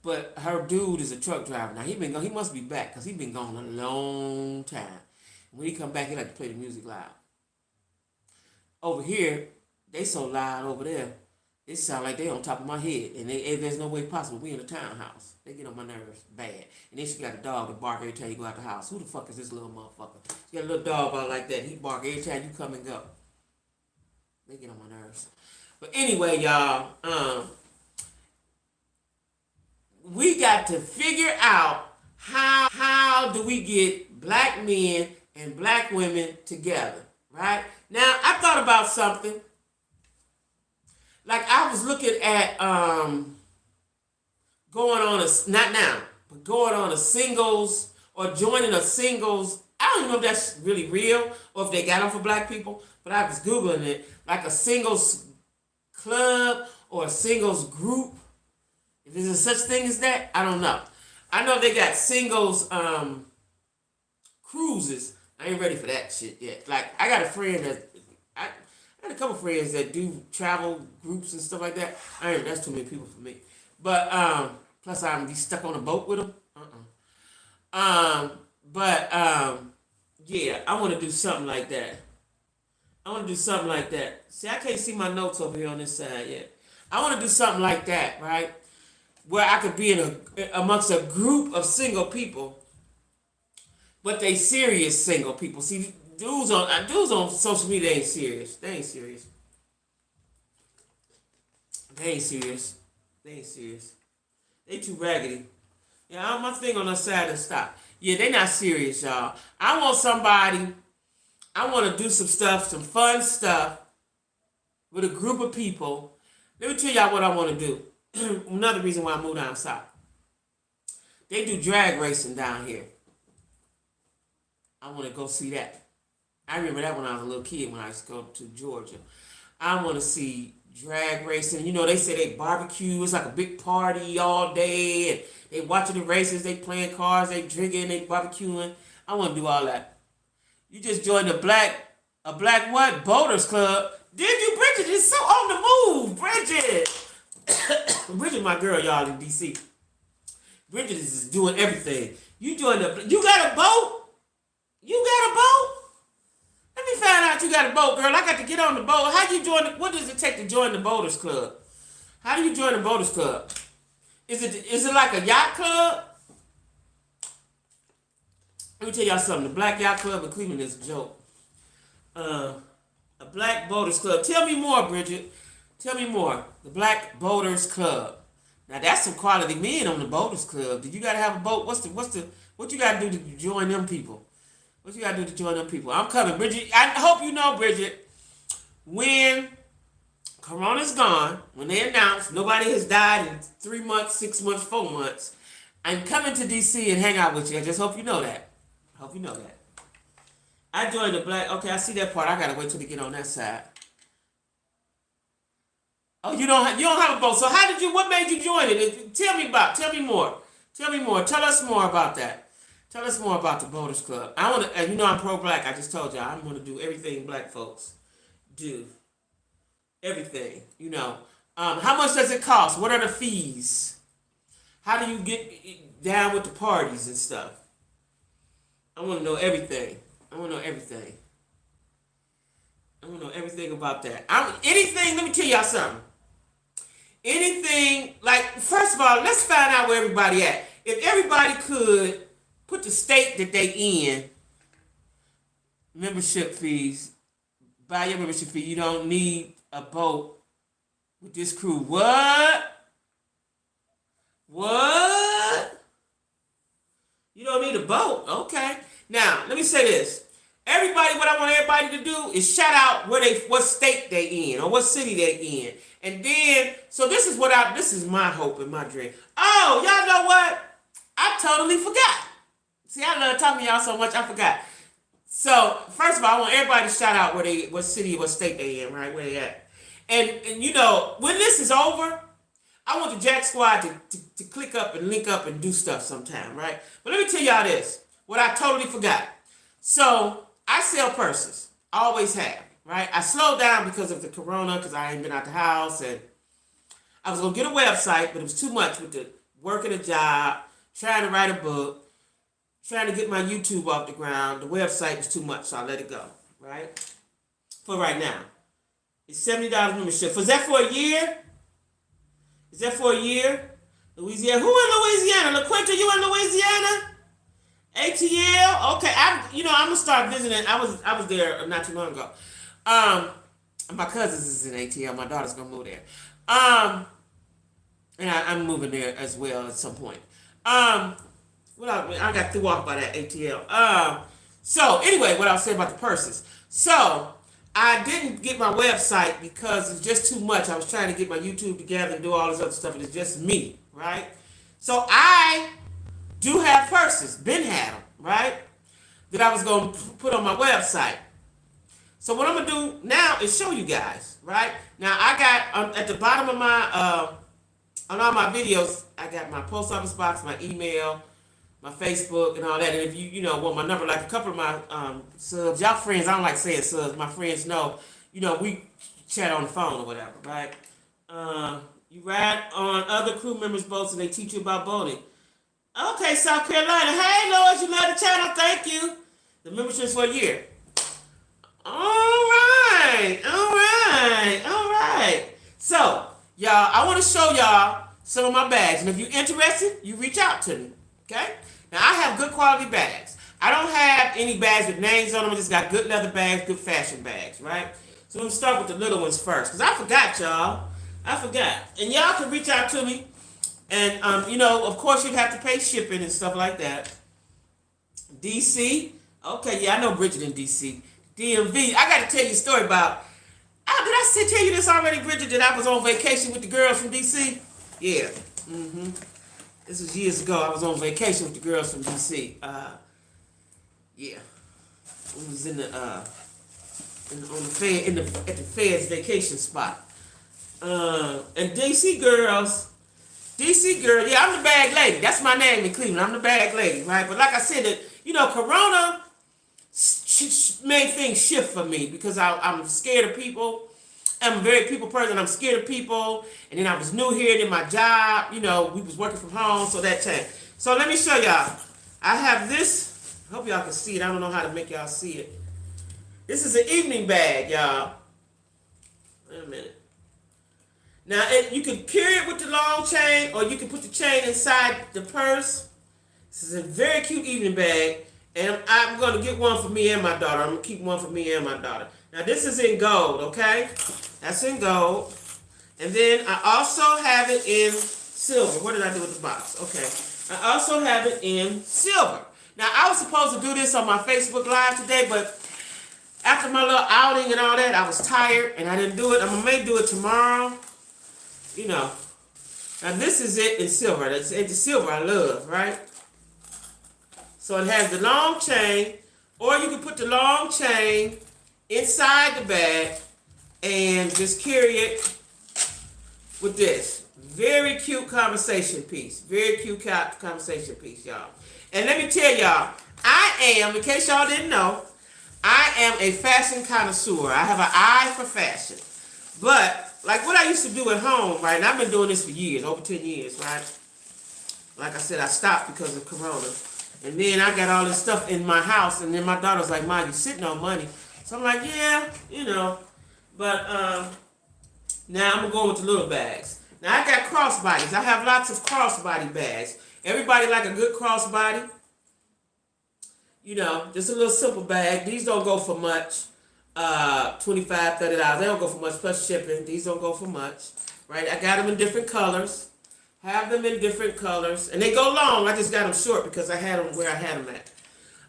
But her dude is a truck driver. Now, he must be back because he been gone a long time. When he come back, he like to play the music loud. Over here, they so loud over there, it sound like they on top of my head. And there's no way possible. We in a townhouse. They get on my nerves bad. And then she got a dog that bark every time you go out the house. Who the fuck is this little motherfucker? She got a little dog out like that. He bark every time you come and go. They get on my nerves. But anyway, y'all, we got to figure out how do we get black men and black women together, right? Now, I thought about something. Like, I was looking at going on a singles or joining a singles. I don't even know if that's really real or if they got them for black people, but I was Googling it. Like a singles club or a singles group. If there's a such thing as that, I don't know. I know they got singles cruises. I ain't ready for that shit yet. Like, I got a friend I got a couple friends that do travel groups and stuff like that. That's too many people for me. But plus I'm be stuck on a boat with them. Yeah, I want to do something like that. See, I can't see my notes over here on this side yet. I want to do something like that, right? Where I could be amongst a group of single people, but they serious single people. See, dudes on social media ain't serious. They ain't serious. They too raggedy. Yeah, my thing on the side and stop. Yeah, they not serious, y'all. I want to do some stuff, some fun stuff with a group of people. Let me tell y'all what I want to do. Another reason why I moved down south. They do drag racing down here. I want to go see that. I remember that when I was a little kid when I used to go to Georgia. I want to see drag racing. You know, they say they barbecue. It's like a big party all day. And they watching the races. They playing cards. They drinking. They barbecuing. I want to do all that. You just join the black A black what? Boaters Club. Did you, Bridget? Is so on the move, Bridget. Bridget, my girl, y'all in DC. Bridget is doing everything. You joined the. You got a boat? You got a boat? Let me find out you got a boat, girl. I got to get on the boat. How do you join? What does it take to join the Boaters Club? How do you join the Boaters Club? Is it like a yacht club? Let me tell y'all something. The Black Yacht Club in Cleveland is a joke. A Black Boaters Club. Tell me more, Bridget. Tell me more. The Black Boaters Club. Now that's some quality men on the Boaters Club. Do you gotta have a boat? What you gotta do to join them people? What you gotta do to join them people? I'm coming, Bridget. I hope you know, Bridget, when Corona's gone, when they announce nobody has died in 3 months, 6 months, 4 months, I'm coming to DC and hang out with you. I just hope you know that. I hope you know that. I joined the Black. Okay, I see that part. I gotta wait till they get on that side. Oh, you don't have a boat. So how did you? What made you join it? Tell me more. Tell me more. Tell us more about that. Tell us more about the Boaters Club. I want to. You know I'm pro-black. I just told y'all I'm gonna do everything black folks do. Everything. You know. How much does it cost? What are the fees? How do you get down with the parties and stuff? I want to know everything. I want to know everything. I want to know everything about that. Anything, let me tell y'all something. Anything, like, first of all, let's find out where everybody at. If everybody could put the state that they in, membership fees, buy your membership fee, you don't need a boat with this crew. What? What? You don't need a boat? Okay. Now, let me say this. What I want everybody to do is shout out what state they in or what city they in. And then, so this is my hope and my dream. Oh, y'all know what? I totally forgot. See, I love talking to y'all so much, I forgot. So, first of all, I want everybody to shout out what city, what state they in, right? Where they at. And you know, when this is over, I want the Jack Squad to click up and link up and do stuff sometime, right? But let me tell y'all this, what I totally forgot. So, I sell purses. Always have, right? I slowed down because of the corona, because I ain't been out the house, and I was going to get a website, but it was too much with the working a job, trying to write a book, trying to get my YouTube off the ground. The website was too much, so I let it go, right? For right now. It's $70 membership. Was that for a year? Is that for a year? Louisiana. Who in Louisiana? LaQuinta, you in Louisiana? ATL? Okay, I'm gonna start visiting. I was there not too long ago. My cousins is in ATL. My daughter's gonna move there. And I'm moving there as well at some point. I got to walk by that ATL. So anyway, what I'll say about the purses. So I didn't get my website because it's just too much. I was trying to get my YouTube together and do all this other stuff, and it's just me, right? So I do have purses, been had them, right? That I was going to put on my website. So what I'm going to do now is show you guys, right? Now I got, at the bottom of my, on all my videos, I got my post office box, my email, my Facebook, and all that. And if you want my number, like a couple of my subs, y'all friends, I don't like saying subs, my friends know, we chat on the phone or whatever, right? You ride on other crew members' boats and they teach you about boating. Okay, South Carolina. Hey, Lord, you love the channel. Thank you. The membership's for a year. All right. So, y'all, I want to show y'all some of my bags. And if you're interested, you reach out to me. Okay? Now, I have good quality bags. I don't have any bags with names on them. I just got good leather bags, good fashion bags, right? So, let me start with the little ones first. Because I forgot, y'all. And y'all can reach out to me. And, of course, you'd have to pay shipping and stuff like that. DC. Okay, yeah, I know Bridget in DC. DMV. I got to tell you a story about... did I tell you this already, Bridget, that I was on vacation with the girls from DC? Yeah. This was years ago. I was on vacation with the girls from DC. Yeah. It was at the Fed's vacation spot. And DC girls... DC girl, yeah, I'm the bag lady. That's my name in Cleveland. I'm the bag lady, right? But like I said, Corona made things shift for me because I'm scared of people. I'm a very people person. I'm scared of people. And then I was new here, then my job, you know, we was working from home, so that changed. So let me show y'all. I have this. I hope y'all can see it. I don't know how to make y'all see it. This is an evening bag, y'all. Wait a minute. Now, you can carry it with the long chain, or you can put the chain inside the purse. This is a very cute evening bag, and I'm going to get one for me and my daughter. I'm going to keep one for me and my daughter. Now, this is in gold, okay? That's in gold. And then I also have it in silver. What did I do with the box? Okay. I also have it in silver. Now, I was supposed to do this on my Facebook Live today, but after my little outing and all that, I was tired, and I didn't do it. I'm going to do it tomorrow. You know. Now, this is it in silver. It's the silver I love, right? So it has the long chain, or you can put the long chain inside the bag and just carry it with this. Very cute conversation piece. Very cute conversation piece, y'all. And let me tell y'all, I am, in case y'all didn't know, I am a fashion connoisseur. I have an eye for fashion. But, like what I used to do at home, right, and I've been doing this for years, over 10 years, right? Like I said, I stopped because of Corona. And then I got all this stuff in my house, and then my daughter's like, Mom, you sitting on money. So I'm like, yeah, you know. But now I'm going to go with the little bags. Now I got crossbodies. I have lots of crossbody bags. Everybody like a good crossbody. You know, just a little simple bag. These don't go for much. $25, $30. They don't go for much, plus shipping. These don't go for much. Right? I got them in different colors. Have them in different colors. And they go long. I just got them short because I had them where I had them at.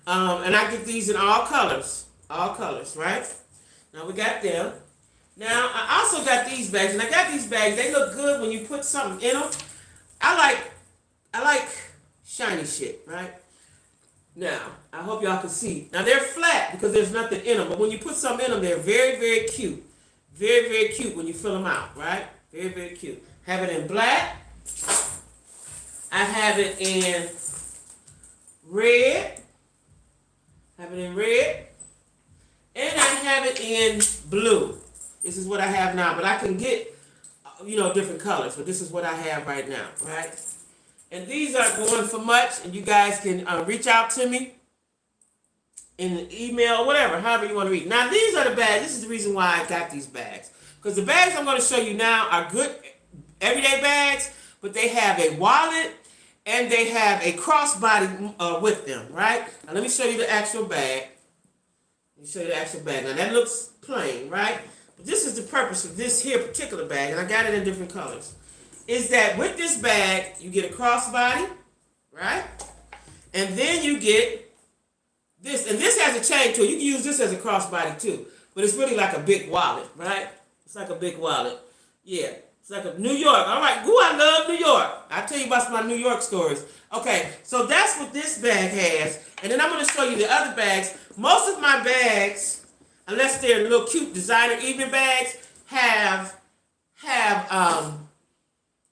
And I get these in all colors. All colors, right? Now we got them. Now, I also got these bags. And I got these bags. They look good when you put something in them. I like shiny shit, right? Now, I hope y'all can see. Now, they're flat because there's nothing in them. But when you put something in them, they're very, very cute. Very, very cute when you fill them out, right? Very, very cute. Have it in black. I have it in red. Have it in red. And I have it in blue. This is what I have now. But I can get, you know, different colors. But this is what I have right now, right? And these aren't going for much. And you guys can reach out to me in an email or whatever, however you want to read. Now, these are the bags. This is the reason why I got these bags. Because the bags I'm going to show you now are good everyday bags. But they have a wallet and they have a crossbody with them, right? Now, let me show you the actual bag. Let me show you the actual bag. Now, that looks plain, right? But this is the purpose of this here particular bag, and I got it in different colors, is that with this bag, you get a crossbody, right? And then you get this. And this has a chain to it. You can use this as a crossbody, too. But it's really like a big wallet, right? It's like a big wallet. Yeah. It's like a New York. All right. Ooh, I love New York. I'll tell you about my New York stories. Okay. So that's what this bag has. And then I'm going to show you the other bags. Most of my bags, unless they're little cute designer evening bags, have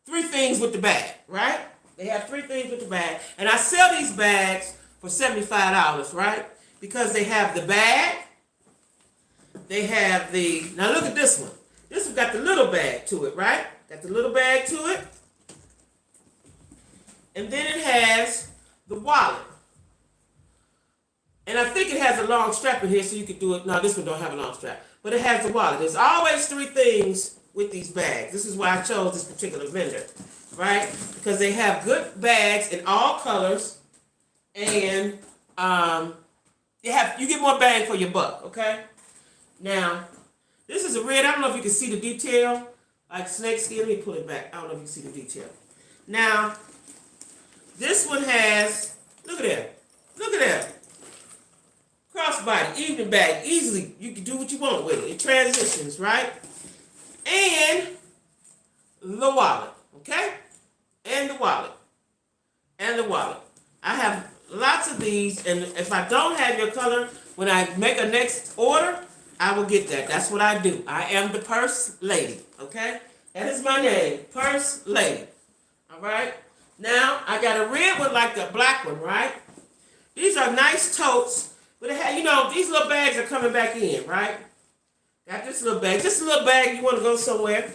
three things with the bag, right? They have three things with the bag. And I sell these bags for $75, right? Because they have the bag. They have the, now look at this one. This has got the little bag to it, right? Got the little bag to it. And then it has the wallet. And I think it has a long strap in here so you could do it. No, this one don't have a long strap. But it has the wallet. There's always three things with these bags. This is why I chose this particular vendor, right? Because they have good bags in all colors. And you get more bang for your buck, okay? Now, this is a red. I don't know if you can see the detail. Like snake skin. Let me pull it back. I don't know if you can see the detail. Now, this one has, look at that. Look at that. Crossbody, evening bag. Easily, you can do what you want with it. It transitions, right? And the wallet, okay? And the wallet. And the wallet. I have lots of these, and if I don't have your color, when I make a next order, I will get that. That's what I do. I am the purse lady, okay? That is my name, purse lady. All right? Now, I got a red one like the black one, right? These are nice totes. But it had, these little bags are coming back in, right? Got this little bag. Just a little bag you want to go somewhere.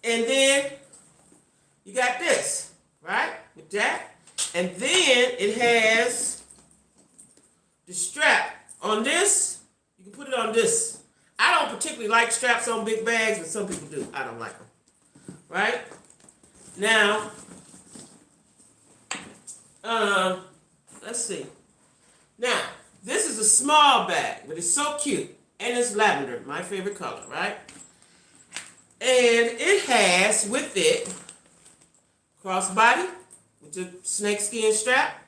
And then you got this, right? With that. And then it has the strap on this. You can put it on this. I don't particularly like straps on big bags, but some people do. I don't like them. Right? Now, let's see. Now, this is a small bag, but it's so cute. And it's lavender, my favorite color, right? And it has with it crossbody with the snakeskin strap.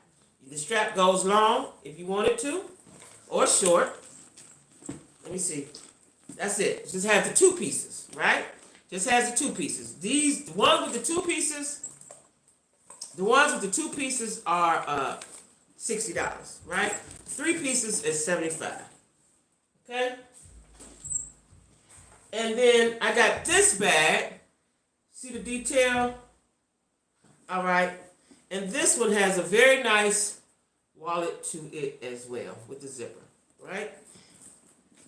The strap goes long if you want it to, or short. Let me see. That's it. It just has the two pieces, right? Just has the two pieces. The ones with the two pieces are $60, right? 3 pieces is $75. Okay? And then I got this bag. See the detail? All right. And this one has a very nice wallet to it as well with the zipper, right?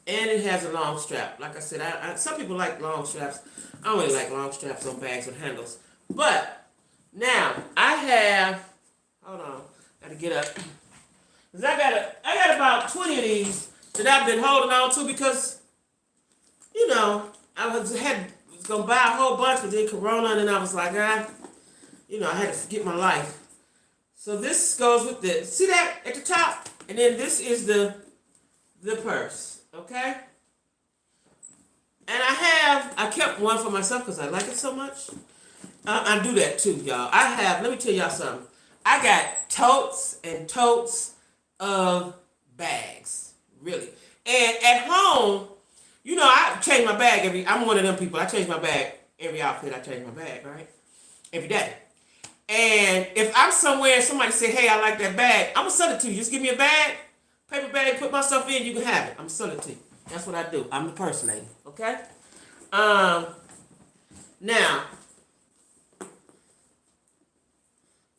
And it has a long strap. Like I said, some people like long straps. I don't really like long straps on bags with handles. But now I have, hold on, gotta get up. Cause I got about 20 of these that I've been holding on to because, I was gonna buy a whole bunch, but then Corona, and then I was like, I had to forget my life. So this goes with this. See that at the top? And then this is the purse, okay? And I kept one for myself because I like it so much. I do that too, y'all. Let me tell y'all something. I got totes and totes of bags, really. And at home, I change my bag I'm one of them people. I change my bag every outfit. I change my bag, right? Every day. And if I'm somewhere and somebody say, hey, I like that bag, I'm going to sell it to you. Just give me a bag, paper bag, put my stuff in, you can have it. I'm going to sell it to you. That's what I do. I'm the purse lady, okay? Now,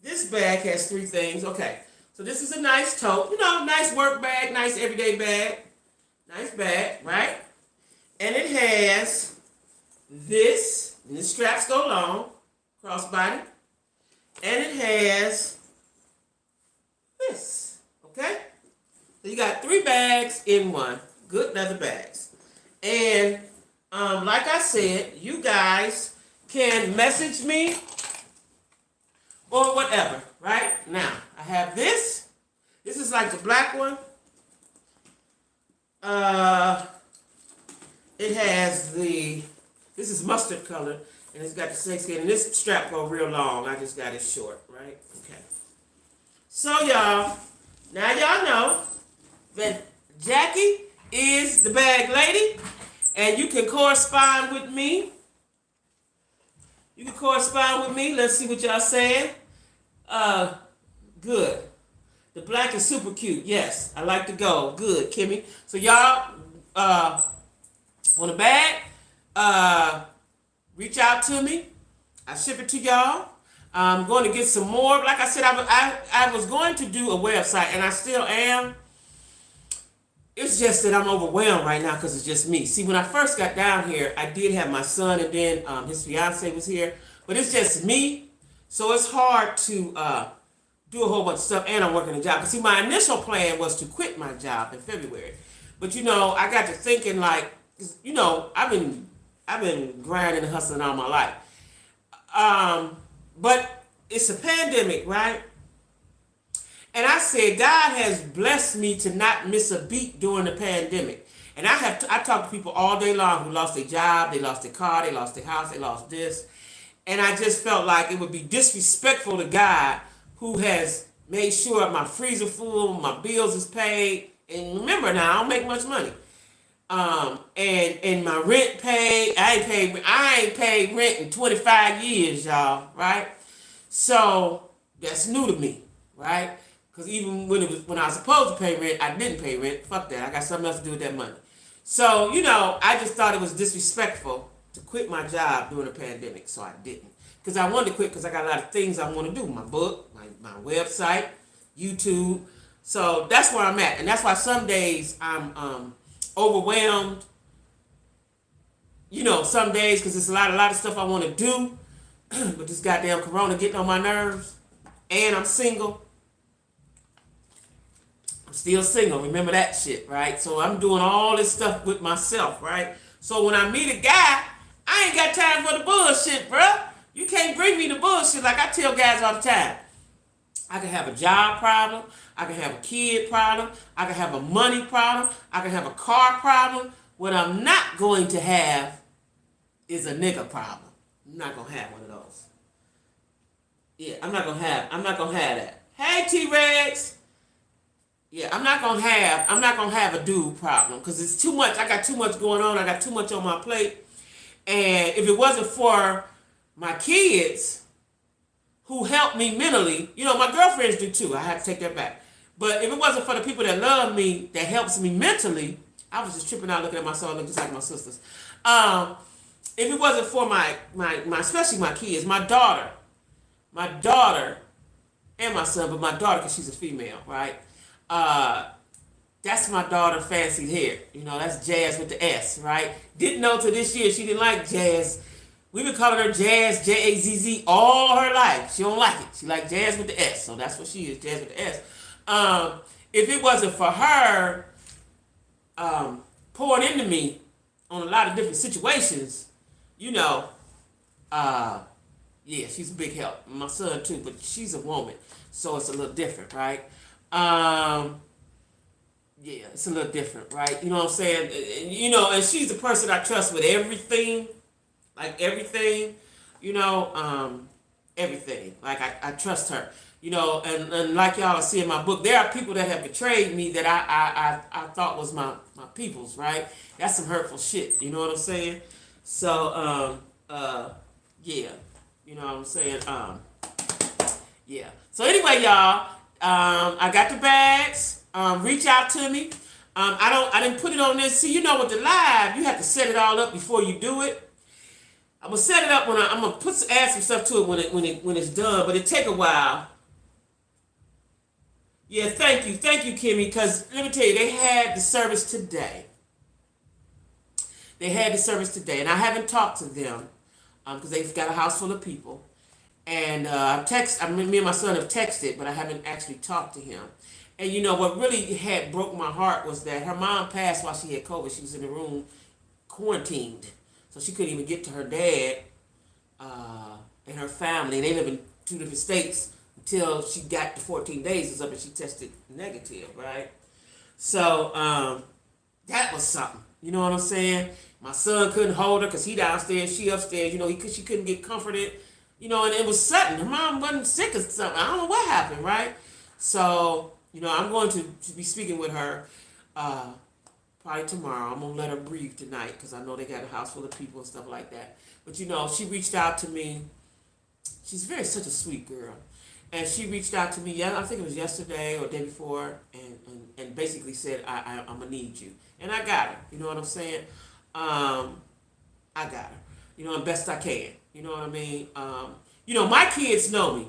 this bag has 3 things. Okay, so this is a nice tote. Nice work bag, nice everyday bag. Nice bag, right? And it has this, and the straps go long, crossbody. And it has this, okay? So you got 3 bags in one, good leather bags. And like I said, you guys can message me or whatever, right? Now, I have this. This is like the black one. It has this is mustard color. And it's got the snakeskin, and this strap go real long. I just got it short, right? Okay. So, y'all, now y'all know that Jackie is the bag lady, and you can correspond with me. Let's see what y'all saying. Good. The black is super cute. Yes, I like the gold. Good, Kimmy. So, y'all, want a bag? Reach out to me. I ship it to y'all. I'm going to get some more. Like I said, I was going to do a website, and I still am. It's just that I'm overwhelmed right now because it's just me. See, when I first got down here, I did have my son, and then his fiance was here. But it's just me, so it's hard to do a whole bunch of stuff, and I'm working a job. See, my initial plan was to quit my job in February. But, I got to thinking, like, I've been grinding and hustling all my life. But it's a pandemic, right? And I said, God has blessed me to not miss a beat during the pandemic. And I talk to people all day long who lost their job, they lost their car, they lost their house, they lost this. And I just felt like it would be disrespectful to God who has made sure my freezer full, my bills is paid. And remember now, I don't make much money. And my rent paid. I ain't paid rent in 25 years, y'all, right? So that's new to me, right? Because even when I was supposed to pay rent, I didn't pay rent. Fuck that. I got something else to do with that money. So, I just thought it was disrespectful to quit my job during the pandemic, so I didn't. Because I wanted to quit because I got a lot of things I want to do. My book, my website, YouTube, So that's where I'm at, and that's why some days I'm overwhelmed. Some days because it's a lot of stuff I want to do, but this goddamn corona getting on my nerves, and I'm single. I'm still single. Remember that shit, right? So I'm doing all this stuff with myself, right? So when I meet a guy, I ain't got time for the bullshit, bruh. You can't bring me the bullshit like I tell guys all the time. I can have a job problem. I can have a kid problem. I can have a money problem. I can have a car problem. What I'm not going to have is a nigga problem. I'm not gonna have one of those. Yeah, I'm not gonna have that. Hey, T-Rex. Yeah, I'm not gonna have a dude problem because it's too much. I got too much going on. I got too much on my plate. And if it wasn't for my kids who helped me mentally, my girlfriends do too. I have to take that back. But if it wasn't for the people that love me, that helps me mentally, I was just tripping out looking at myself, looking just like my sisters. If it wasn't for my especially my kids, my daughter, and my son, but my daughter because she's a female, right? That's my daughter, fancied hair. That's Jazz with the S, right? Didn't know till this year she didn't like Jazz. We've been calling her Jazz, Jazz, all her life. She don't like it. She like Jazz with the S, so that's what she is, Jazz with the S. If it wasn't for her pouring into me on a lot of different situations, yeah, she's a big help. My son too, but she's a woman, so it's a little different, right? Yeah, it's a little different, right? You know what I'm saying? And she's the person I trust with everything, like everything, everything. Like I trust her, and like y'all see in my book, there are people that have betrayed me that I thought was my peoples, right? That's some hurtful shit. You know what I'm saying? So yeah, you know what I'm saying? Yeah. So anyway, y'all, I got the bags. Reach out to me. I didn't put it on this. See, with the live, you have to set it all up before you do it. I'm gonna set it up when I'm gonna add some stuff to it when it's done, but it take a while. Yeah, thank you, Kimmy. Because let me tell you, they had the service today. And I haven't talked to them because they've got a house full of people. And me and my son have texted, but I haven't actually talked to him. And what really had broke my heart was that her mom passed while she had COVID. She was in the room quarantined, so she couldn't even get to her dad and her family. They live in 2 different states until she got to 14 days was up and she tested negative, right? So that was something. You know what I'm saying? My son couldn't hold her because he downstairs, she upstairs. She couldn't get comforted. And it was sudden. Her mom wasn't sick or something. I don't know what happened, right? So, I'm going to be speaking with her probably tomorrow. I'm going to let her breathe tonight because I know they got a house full of people and stuff like that. But, she reached out to me. She's such a sweet girl. And she reached out to me, I think it was yesterday or the day before, and basically said, I'm going to need you. And I got her. You know what I'm saying? I got her. And best I can. You know what I mean? My kids know me.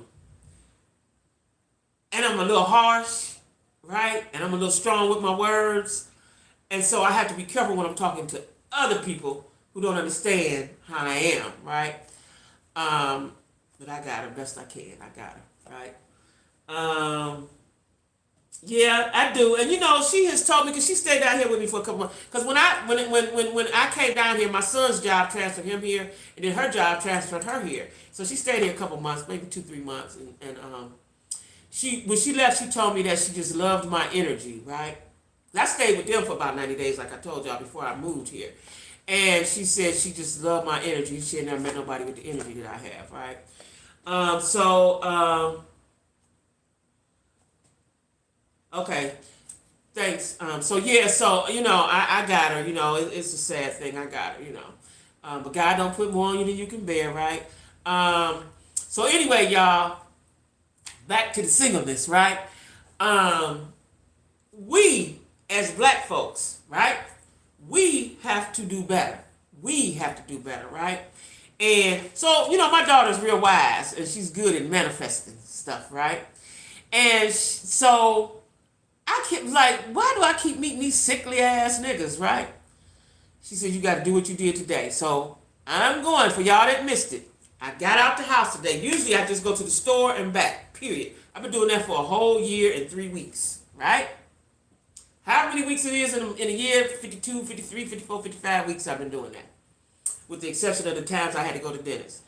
And I'm a little harsh, right? And I'm a little strong with my words. And so I have to be careful when I'm talking to other people who don't understand how I am, right? But I got her best I can. I got her, right? Yeah, I do. And she has told me, because she stayed down here with me for a couple months. Because when I came down here, my son's job transferred him here, and then her job transferred her here. So she stayed here a couple months, maybe 2-3 months, and when she left, she told me that she just loved my energy, right? I stayed with them for about 90 days, like I told y'all, before I moved here. And she said she just loved my energy. She had never met nobody with the energy that I have, right? Okay. Thanks. I got her, it's a sad thing. I got her, but God don't put more on you than you can bear, right? So anyway, y'all, back to the singleness, right? We, as black folks, right? We have to do better. Right? And so, my daughter's real wise, and she's good at manifesting stuff, right? And so I kept like, why do I keep meeting these sickly ass niggas, right? She said, you got to do what you did today. So I'm going, for y'all that missed it. I got out the house today. Usually I just go to the store and back, period. I've been doing that for a whole year and 3 weeks, right? How many weeks it is in a year? 52, 53, 54, 55 weeks I've been doing that. With the exception of the times I had to go to dentist.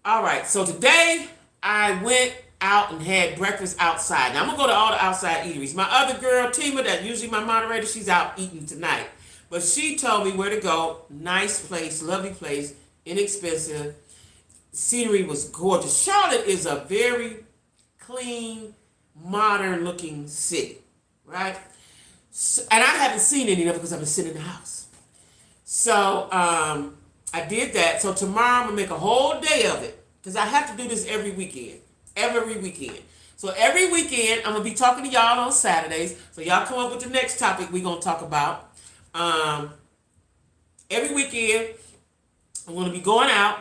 All right, so today I went out and had breakfast outside. Now I'm going to go to all the outside eateries. My other girl, Tima, that's usually my moderator, she's out eating tonight. But she told me where to go. Nice place, lovely place, inexpensive. Scenery was gorgeous. Charlotte is a very clean, modern looking city, right? So, and I haven't seen any of it because I've been sitting in the house. So I did that. So tomorrow I'm going to make a whole day of it because I have to do this every weekend. Every weekend. So every weekend I'm going to be talking to y'all on Saturdays. So y'all come up with the next topic we're going to talk about. Every weekend I'm going to be going out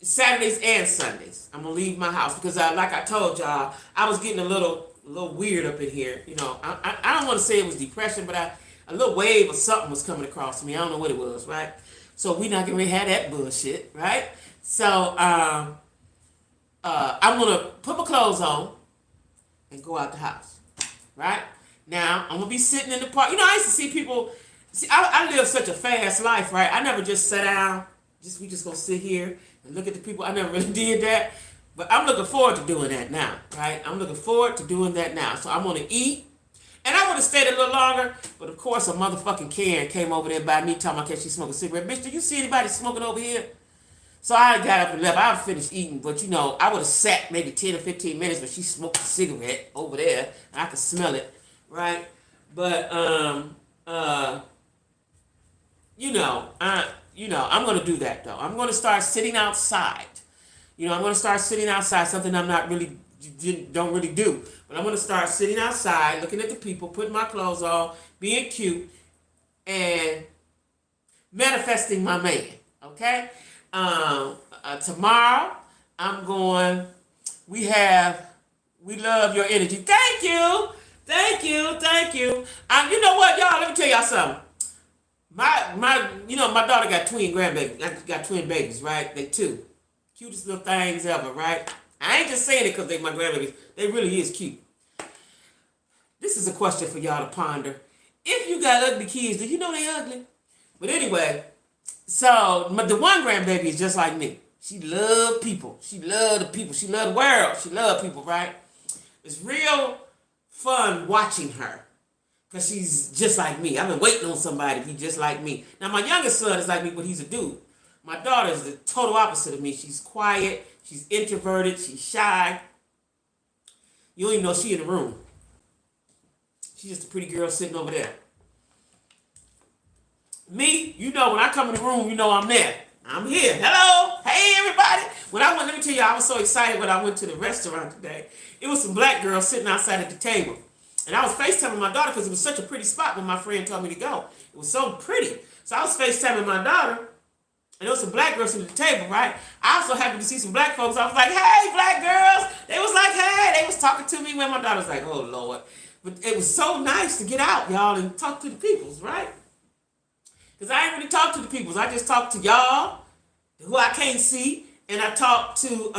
Saturdays and Sundays. I'm going to leave my house because like I told y'all, I was getting a little weird up in here. You know, I don't want to say it was depression, but a little wave of something was coming across me. I don't know what it was, right? So we're not going to have that bullshit, right? So I'm going to put my clothes on and go out the house, right? Now, I'm going to be sitting in the park. You know, I used to see people. See, I live such a fast life, right? I never just sat down. We just going to sit here and look at the people. I never really did that. But I'm looking forward to doing that now, right? I'm looking forward to doing that now. So I'm going to eat. And I would have stayed a little longer. But, of course, a motherfucking Karen came over there by me talking about can she smoke a cigarette. Bitch, do you see anybody smoking over here? So I got up and left. I finished eating. But, you know, I would have sat maybe 10 or 15 minutes when she smoked a cigarette over there. And I could smell it, right? But, I'm going to do that, though. I'm going to start sitting outside. You know, I'm going to start sitting outside, something I'm not really, don't really do. But I'm going to start sitting outside, looking at the people, putting my clothes on, being cute, and manifesting my man, okay? Tomorrow, I'm going, we love your energy. Thank you. You know what, y'all, let me tell y'all something. My daughter got twin grandbabies. I got twin babies, right? They two. Cutest little things ever, right? I ain't just saying it because they my grandbabies. They really is cute. This is a question for y'all to ponder. If you got ugly kids, do you know they ugly? But anyway, so the one grandbaby is just like me. She love people. She love the people. She love the world. She love people, right? It's real fun watching her. Because she's just like me. I've been waiting on somebody to be just like me. Now, my youngest son is like me, but he's a dude. My daughter is the total opposite of me. She's quiet. She's introverted. She's shy. You don't even know she in the room. She's just a pretty girl sitting over there. Me, you know, when I come in the room, you know I'm there. I'm here. Hello. Hey, everybody. Let me tell you, I was so excited when I went to the restaurant today. It was some black girls sitting outside at the table. And I was FaceTiming my daughter because it was such a pretty spot when my friend told me to go. It was so pretty. So I was FaceTiming my daughter. And there was some black girls at the table, right? I was so happy to see some black folks. I was like, hey, black girls. They was like, hey. They was talking to me when my daughter was like, oh, Lord. But it was so nice to get out, y'all, and talk to the peoples, right? Because I ain't really talk to the peoples. I just talk to y'all, who I can't see. And I talk to,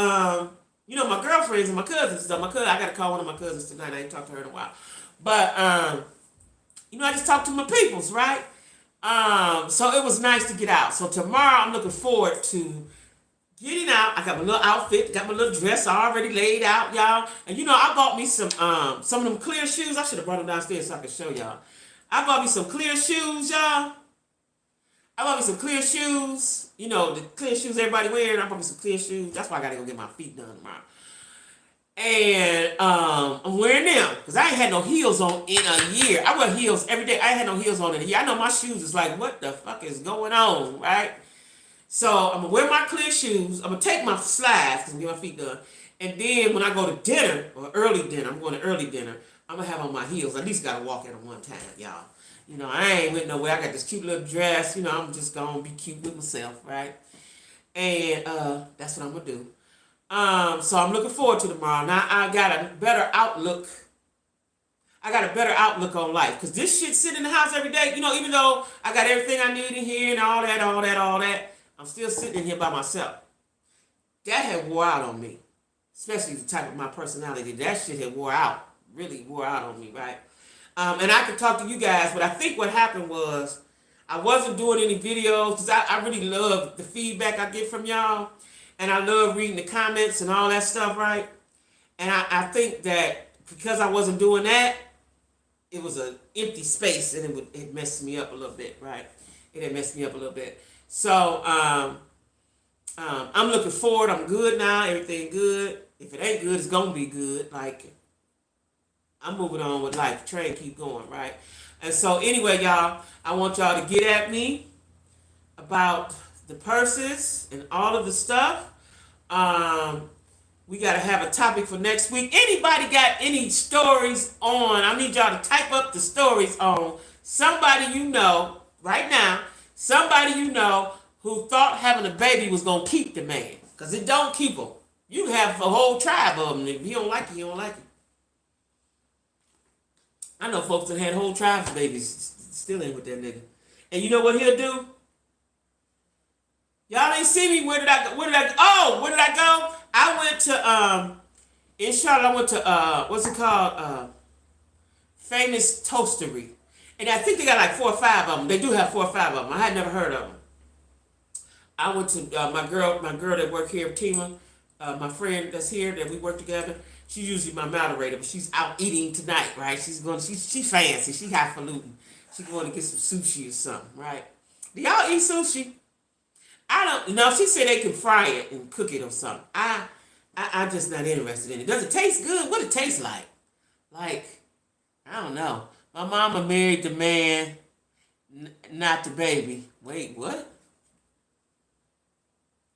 my girlfriends and my cousins. So I got to call one of my cousins tonight. I ain't talked to her in a while. But, I just talk to my peoples, right? So it was nice to get out. So tomorrow I'm looking forward to getting out. I got my little outfit, got my little dress already laid out, y'all. And I bought me some of them clear shoes. I should have brought them downstairs so I could show y'all. I bought me some clear shoes, y'all. I bought me some clear shoes. The clear shoes everybody wearing. I bought me some clear shoes. That's why I got to go get my feet done tomorrow. And I'm wearing them because I ain't had no heels on in a year. I wear heels every day. I ain't had no heels on in a year. I know my shoes is like, what the fuck is going on, right? So I'm going to wear my clear shoes. I'm going to take my slides because I'm going to get my feet done. And then when I go to dinner, or early dinner, I'm going to early dinner, I'm going to have on my heels. At least got to walk at them one time, y'all. I ain't went nowhere. I got this cute little dress. I'm just going to be cute with myself, right? And that's what I'm going to do. So I'm looking forward to tomorrow. Now I got a better outlook I got a better outlook on life. Because this shit sitting in the house every day, even though I got everything I need in here and all that, I'm still sitting in here by myself. That had wore out on me. Especially the type of my personality. That shit had wore out. Really wore out on me, right? And I could talk to you guys, but I think what happened was I wasn't doing any videos because I really love the feedback I get from y'all. And I love reading the comments and all that stuff, right? And I think that because I wasn't doing that, it was an empty space, and it messed me up a little bit, right? It had messed me up a little bit. So I'm looking forward. I'm good now. Everything good. If it ain't good, it's gonna be good. Like, I'm moving on with life. Train keep going, right? And so anyway, y'all, I want y'all to get at me about the purses and all of the stuff. We got to have a topic for next week. Anybody got any stories on? I need y'all to type up the stories on somebody you know right now, somebody you know who thought having a baby was going to keep the man. Because it don't keep him. You have a whole tribe of them. If he don't like it, he don't like it. I know folks that had whole tribes of babies still ain't with that nigga. And you know what he'll do? Y'all ain't see me. Where did I go? Where did I go? I went to in Charlotte. I went to what's it called? Famous Toastery, and I think they got like 4 or 5 of them. They do have 4 or 5 of them. I had never heard of them. I went to my girl that work here, Tima, my friend that's here that we work together. She's usually my moderator, but she's out eating tonight, right? She's fancy. She highfalutin. She's going to get some sushi or something, right? Do y'all eat sushi? I don't, she said they can fry it and cook it or something. I'm just not interested in it. Does it taste good? What it taste like? Like, I don't know. My mama married the man, not the baby. Wait, what?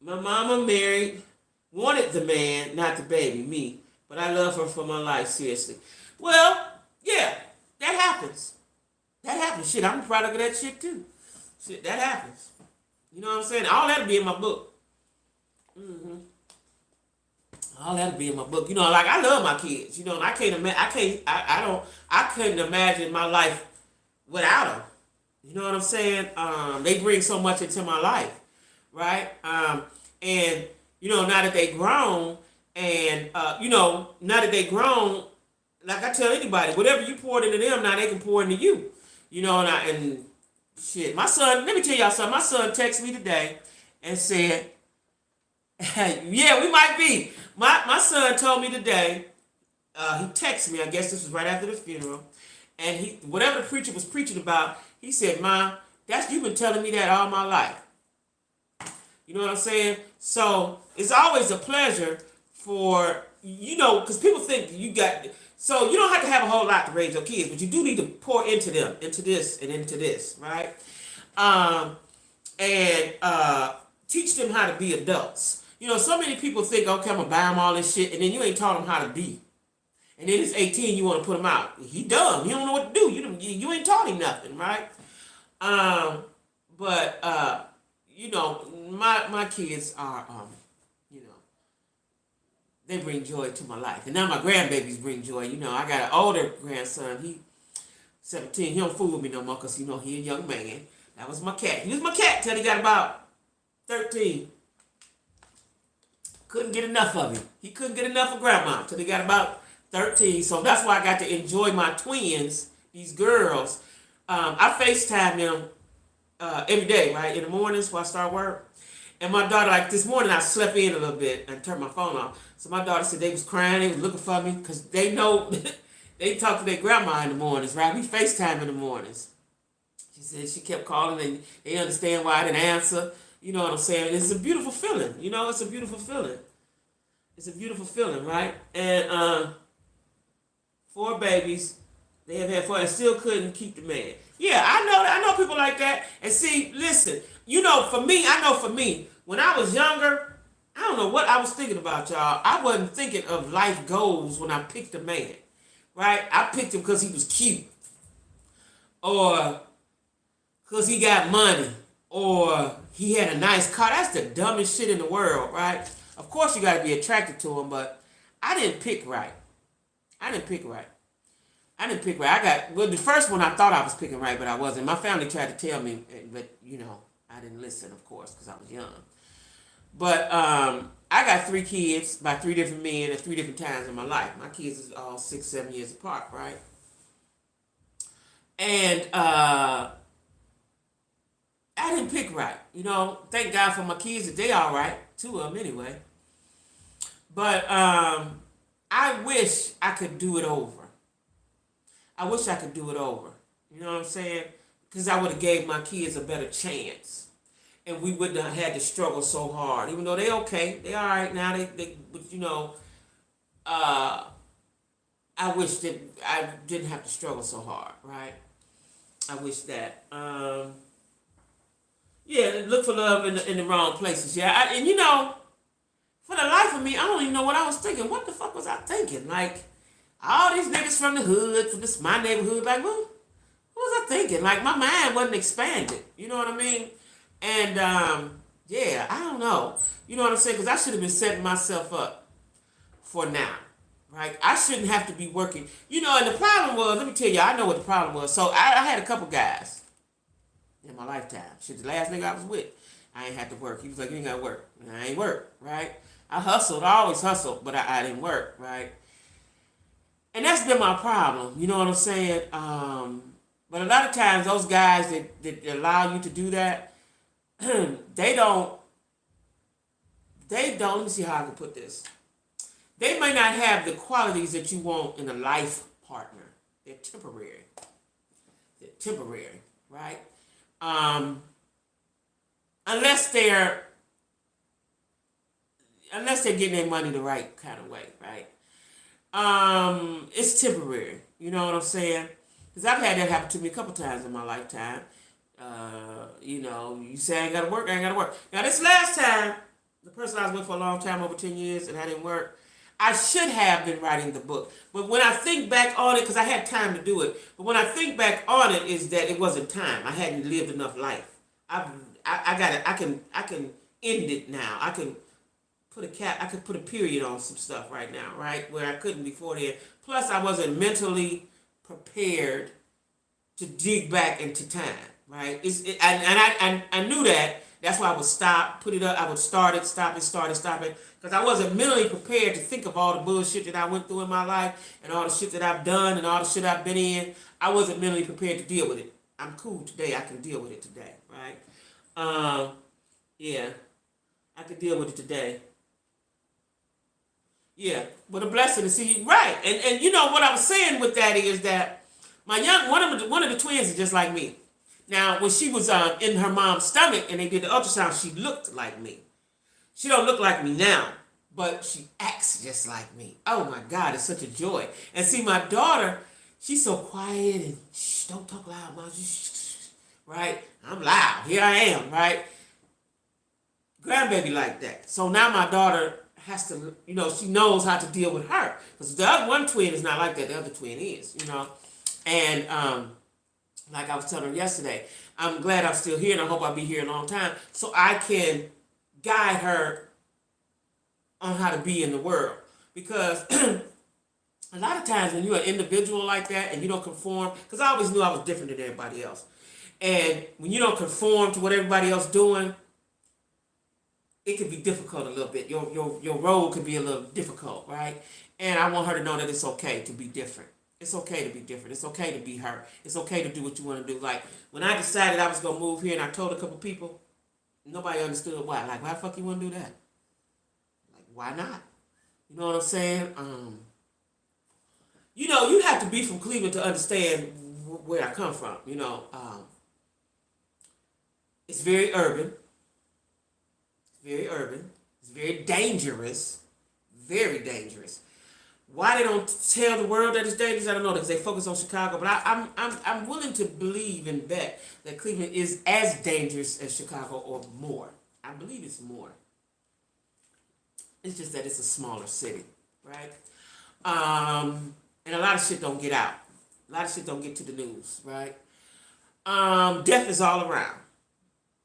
My mama wanted the man, not the baby, me. But I love her for my life, seriously. Well, yeah, that happens. That happens. Shit, I'm a product of that shit too. Shit, that happens. You know what I'm saying? All that'll be in my book. All that'll be in my book. Like, I love my kids. I couldn't imagine my life without them. You know what I'm saying? They bring so much into my life, right? And now that they grown, and now that they grown, like I tell anybody, whatever you poured into them, now they can pour into you. And shit, my son, let me tell y'all something. My son texted me today and said, yeah, we might be. My son told me today, he texted me, I guess this was right after the funeral, and whatever the preacher was preaching about, he said, Ma, you've been telling me that all my life. You know what I'm saying? So it's always a pleasure for, because people think so you don't have to have a whole lot to raise your kids, but you do need to pour into them, into this and into this, right? And teach them how to be adults. So many people think, okay, I'm going to buy them all this shit, and then you ain't taught them how to be. And then it's 18, you want to put him out. He dumb. He don't know what to do. You ain't taught him nothing, right? But my kids are, they bring joy to my life. And now my grandbabies bring joy. I got an older grandson. He 17. He don't fool with me no more because, he a young man. That was my cat. He was my cat till he got about 13. Couldn't get enough of him. He couldn't get enough of grandma till he got about 13. So that's why I got to enjoy my twins, these girls. I FaceTime them every day, right? In the mornings before I start work. And my daughter, like this morning, I slept in a little bit and turned my phone off. So my daughter said they was crying, they was looking for me, because they know they talk to their grandma in the mornings, right? We FaceTime in the mornings. She said she kept calling and they understand why I didn't answer. You know what I'm saying? It's a beautiful feeling. It's a beautiful feeling. It's a beautiful feeling, right? And 4 babies, they have had 4 and still couldn't keep the man. Yeah, I know people like that. And see, listen, for me, when I was younger, I don't know what I was thinking about, y'all. I wasn't thinking of life goals when I picked a man, right? I picked him because he was cute, or because he got money, or he had a nice car. That's the dumbest shit in the world, right? Of course you got to be attracted to him, but I didn't pick right. I didn't pick right. The first one I thought I was picking right, but I wasn't. My family tried to tell me, but I didn't listen, of course, because I was young. But I got 3 kids by 3 different men at 3 different times in my life. My kids is all 6, 7 years apart, right? And I didn't pick right. Thank God for my kids that they all right. 2 of them anyway. But I wish I could do it over. I wish I could do it over. You know what I'm saying? Because I would have gave my kids a better chance. And we wouldn't have had to struggle so hard. Even though they okay. They all right now. I wish that I didn't have to struggle so hard, right? I wish that. Yeah, look for love in the wrong places. Yeah, for the life of me, I don't even know what I was thinking. What the fuck was I thinking? Like, all these niggas from the hood, from my neighborhood, like, what was I thinking? Like, my mind wasn't expanded. You know what I mean? And, yeah, I don't know. You know what I'm saying? Because I should have been setting myself up for now. Right? I shouldn't have to be working. And the problem was, let me tell you, I know what the problem was. So I had a couple guys in my lifetime. Shit, the last nigga I was with, I ain't had to work. He was like, you ain't got to work. And I ain't work, right? I hustled. I always hustled, but I didn't work, right? And that's been my problem. You know what I'm saying? But a lot of times, those guys that allow you to do that, they don't, let me see how I can put this. They may not have the qualities that you want in a life partner. They're temporary. Right? Unless they're getting their money the right kind of way, right? It's temporary. You know what I'm saying? Because I've had that happen to me a couple times in my lifetime. You say I ain't gotta work. Now this last time, the person I was with for a long time, over 10 years, and I didn't work, I should have been writing the book. But when I think back on it, because I had time to do it, but when I think back on it, is that it wasn't time. I hadn't lived enough life. I got it. I can end it now. I can put a period on some stuff right now, right? Where I couldn't before then. Plus, I wasn't mentally prepared to dig back into time, right? I knew that. That's why I would stop, put it up. I would start it, stop it. Because I wasn't mentally prepared to think of all the bullshit that I went through in my life and all the shit that I've done and all the shit I've been in. I wasn't mentally prepared to deal with it. I'm cool today. I can deal with it today, right? Yeah, I could deal with it today. Yeah, but a blessing to see you, right? And what I was saying with that is that my one of the twins is just like me. Now, when she was in her mom's stomach and they did the ultrasound, she looked like me. She don't look like me now, but she acts just like me. Oh my God, it's such a joy. And see, my daughter, she's so quiet and don't talk loud, mom. Right? I'm loud. Here I am, right? Grandbaby like that. So now my daughter has to, she knows how to deal with her. Because the other one twin is not like that. The other twin is, And like I was telling her yesterday, I'm glad I'm still here and I hope I'll be here a long time so I can guide her on how to be in the world. Because a lot of times when you're an individual like that and you don't conform, because I always knew I was different than everybody else. And when you don't conform to what everybody else doing, it can be difficult a little bit. Your role can be a little difficult, right? And I want her to know that it's okay to be different. It's okay to be different. It's okay to be her. It's okay to do what you want to do. Like, when I decided I was going to move here and I told a couple people, nobody understood why. Like, why the fuck you want to do that? Like, why not? You know what I'm saying? You have to be from Cleveland to understand where I come from. It's very urban. It's very dangerous. Very dangerous. Why they don't tell the world that it's dangerous, I don't know, because they focus on Chicago. But I'm willing to believe and bet that Cleveland is as dangerous as Chicago or more. I believe it's more. It's just that it's a smaller city, right? And a lot of shit don't get out. A lot of shit don't get to the news, right? Death is all around.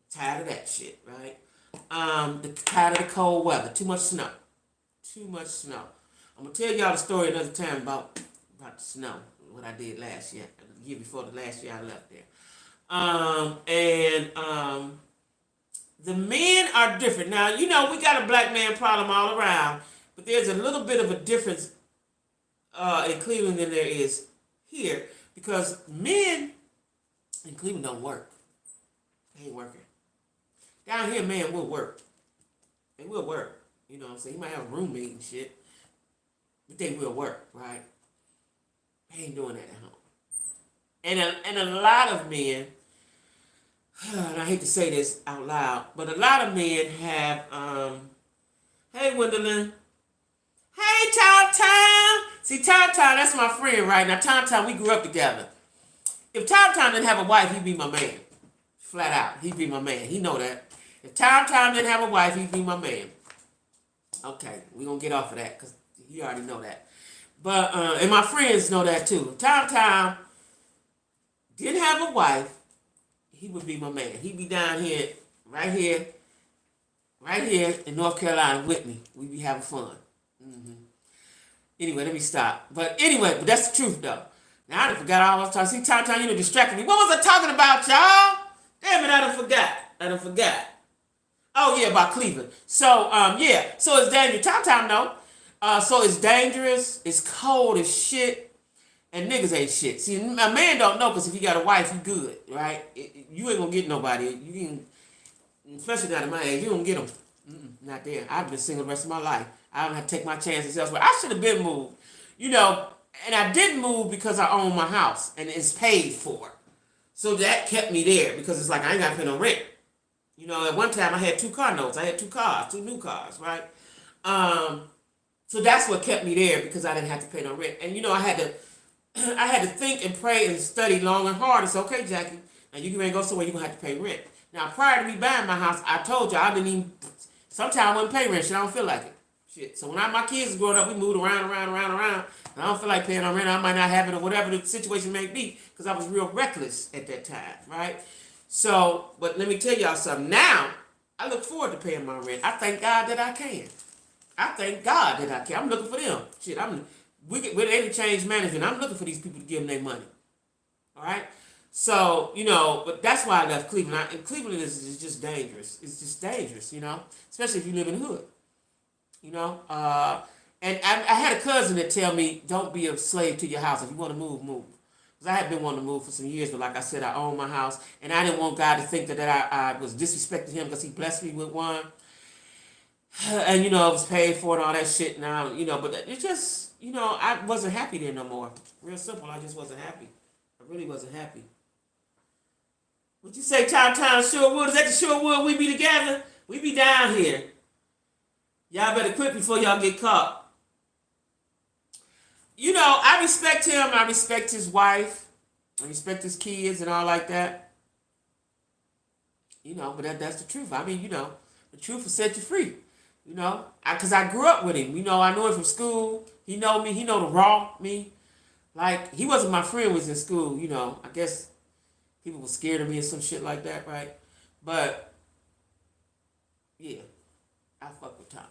Tired of that shit, right? Tired of the cold weather. Too much snow. I'm gonna tell y'all the story another time about the snow. what I did last year, the year before the last year I left there. And the men are different. Now, you know, we got a black man problem all around, but there's a little bit of a difference in Cleveland than there is here, because men in Cleveland don't work. They ain't working. Down here, man will work. They will work. You know what I'm saying? He might have a roommate and shit, but they will work, right? They ain't doing that at home. And a lot of men, and I hate to say this out loud, but a lot of men have, hey, Gwendolyn. Hey, Tom. See, Tom, that's my friend, right? Now, Tom, we grew up together. If Tom didn't have a wife, he'd be my man. Flat out. He'd be my man. He know that. If Tom didn't have a wife, he'd be my man. Okay, we're going to get off of that because you already know that. But, and my friends know that too. If Tom didn't have a wife, he would be my man. He'd be down here, right here in North Carolina with me. We'd be having fun. Mm-hmm. Anyway, let me stop. But that's the truth though. Now I done forgot all I was talking. See, Tom, you done distracted me. What was I talking about, y'all? Damn it, I done forgot. Oh yeah, about Cleveland. So yeah. So it's dangerous. Tom though. So it's dangerous. It's cold as shit. And niggas ain't shit. See, a man don't know because if he got a wife, he good, right? You ain't gonna get nobody. You can, especially not at my age, you don't get them. Not there. I've been single the rest of my life. I don't have to take my chances elsewhere. I should have been moved, you know. And I didn't move because I own my house and it's paid for. So that kept me there because it's like I ain't got to pay no rent. You know, at one time I had 2 car notes. I had 2 cars, 2 new cars, right? So that's what kept me there because I didn't have to pay no rent. And you know, I had to think and pray and study long and hard. It's okay, Jackie. Now you can go somewhere, you're going to have to pay rent. Now, prior to me buying my house, I told you I didn't even, sometimes I wouldn't pay rent. Shit, I don't feel like it. Shit. So when my kids was growing up, we moved around. And I don't feel like paying on rent. I might not have it or whatever the situation may be because I was real reckless at that time, right? So, but let me tell y'all something. Now, I look forward to paying my rent. I thank God that I can. I'm looking for them. Shit, with any change management, I'm looking for these people to give them their money. All right? So, you know, but that's why I left Cleveland. And Cleveland is just dangerous. It's just dangerous, you know, especially if you live in the hood. You know, and I had a cousin that tell me, don't be a slave to your house. If you want to move. Because I had been wanting to move for some years, but like I said, I own my house. And I didn't want God to think that I was disrespecting him because he blessed me with one. And, you know, it was paid for and all that shit now, you know. But it just, you know, I wasn't happy there no more. Real simple, I just wasn't happy. I really wasn't happy. What you say, Tom, Sherwood? Is that the Sherwood we be together? We be down here. Y'all better quit before y'all get caught. You know, I respect him. I respect his wife. I respect his kids and all like that. You know, but that's the truth. I mean, you know, the truth will set you free. You know, because I grew up with him. You know, I knew him from school. He know me. He know the raw me. Like, he wasn't my friend when he was in school. You know, I guess people were scared of me or some shit like that, right? But, yeah. I fuck with Tom.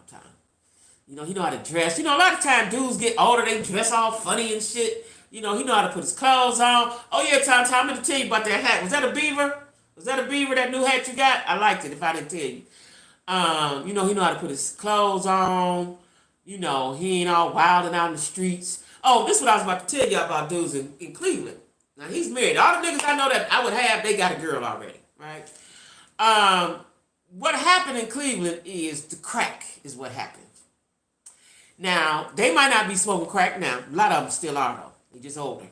You know, he know how to dress. You know, a lot of times dudes get older, they dress all funny and shit. You know, he know how to put his clothes on. Oh yeah, Tom, I'm going to tell you about that hat. Was that a beaver? That new hat you got? I liked it if I didn't tell you. You know, he know how to put his clothes on. You know, he ain't all wilding out in the streets. Oh, this is what I was about to tell y'all about dudes in Cleveland. Now, he's married. All the niggas I know that I would have, they got a girl already, right? What happened in Cleveland is the crack is what happened. Now, they might not be smoking crack now. A lot of them still are, though. They're just older.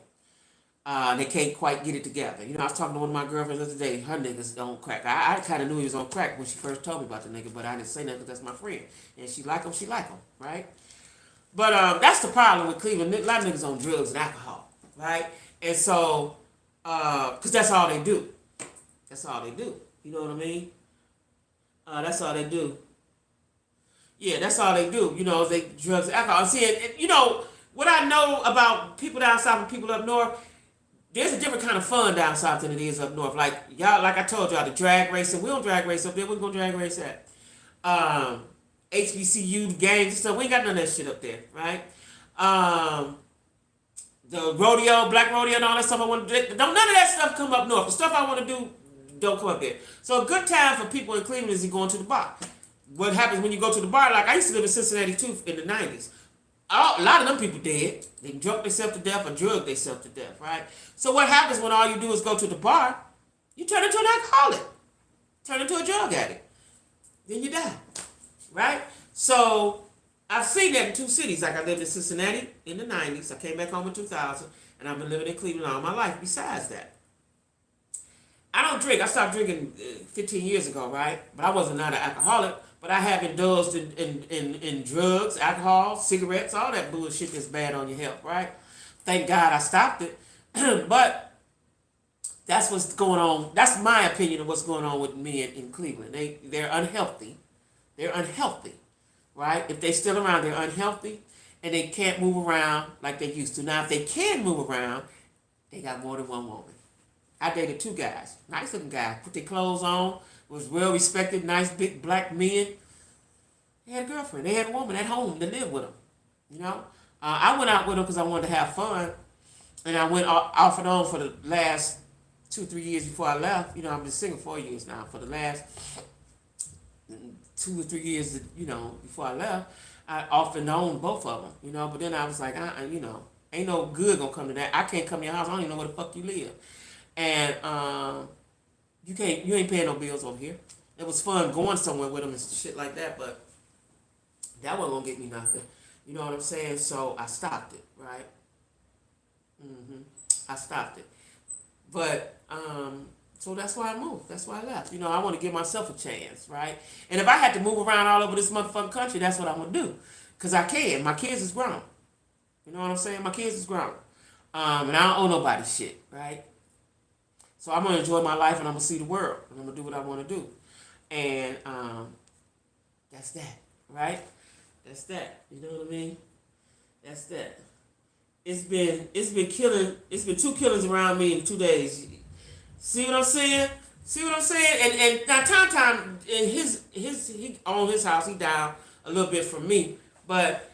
They can't quite get it together. You know, I was talking to one of my girlfriends the other day. Her niggas don't crack. I kind of knew he was on crack when she first told me about the nigga, but I didn't say nothing because that's my friend. And she like him, right? But that's the problem with Cleveland. A lot of niggas on drugs and alcohol, right? And so, because that's all they do. You know what I mean? That's all they do. Yeah, that's all they do. You know, they drugs and alcohol. See, and, you know, what I know about people down south and people up north, there's a different kind of fun down south than it is up north. Like, y'all, like I told y'all, the drag racing, we don't drag race up there. We're going to drag race at HBCU, the games and stuff. We ain't got none of that shit up there, right? the rodeo, black rodeo, and all that stuff I want to do. Don't none of that stuff come up north. The stuff I want to do don't come up there. So a good time for people in Cleveland is going to the bar. What happens when you go to the bar? Like I used to live in Cincinnati too in the 90s. A lot of them people dead. They drunk themselves to death or drugged themselves to death, right? So what happens when all you do is go to the bar? You turn into an alcoholic. Turn into a drug addict. Then you die, right? So I've seen that in two cities. Like I lived in Cincinnati in the 90s. I came back home in 2000. And I've been living in Cleveland all my life besides that. I don't drink. I stopped drinking 15 years ago, right? But I wasn't not an alcoholic. But I have indulged in drugs, alcohol, cigarettes, all that bullshit that's bad on your health, right? Thank God I stopped it. But that's what's going on. That's my opinion of what's going on with men in Cleveland. They're unhealthy. They're unhealthy, right? If they're still around, they're unhealthy. And they can't move around like they used to. Now, if they can move around, they got more than one woman. I dated two guys. Nice looking guys. Put their clothes on. Was well respected. Nice big black men. They had a girlfriend. They had a woman at home to live with them. You know? I went out with them because I wanted to have fun. And I went off and on for the last 2-3 years before I left. You know, I've been single 4 years now. For the last 2 or 3 years, you know, before I left, I off and on both of them. You know, but then I was like, you know, ain't no good gonna come to that. I can't come to your house. I don't even know where the fuck you live. And you ain't paying no bills over here. It was fun going somewhere with them and shit like that, but that wasn't gonna get me nothing. You know what I'm saying? So I stopped it, right? I stopped it. But so that's why I moved. That's why I left. You know, I want to give myself a chance, right? And if I had to move around all over this motherfucking country, that's what I'm gonna do. Cause I can. My kids is grown. You know what I'm saying? My kids is grown. And I don't owe nobody shit, right? So I'm going to enjoy my life and I'm going to see the world. And I'm going to do what I want to do. And that's that, right? That's that. You know what I mean? That's that. It's been killing. It's been 2 killings around me in 2 days. See what I'm saying? See what I'm saying? And now Tom in he owned his house. He down a little bit from me. But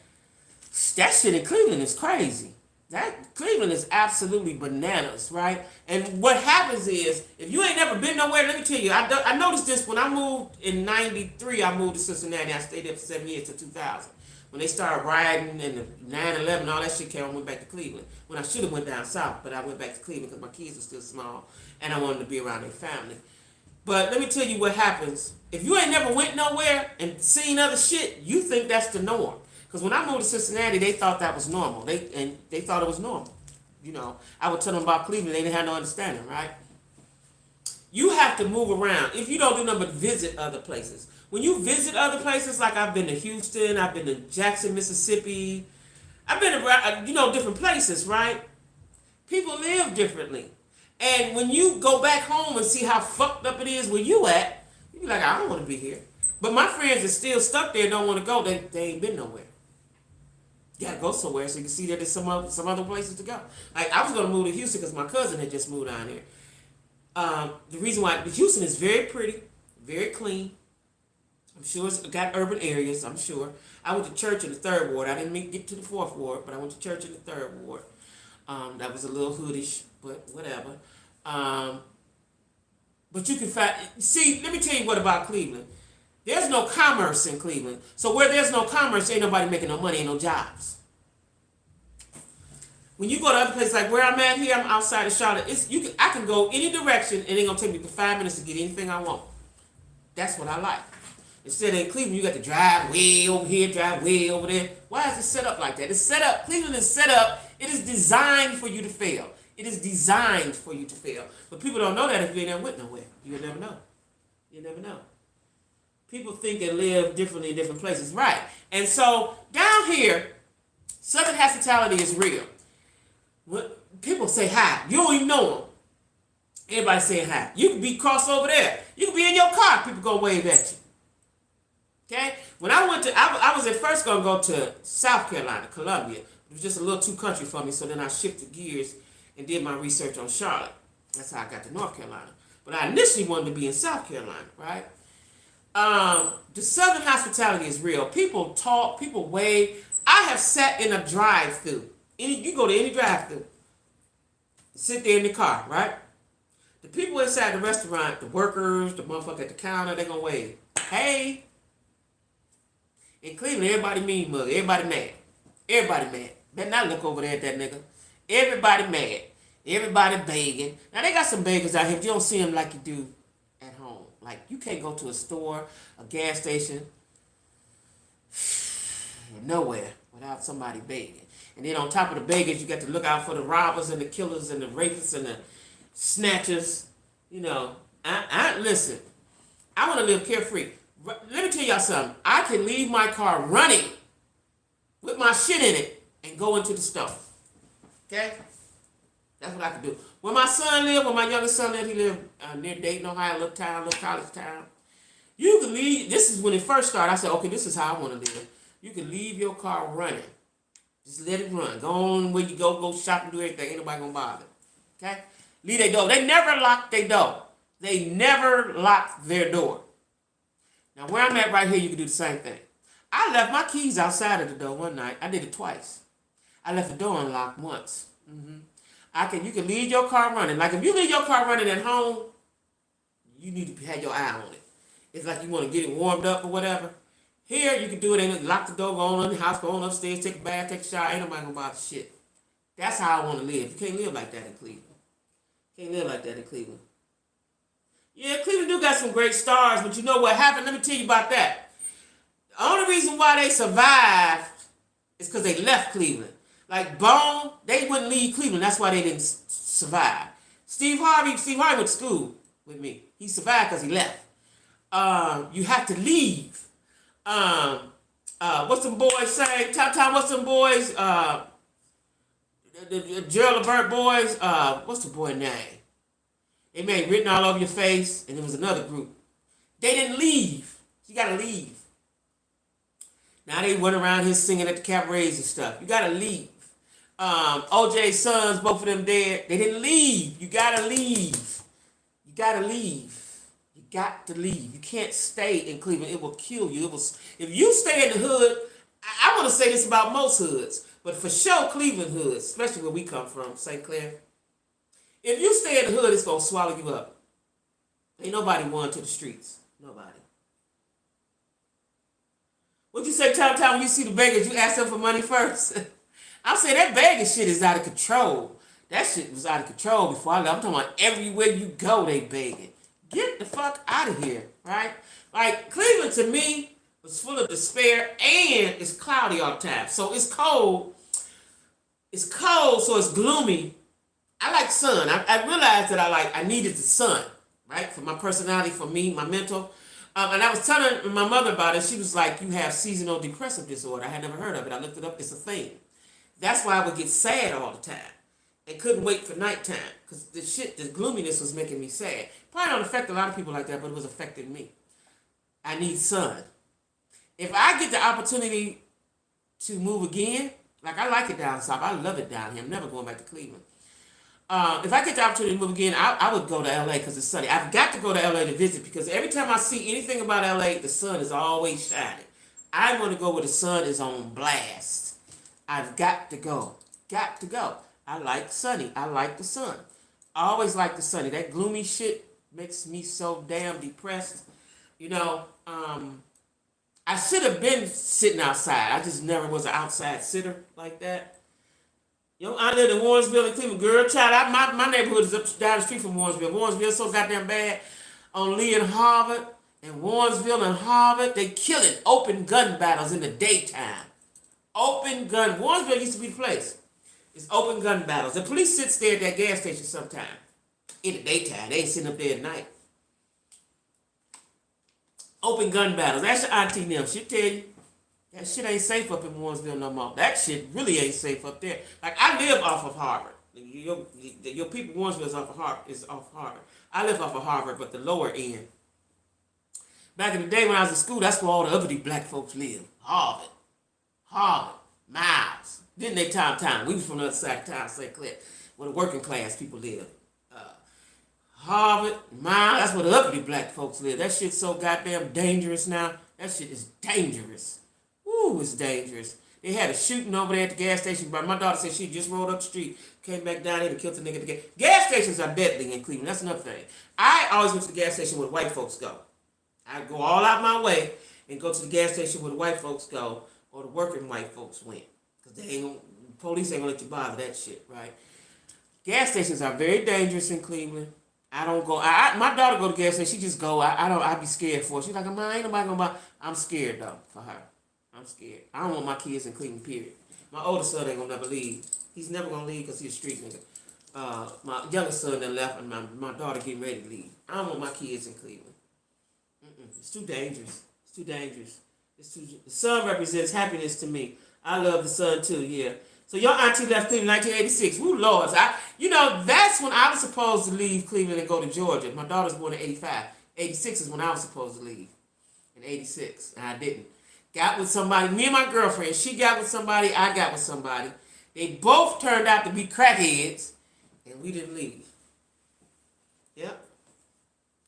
that shit in Cleveland is crazy. That Cleveland is absolutely bananas, right? And what happens is, if you ain't never been nowhere, let me tell you, I noticed this when I moved in 93, I moved to Cincinnati. I stayed there for 7 years to 2000. When they started rioting and the 9/11, all that shit came, I went back to Cleveland. When I should have went down south, but I went back to Cleveland because my kids were still small and I wanted to be around their family. But let me tell you what happens. If you ain't never went nowhere and seen other shit, you think that's the norm. Because when I moved to Cincinnati, they thought that was normal. They thought it was normal. You know, I would tell them about Cleveland. They didn't have no understanding, right? You have to move around. If you don't do nothing but visit other places. When you visit other places, like I've been to Houston, I've been to Jackson, Mississippi. I've been around, different places, right? People live differently. And when you go back home and see how fucked up it is where you at, you be like, I don't want to be here. But my friends are still stuck there and don't want to go. They ain't been nowhere. You gotta go somewhere so you can see that there's some other places to go. Like I was gonna move to Houston because my cousin had just moved down here. The reason why Houston is very pretty, very clean. I'm sure it's got urban areas. I'm sure. I went to church in the 3rd ward. I didn't get to the 4th ward, but I went to church in the 3rd ward. That was a little hoodish, but whatever. But you can find. See, let me tell you what about Cleveland. There's no commerce in Cleveland. So where there's no commerce, ain't nobody making no money, ain't no jobs. When you go to other places like where I'm at here, I'm outside of Charlotte. I can go any direction and it's gonna take me 5 minutes to get anything I want. That's what I like. Instead of in Cleveland, you got to drive way over here, drive way over there. Why is it set up like that? It's set up. Cleveland is set up. It is designed for you to fail. It is designed for you to fail. But people don't know that if you ain't never went nowhere. You'll never know. You'll never know. People think and live differently in different places. Right. And so down here, Southern hospitality is real. When people say hi. You don't even know them. Everybody saying hi. You can be crossed over there. You can be in your car. People go wave at you. Okay? When I went to, I was at first going to go to South Carolina, Columbia. It was just a little too country for me. So then I shifted gears and did my research on Charlotte. That's how I got to North Carolina. But I initially wanted to be in South Carolina, right? The Southern hospitality is real. People talk, people wave. I have sat in a drive-thru You go to any drive-thru, sit there in the car, right? The people inside the restaurant, the workers, the motherfucker at the counter, they gonna wave. Hey. In Cleveland, everybody mean mug. Everybody mad. Everybody mad. Better not look over there at that nigga. Everybody mad. Everybody begging. Now, they got some beggars out here, but you don't see them like you do at home. Like, you can't go to a store, a gas station, nowhere without somebody begging. And then on top of the beggars, you got to look out for the robbers and the killers and the rapists and the snatchers. You know, listen, I want to live carefree. Let me tell y'all something. I can leave my car running with my shit in it and go into the store. Okay? That's what I can do. When my youngest son lived, he lived near Dayton, Ohio, little college town. You can leave, this is when it first started. I said, okay, this is how I want to live. You can leave your car running. Just let it run. Go on where you go shop and do everything. Ain't nobody gonna bother. Okay? Leave their door. They never lock their door. They never lock their door. Now, where I'm at right here, you can do the same thing. I left my keys outside of the door one night. I did it twice. I left the door unlocked once. You can leave your car running. Like, if you leave your car running at home, you need to have your eye on it. It's like you want to get it warmed up or whatever. Here, you can do it. And lock the door, go on in the house, go on upstairs, take a bath, take a shower. Ain't nobody gonna bother shit. That's how I want to live. You can't live like that in Cleveland. Can't live like that in Cleveland. Yeah, Cleveland do got some great stars, but you know what happened? Let me tell you about that. The only reason why they survived is because they left Cleveland. Like Bone, they wouldn't leave Cleveland. That's why they didn't survive. Steve Harvey went to school with me. He survived because he left. You have to leave. What's some boys saying? Tom, what's some boys? The Gerald Levert boys. What's the boy name? They made Written All Over Your Face, and there was another group. They didn't leave. You gotta leave. Now they went around here singing at the cabarets and stuff. You gotta leave. OJ's sons, both of them dead. They didn't leave. You gotta leave. You gotta leave. You got to leave. You can't stay in Cleveland. It will kill you. If you stay in the hood, I want to say this about most hoods, but for sure Cleveland hoods, especially where we come from, St. Clair. If you stay in the hood, it's going to swallow you up. Ain't nobody won to the streets. Nobody. What you say, Tom, when you see the beggars, you ask them for money first? I'll say that begging shit is out of control. That shit was out of control before I left. I'm talking about everywhere you go, they begging. Get the fuck out of here, right? Like, Cleveland to me was full of despair, and it's cloudy all the time. So it's cold. It's cold, so it's gloomy. I like sun. I realized that I needed the sun, right? For my personality, for me, my mental. And I was telling my mother about it. She was like, you have seasonal depressive disorder. I had never heard of it. I looked it up. It's a thing. That's why I would get sad all the time and couldn't wait for nighttime because the gloominess was making me sad. Probably don't affect a lot of people like that, but it was affecting me. I need sun. If I get the opportunity to move again, like I like it down south. I love it down here. I'm never going back to Cleveland. If I get the opportunity to move again, I would go to LA because it's sunny. I've got to go to LA to visit because every time I see anything about LA, the sun is always shining. I want to go where the sun is on blast. I've got to go. Got to go. I like sunny. I like the sun. I always like the sunny. That gloomy shit makes me so damn depressed. You know, I should have been sitting outside. I just never was an outside sitter like that. You know, I live in Warrensville in Cleveland. Girl, child, my neighborhood is up down the street from Warrensville. Warrensville so goddamn bad. On Lee and Harvard, and Warrensville and Harvard, they killing open gun battles in the daytime. Open gun. Warrensville used to be the place. It's open gun battles. The police sits there at that gas station sometime. In the daytime. They ain't sitting up there at night. Open gun battles. That's your auntie and them. She'll tell you. That shit ain't safe up in Warrensville no more. That shit really ain't safe up there. Like, I live off of Harvard. Your people, Warrensville is off of Harvard. I live off of Harvard, but the lower end. Back in the day when I was in school, that's where all the uppity black folks lived. Harvard, Miles. Didn't they time? We was from the other side of town, St. Clair, where the working class people live. Harvard, Miles, that's where the uppity black folks live. That shit's so goddamn dangerous now. That shit is dangerous. Ooh, it's dangerous. They had a shooting over there at the gas station. But my daughter said she just rolled up the street, came back down here and killed the nigga at the gas. Gas stations are deadly in Cleveland. That's another thing. I always went to the gas station where white folks go. I go all out my way and go to the gas station where the white folks go or the working white folks went. Because police ain't gonna let you bother that shit, right? Gas stations are very dangerous in Cleveland. I don't go. My daughter go to gas station. She just go. I be scared for her. She's like, "Ma, ain't nobody gonna buy." I'm scared though for her. I'm scared. I don't want my kids in Cleveland. Period. My oldest son ain't gonna never leave. He's never gonna leave because he's a street nigga. My youngest son that left, and my daughter getting ready to leave. I don't want my kids in Cleveland. It's too dangerous. It's too dangerous. The sun represents happiness to me. I love the sun too. Yeah. So your auntie left Cleveland in 1986. Woo, Lord. That's when I was supposed to leave Cleveland and go to Georgia. My daughter was born in 85. 86 is when I was supposed to leave. In 86. And I didn't. Got with somebody. Me and my girlfriend. She got with somebody. I got with somebody. They both turned out to be crackheads. And we didn't leave. Yep.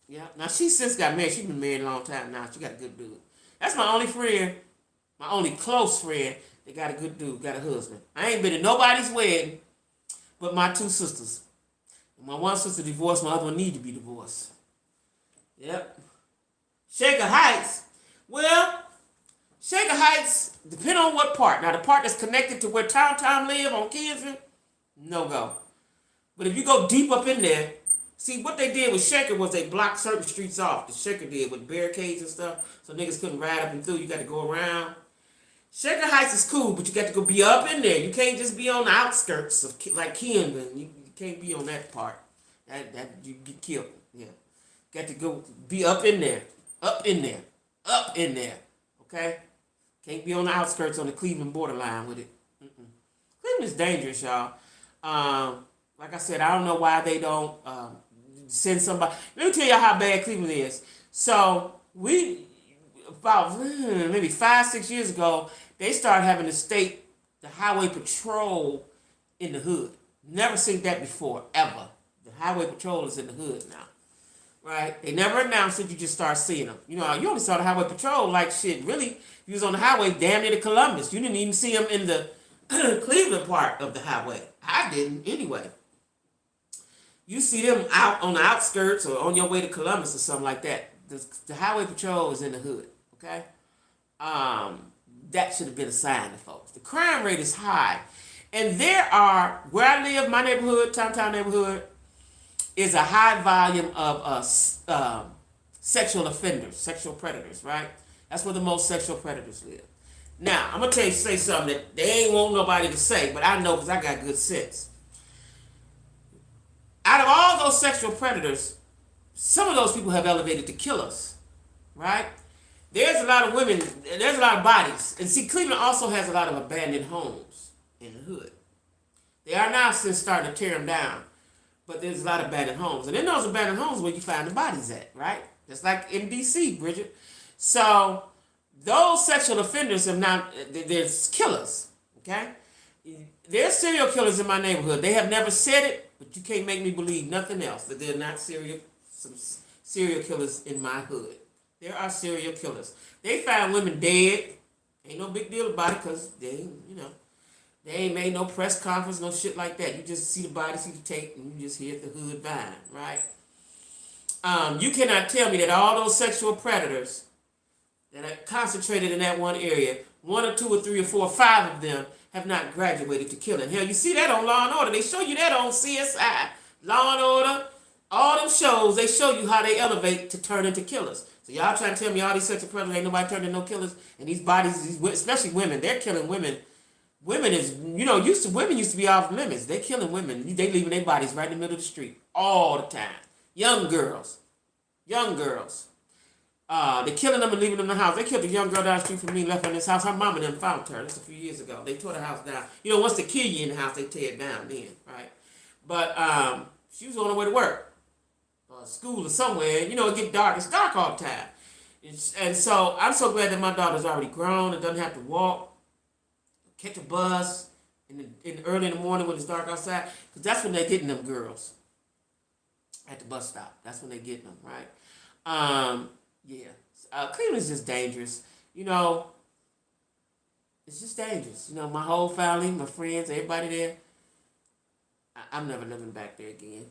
Yeah. Now, she since got married. She's been married a long time now. She got a good dude. That's my only friend. My only close friend. They got a good dude, got a husband. I ain't been to nobody's wedding but my two sisters. My one sister divorced, my other one need to be divorced. Yep. Shaker Heights. Well, Shaker Heights, depending on what part. Now, the part that's connected to where Tom live on Kingsville, no go. But if you go deep up in there, see, what they did with Shaker was they blocked certain streets off. The Shaker did with barricades and stuff, so niggas couldn't ride up and through. You got to go around. Shaker Heights is cool, but you got to go be up in there. You can't just be on the outskirts of like Kenville. You can't be on that part. That you get killed. Yeah, got to go be up in there, up in there, up in there. Okay, can't be on the outskirts on the Cleveland borderline with it. Cleveland's dangerous, y'all. Like I said, I don't know why they don't send somebody. Let me tell you how bad Cleveland is. So about maybe 5-6 years ago, they started having the highway patrol in the hood. Never seen that before, ever. The highway patrol is in the hood now, right? They never announced it. You just start seeing them. You only saw the highway patrol like shit. Really, you was on the highway damn near to Columbus. You didn't even see them in the Cleveland part of the highway. I didn't anyway. You see them out on the outskirts or on your way to Columbus or something like that. The highway patrol is in the hood. Okay, that should have been a sign to folks. The crime rate is high, and where I live, my neighborhood, Town neighborhood, is a high volume of sexual offenders, sexual predators. Right, that's where the most sexual predators live. Now, I'm gonna say something that they ain't want nobody to say, but I know because I got good sense. Out of all those sexual predators, some of those people have elevated to killers. Right. There's a lot of women, there's a lot of bodies. And see, Cleveland also has a lot of abandoned homes in the hood. They are now since starting to tear them down. But there's a lot of abandoned homes. And in those abandoned homes where you find the bodies at, right? Just like in D.C., Bridget. So, those sexual offenders have now, there's killers, okay? There's serial killers in my neighborhood. They have never said it, but you can't make me believe nothing else, that they're not some serial killers in my hood. There are serial killers. They find women dead. Ain't no big deal about it because they ain't made no press conference, no shit like that. You just see the body, see the tape, and you just hear the hood vine, right? You cannot tell me that all those sexual predators that are concentrated in that one area, 1 or 2 or 3 or 4 or 5 of them have not graduated to killing. Hell, you see that on Law and Order. They show you that on CSI. Law and Order, all them shows, they show you how they elevate to turn into killers. So y'all trying to tell me all these sexual predators ain't nobody turned into no killers? And these bodies, especially women, they're killing women. Women women used to be off limits. They're killing women. They leaving their bodies right in the middle of the street all the time. Young girls. They're killing them and leaving them in the house. They killed a young girl down the street from me, left her in this house. Her mama and them found her. That's a few years ago. They tore the house down. Once they kill you in the house, they tear it down then, right? But she was on her way to work. School or somewhere, it get dark. It's dark all the time. And so I'm so glad that my daughter's already grown and doesn't have to walk, catch a bus early in the morning when it's dark outside. Because that's when they're getting them girls at the bus stop. That's when they're getting them, right? Cleveland's just dangerous. It's just dangerous. You know, my whole family, my friends, everybody there. I'm never living back there again.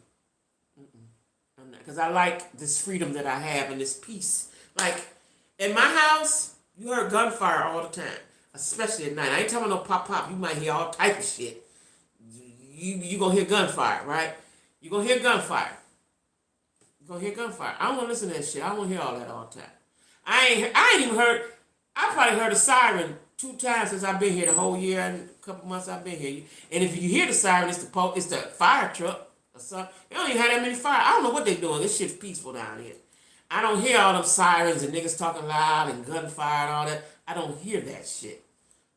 I'm not, because I like this freedom that I have and this peace. Like in my house, you heard gunfire all the time, especially at night. I ain't talking no pop pop. You might hear all type of shit. You gonna hear gunfire, right? You gonna hear gunfire. You gonna hear gunfire. I don't wanna listen to that shit. I don't wanna hear all that all the time. I ain't even heard. I probably heard a siren 2 times since I've been here the whole year and a couple months I've been here. And if you hear the siren, it's the fire truck or something. They don't even have that many fire. I don't know what they're doing. This shit's peaceful down here. I don't hear all them sirens and niggas talking loud and gunfire and all that. I don't hear that shit.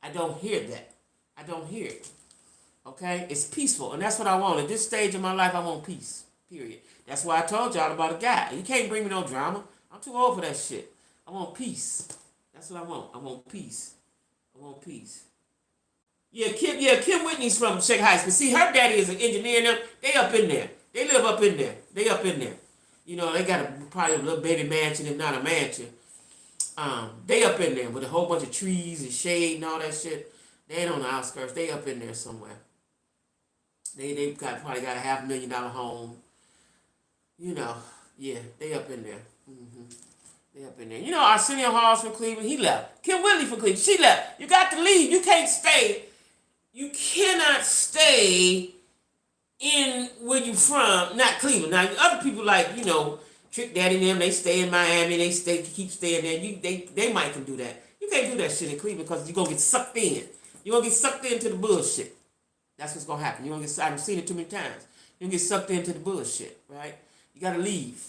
I don't hear that. I don't hear it. Okay? It's peaceful. And that's what I want. At this stage of my life, I want peace. Period. That's why I told y'all about a guy. You can't bring me no drama. I'm too old for that shit. I want peace. That's what I want. I want peace. I want peace. Kim Whitney's from Czech Heights. But see, her daddy is an engineer now. They up in there. They live up in there. They up in there. You know, they got probably a little baby mansion, if not a mansion. They up in there with a whole bunch of trees and shade and all that shit. They ain't on the outskirts. They up in there somewhere. They probably got a $500,000 home. You know, yeah, they up in there. They up in there. You know, Arsenio Hall's from Cleveland. He left. Kim Whitley from Cleveland. She left. You got to leave. You can't stay. You cannot stay in where you from. Not Cleveland. Now, other people like, you know, Trick Daddy and them, they stay in Miami. They keep staying there. They might can do that. You can't do that shit in Cleveland because you're going to get sucked in. You're going to get sucked into the bullshit. That's what's going to happen. You're going to get, I've seen it too many times. You're going to get sucked into the bullshit, right? You got to leave.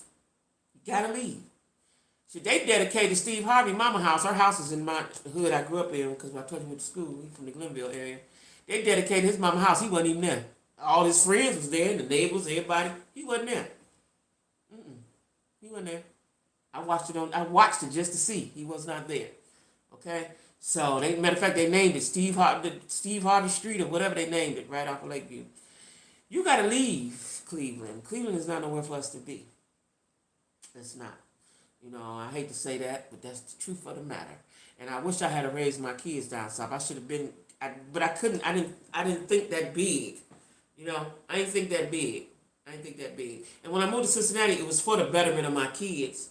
You got to leave. So they dedicated Steve Harvey mama house. Her house is in my hood I grew up in because I told you went to school. He's from the Glenville area. They dedicated his mama house. He wasn't even there. All his friends was there, the neighbors, everybody. He wasn't there. He wasn't there. I watched it just to see. He was not there. Okay? So, matter of fact, they named it Steve Harvey Street or whatever they named it right off of Lakeview. You got to leave Cleveland. Cleveland is not nowhere for us to be. It's not. You know, I hate to say that, but that's the truth of the matter. And I wish I had raised my kids down south. I should have been, but I couldn't. I didn't think that big. You know, I didn't think that big. And when I moved to Cincinnati, it was for the betterment of my kids.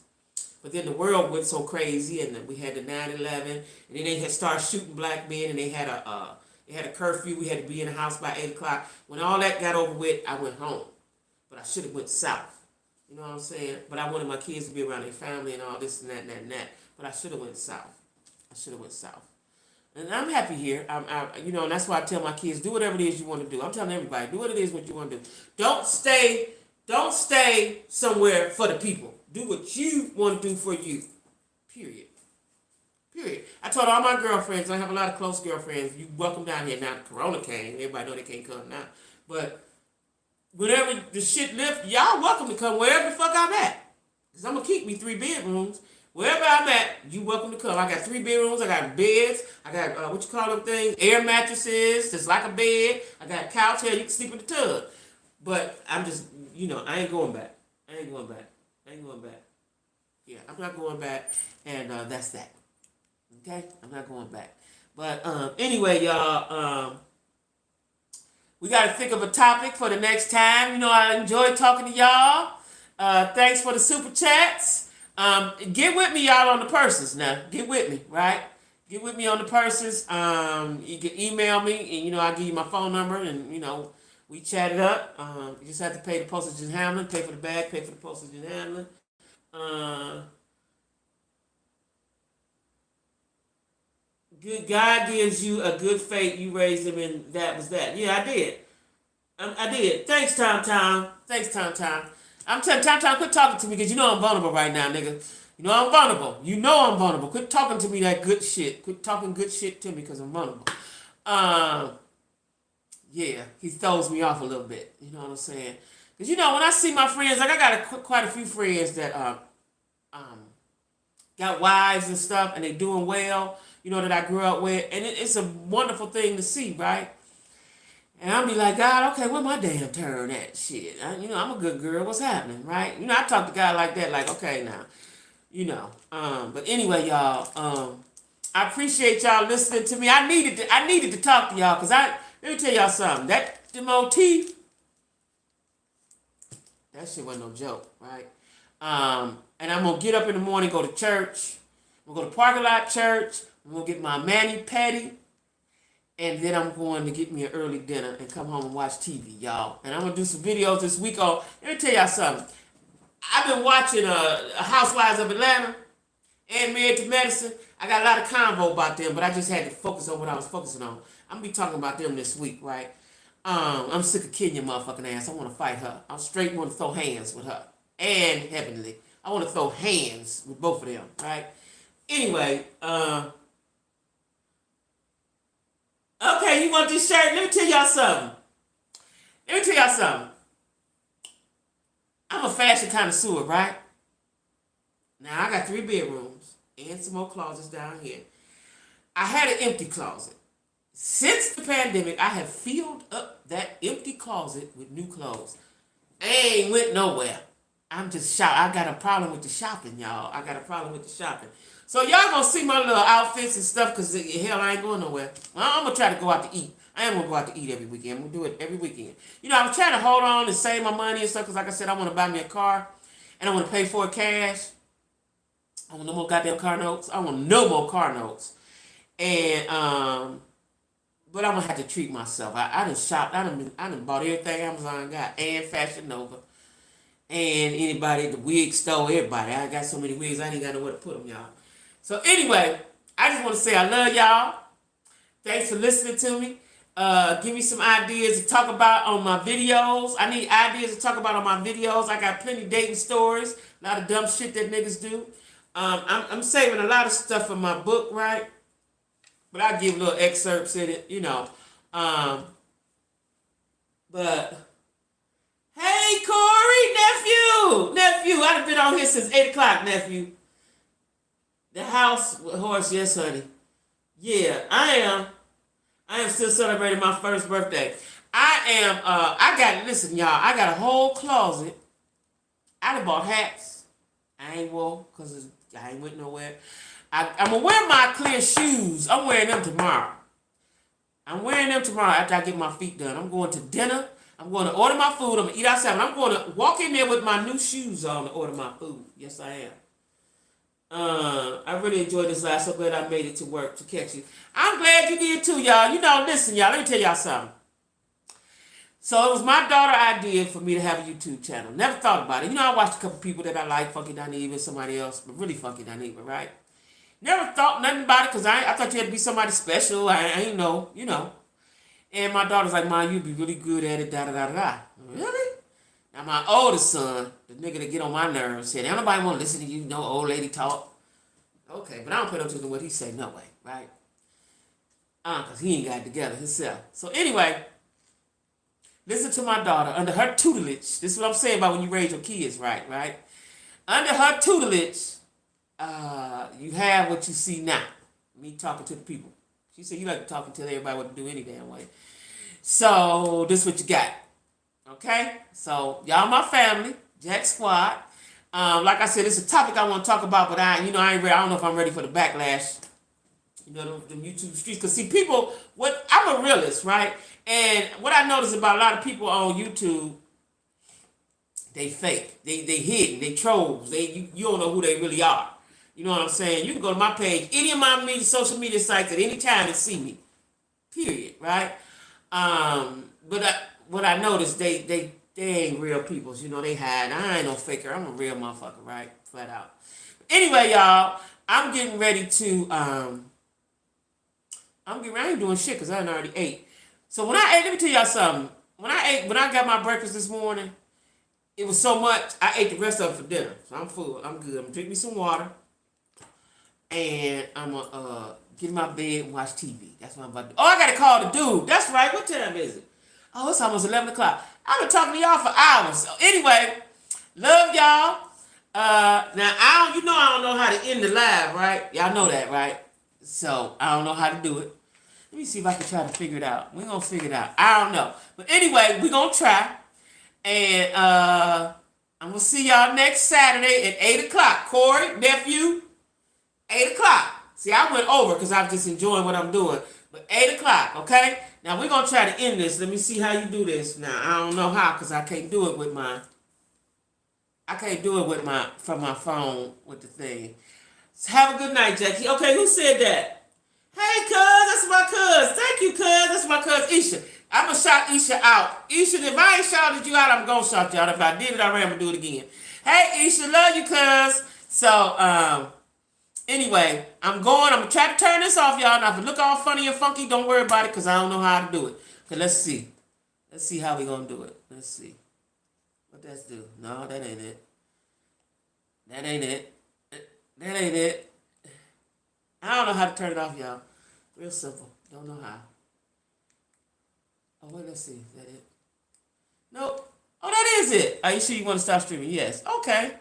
But then the world went so crazy, and we had the 9/11, and then they had started shooting black men, and they had a curfew. We had to be in the house by 8 o'clock. When all that got over with, I went home. But I should have went south. You know what I'm saying? But I wanted my kids to be around their family and all this and that and that and that. But I should have went south. And I'm happy here. You know, and that's why I tell my kids, do whatever it is you want to do. I'm telling everybody, do what it is what you want to do. Don't stay somewhere for the people. Do what you want to do for you. Period. I told all my girlfriends, I have a lot of close girlfriends, you welcome down here. Now, the corona came. Everybody know they can't come now. But whenever the shit lifts, y'all welcome to come wherever the fuck I'm at. Because I'm going to keep me 3 bedrooms. Wherever I'm at, you welcome to come. I got 3 bedrooms. I got beds. I got, what you call them things? Air mattresses. Just like a bed. I got a couch here. You can sleep in the tub. But I'm just, you know, I ain't going back. Yeah, I'm not going back. And that's that. Okay? I'm not going back. But anyway, y'all, we got to think of a topic for the next time. You know, I enjoy talking to y'all. Thanks for the super chats. Get with me, y'all, on the purses now. Get with me, right? Get with me on the purses. You can email me, and, you know, I'll give you my phone number, and, you know, we chat it up. You just have to pay the postage and handling, pay for the bag, pay for the postage and handling. Good God gives you a good fate. You raised him, and that was that. Yeah, I did. I did. Thanks, Tom. I'm telling Tom, quit talking to me because you know I'm vulnerable right now, nigga. You know I'm vulnerable. Quit talking to me that good shit. Quit talking good shit to me because I'm vulnerable. Yeah, he throws me off a little bit. You know what I'm saying? Because, you know, when I see my friends, like I got quite a few friends that got wives and stuff, and they doing well, you know, that I grew up with. And it's a wonderful thing to see, right? And I'll be like, God, okay, where my damn turn at? Shit. You know, I'm a good girl. What's happening, right? You know, I talk to God like that, like, okay, now. You know. But anyway, y'all, I appreciate y'all listening to me. I needed to talk to y'all because let me tell y'all something. Them old teeth, that shit wasn't no joke, right? And I'm gonna get up in the morning, go to church. I'm gonna go to parking lot church. I'm gonna get my mani pedi, and then I'm going to get me an early dinner and come home and watch TV, y'all. And I'm gonna do some videos this week on. Let me tell y'all something. I've been watching Housewives of Atlanta and Married to Medicine. I got a lot of convo about them, but I just had to focus on what I was focusing on. I'm gonna be talking about them this week, right? I'm sick of kidding your motherfucking ass. I want to fight her. I straight want to throw hands with her and Heavenly. I want to throw hands with both of them, right? Anyway, okay, you want this shirt? Let me tell y'all something. I'm a fashion connoisseur, right? Now, I got 3 bedrooms and some more closets down here. I had an empty closet. Since the pandemic, I have filled up that empty closet with new clothes. I ain't went nowhere. I'm just I got a problem with the shopping, y'all. So y'all gonna see my little outfits and stuff because hell, I ain't going nowhere. I'm gonna try to go out to eat. I am gonna go out to eat every weekend. I'm gonna do it every weekend. I'm trying to hold on and save my money and stuff because like I said, I want to buy me a car and I want to pay for it cash. I want no more goddamn car notes. I want no more car notes. And but I'm gonna have to treat myself. I done shopped. I done bought everything Amazon got and Fashion Nova. And anybody at the wig store, everybody. I got so many wigs, I ain't got nowhere to put them, y'all. So anyway, I just want to say I love y'all. Thanks for listening to me. Give me some ideas to talk about on my videos. I need ideas to talk about on my videos. I got plenty of dating stories, a lot of dumb shit that niggas do. I'm saving a lot of stuff for my book, right? But I give little excerpts in it, But hey, Corey, nephew, I've been on here since 8 o'clock, nephew. The house with horse, yes, honey. Yeah, I am still celebrating my first birthday. Listen, y'all, I got a whole closet. I done bought hats. I ain't wore because I ain't went nowhere. I'm going to wear my clear shoes. I'm wearing them tomorrow. After I get my feet done. I'm going to dinner. I'm going to order my food. I'm going to eat outside. And I'm going to walk in there with my new shoes on to order my food. Yes, I am. I really enjoyed this live. So glad I made it to work to catch you. I'm glad you did too, y'all. Listen, y'all. Let me tell y'all something. So it was my daughter's idea for me to have a YouTube channel. Never thought about it. I watched a couple people that I like, Funky Dineva, somebody else, but really Funky Dineva, right? Never thought nothing about it because I thought you had to be somebody special. I ain't know, And my daughter's like, Mom, you'd be really good at it, da-da-da-da-da. Really? Now, my oldest son, the nigga that get on my nerves, said, ain't nobody want to listen to you, no old lady talk. Okay, but I don't pay no attention to what he say, no way, right? Because he ain't got it together himself. So anyway, listen to my daughter. Under her tutelage, this is what I'm saying about when you raise your kids right? Under her tutelage, you have what you see now. Me talking to the people. She said, you like to talk and tell everybody what to do any damn way. So, this is what you got. Okay? So, y'all my family. Jack Squad. Like I said, it's a topic I want to talk about, but I ain't ready. I don't know if I'm ready for the backlash. The YouTube streets. Because, see, people, I'm a realist, right? And what I notice about a lot of people on YouTube, they fake. They hidden. They trolls. You don't know who they really are. You know what I'm saying? You can go to my page, any of my social media sites at any time and see me. Period. Right? But what I noticed, they ain't real people. They hide. I ain't no faker. I'm a real motherfucker, right? Flat out. Anyway, y'all, I'm getting ready to, I ain't doing shit because I already ate. So when I ate, let me tell y'all something. When I got my breakfast this morning, it was so much, I ate the rest of it for dinner. So I'm full. I'm good. I'm going to drink me some water. And I'm going to get in my bed and watch TV. That's what I'm about to do. Oh, I got to call the dude. That's right. What time is it? Oh, it's almost 11 o'clock. I've been talking to y'all for hours. So anyway, love y'all. Now, I don't know how to end the live, right? Y'all know that, right? So, I don't know how to do it. Let me see if I can try to figure it out. We're going to figure it out. I don't know. But anyway, we're going to try. And I'm going to see y'all next Saturday at 8 o'clock. Corey, nephew, 8 o'clock. See, I went over because I'm just enjoying what I'm doing. But 8 o'clock, okay? Now we're gonna try to end this. Let me see how you do this. Now I don't know how because I can't do it with from my phone with the thing. So have a good night, Jackie. Okay, who said that? Hey, cuz, that's my cuz. Thank you, cuz. That's my cuz, Isha. I'm gonna shout Isha out. Isha, if I ain't shouted you out, I'm gonna shout you out. If I did it already, I'm gonna do it again. Hey, Isha, love you, cuz. So, anyway, I'm gonna try to turn this off, y'all. Now, if it look all funny and funky, don't worry about it, because I don't know how to do it. Okay, let's see. Let's see how we gonna do it. Let's see. What that's do? No, that ain't it. That ain't it. That ain't it. I don't know how to turn it off, y'all. Real simple. Don't know how. Oh, wait, let's see. Is that it? Nope. Oh, that is it. Are you sure you want to stop streaming? Yes. Okay.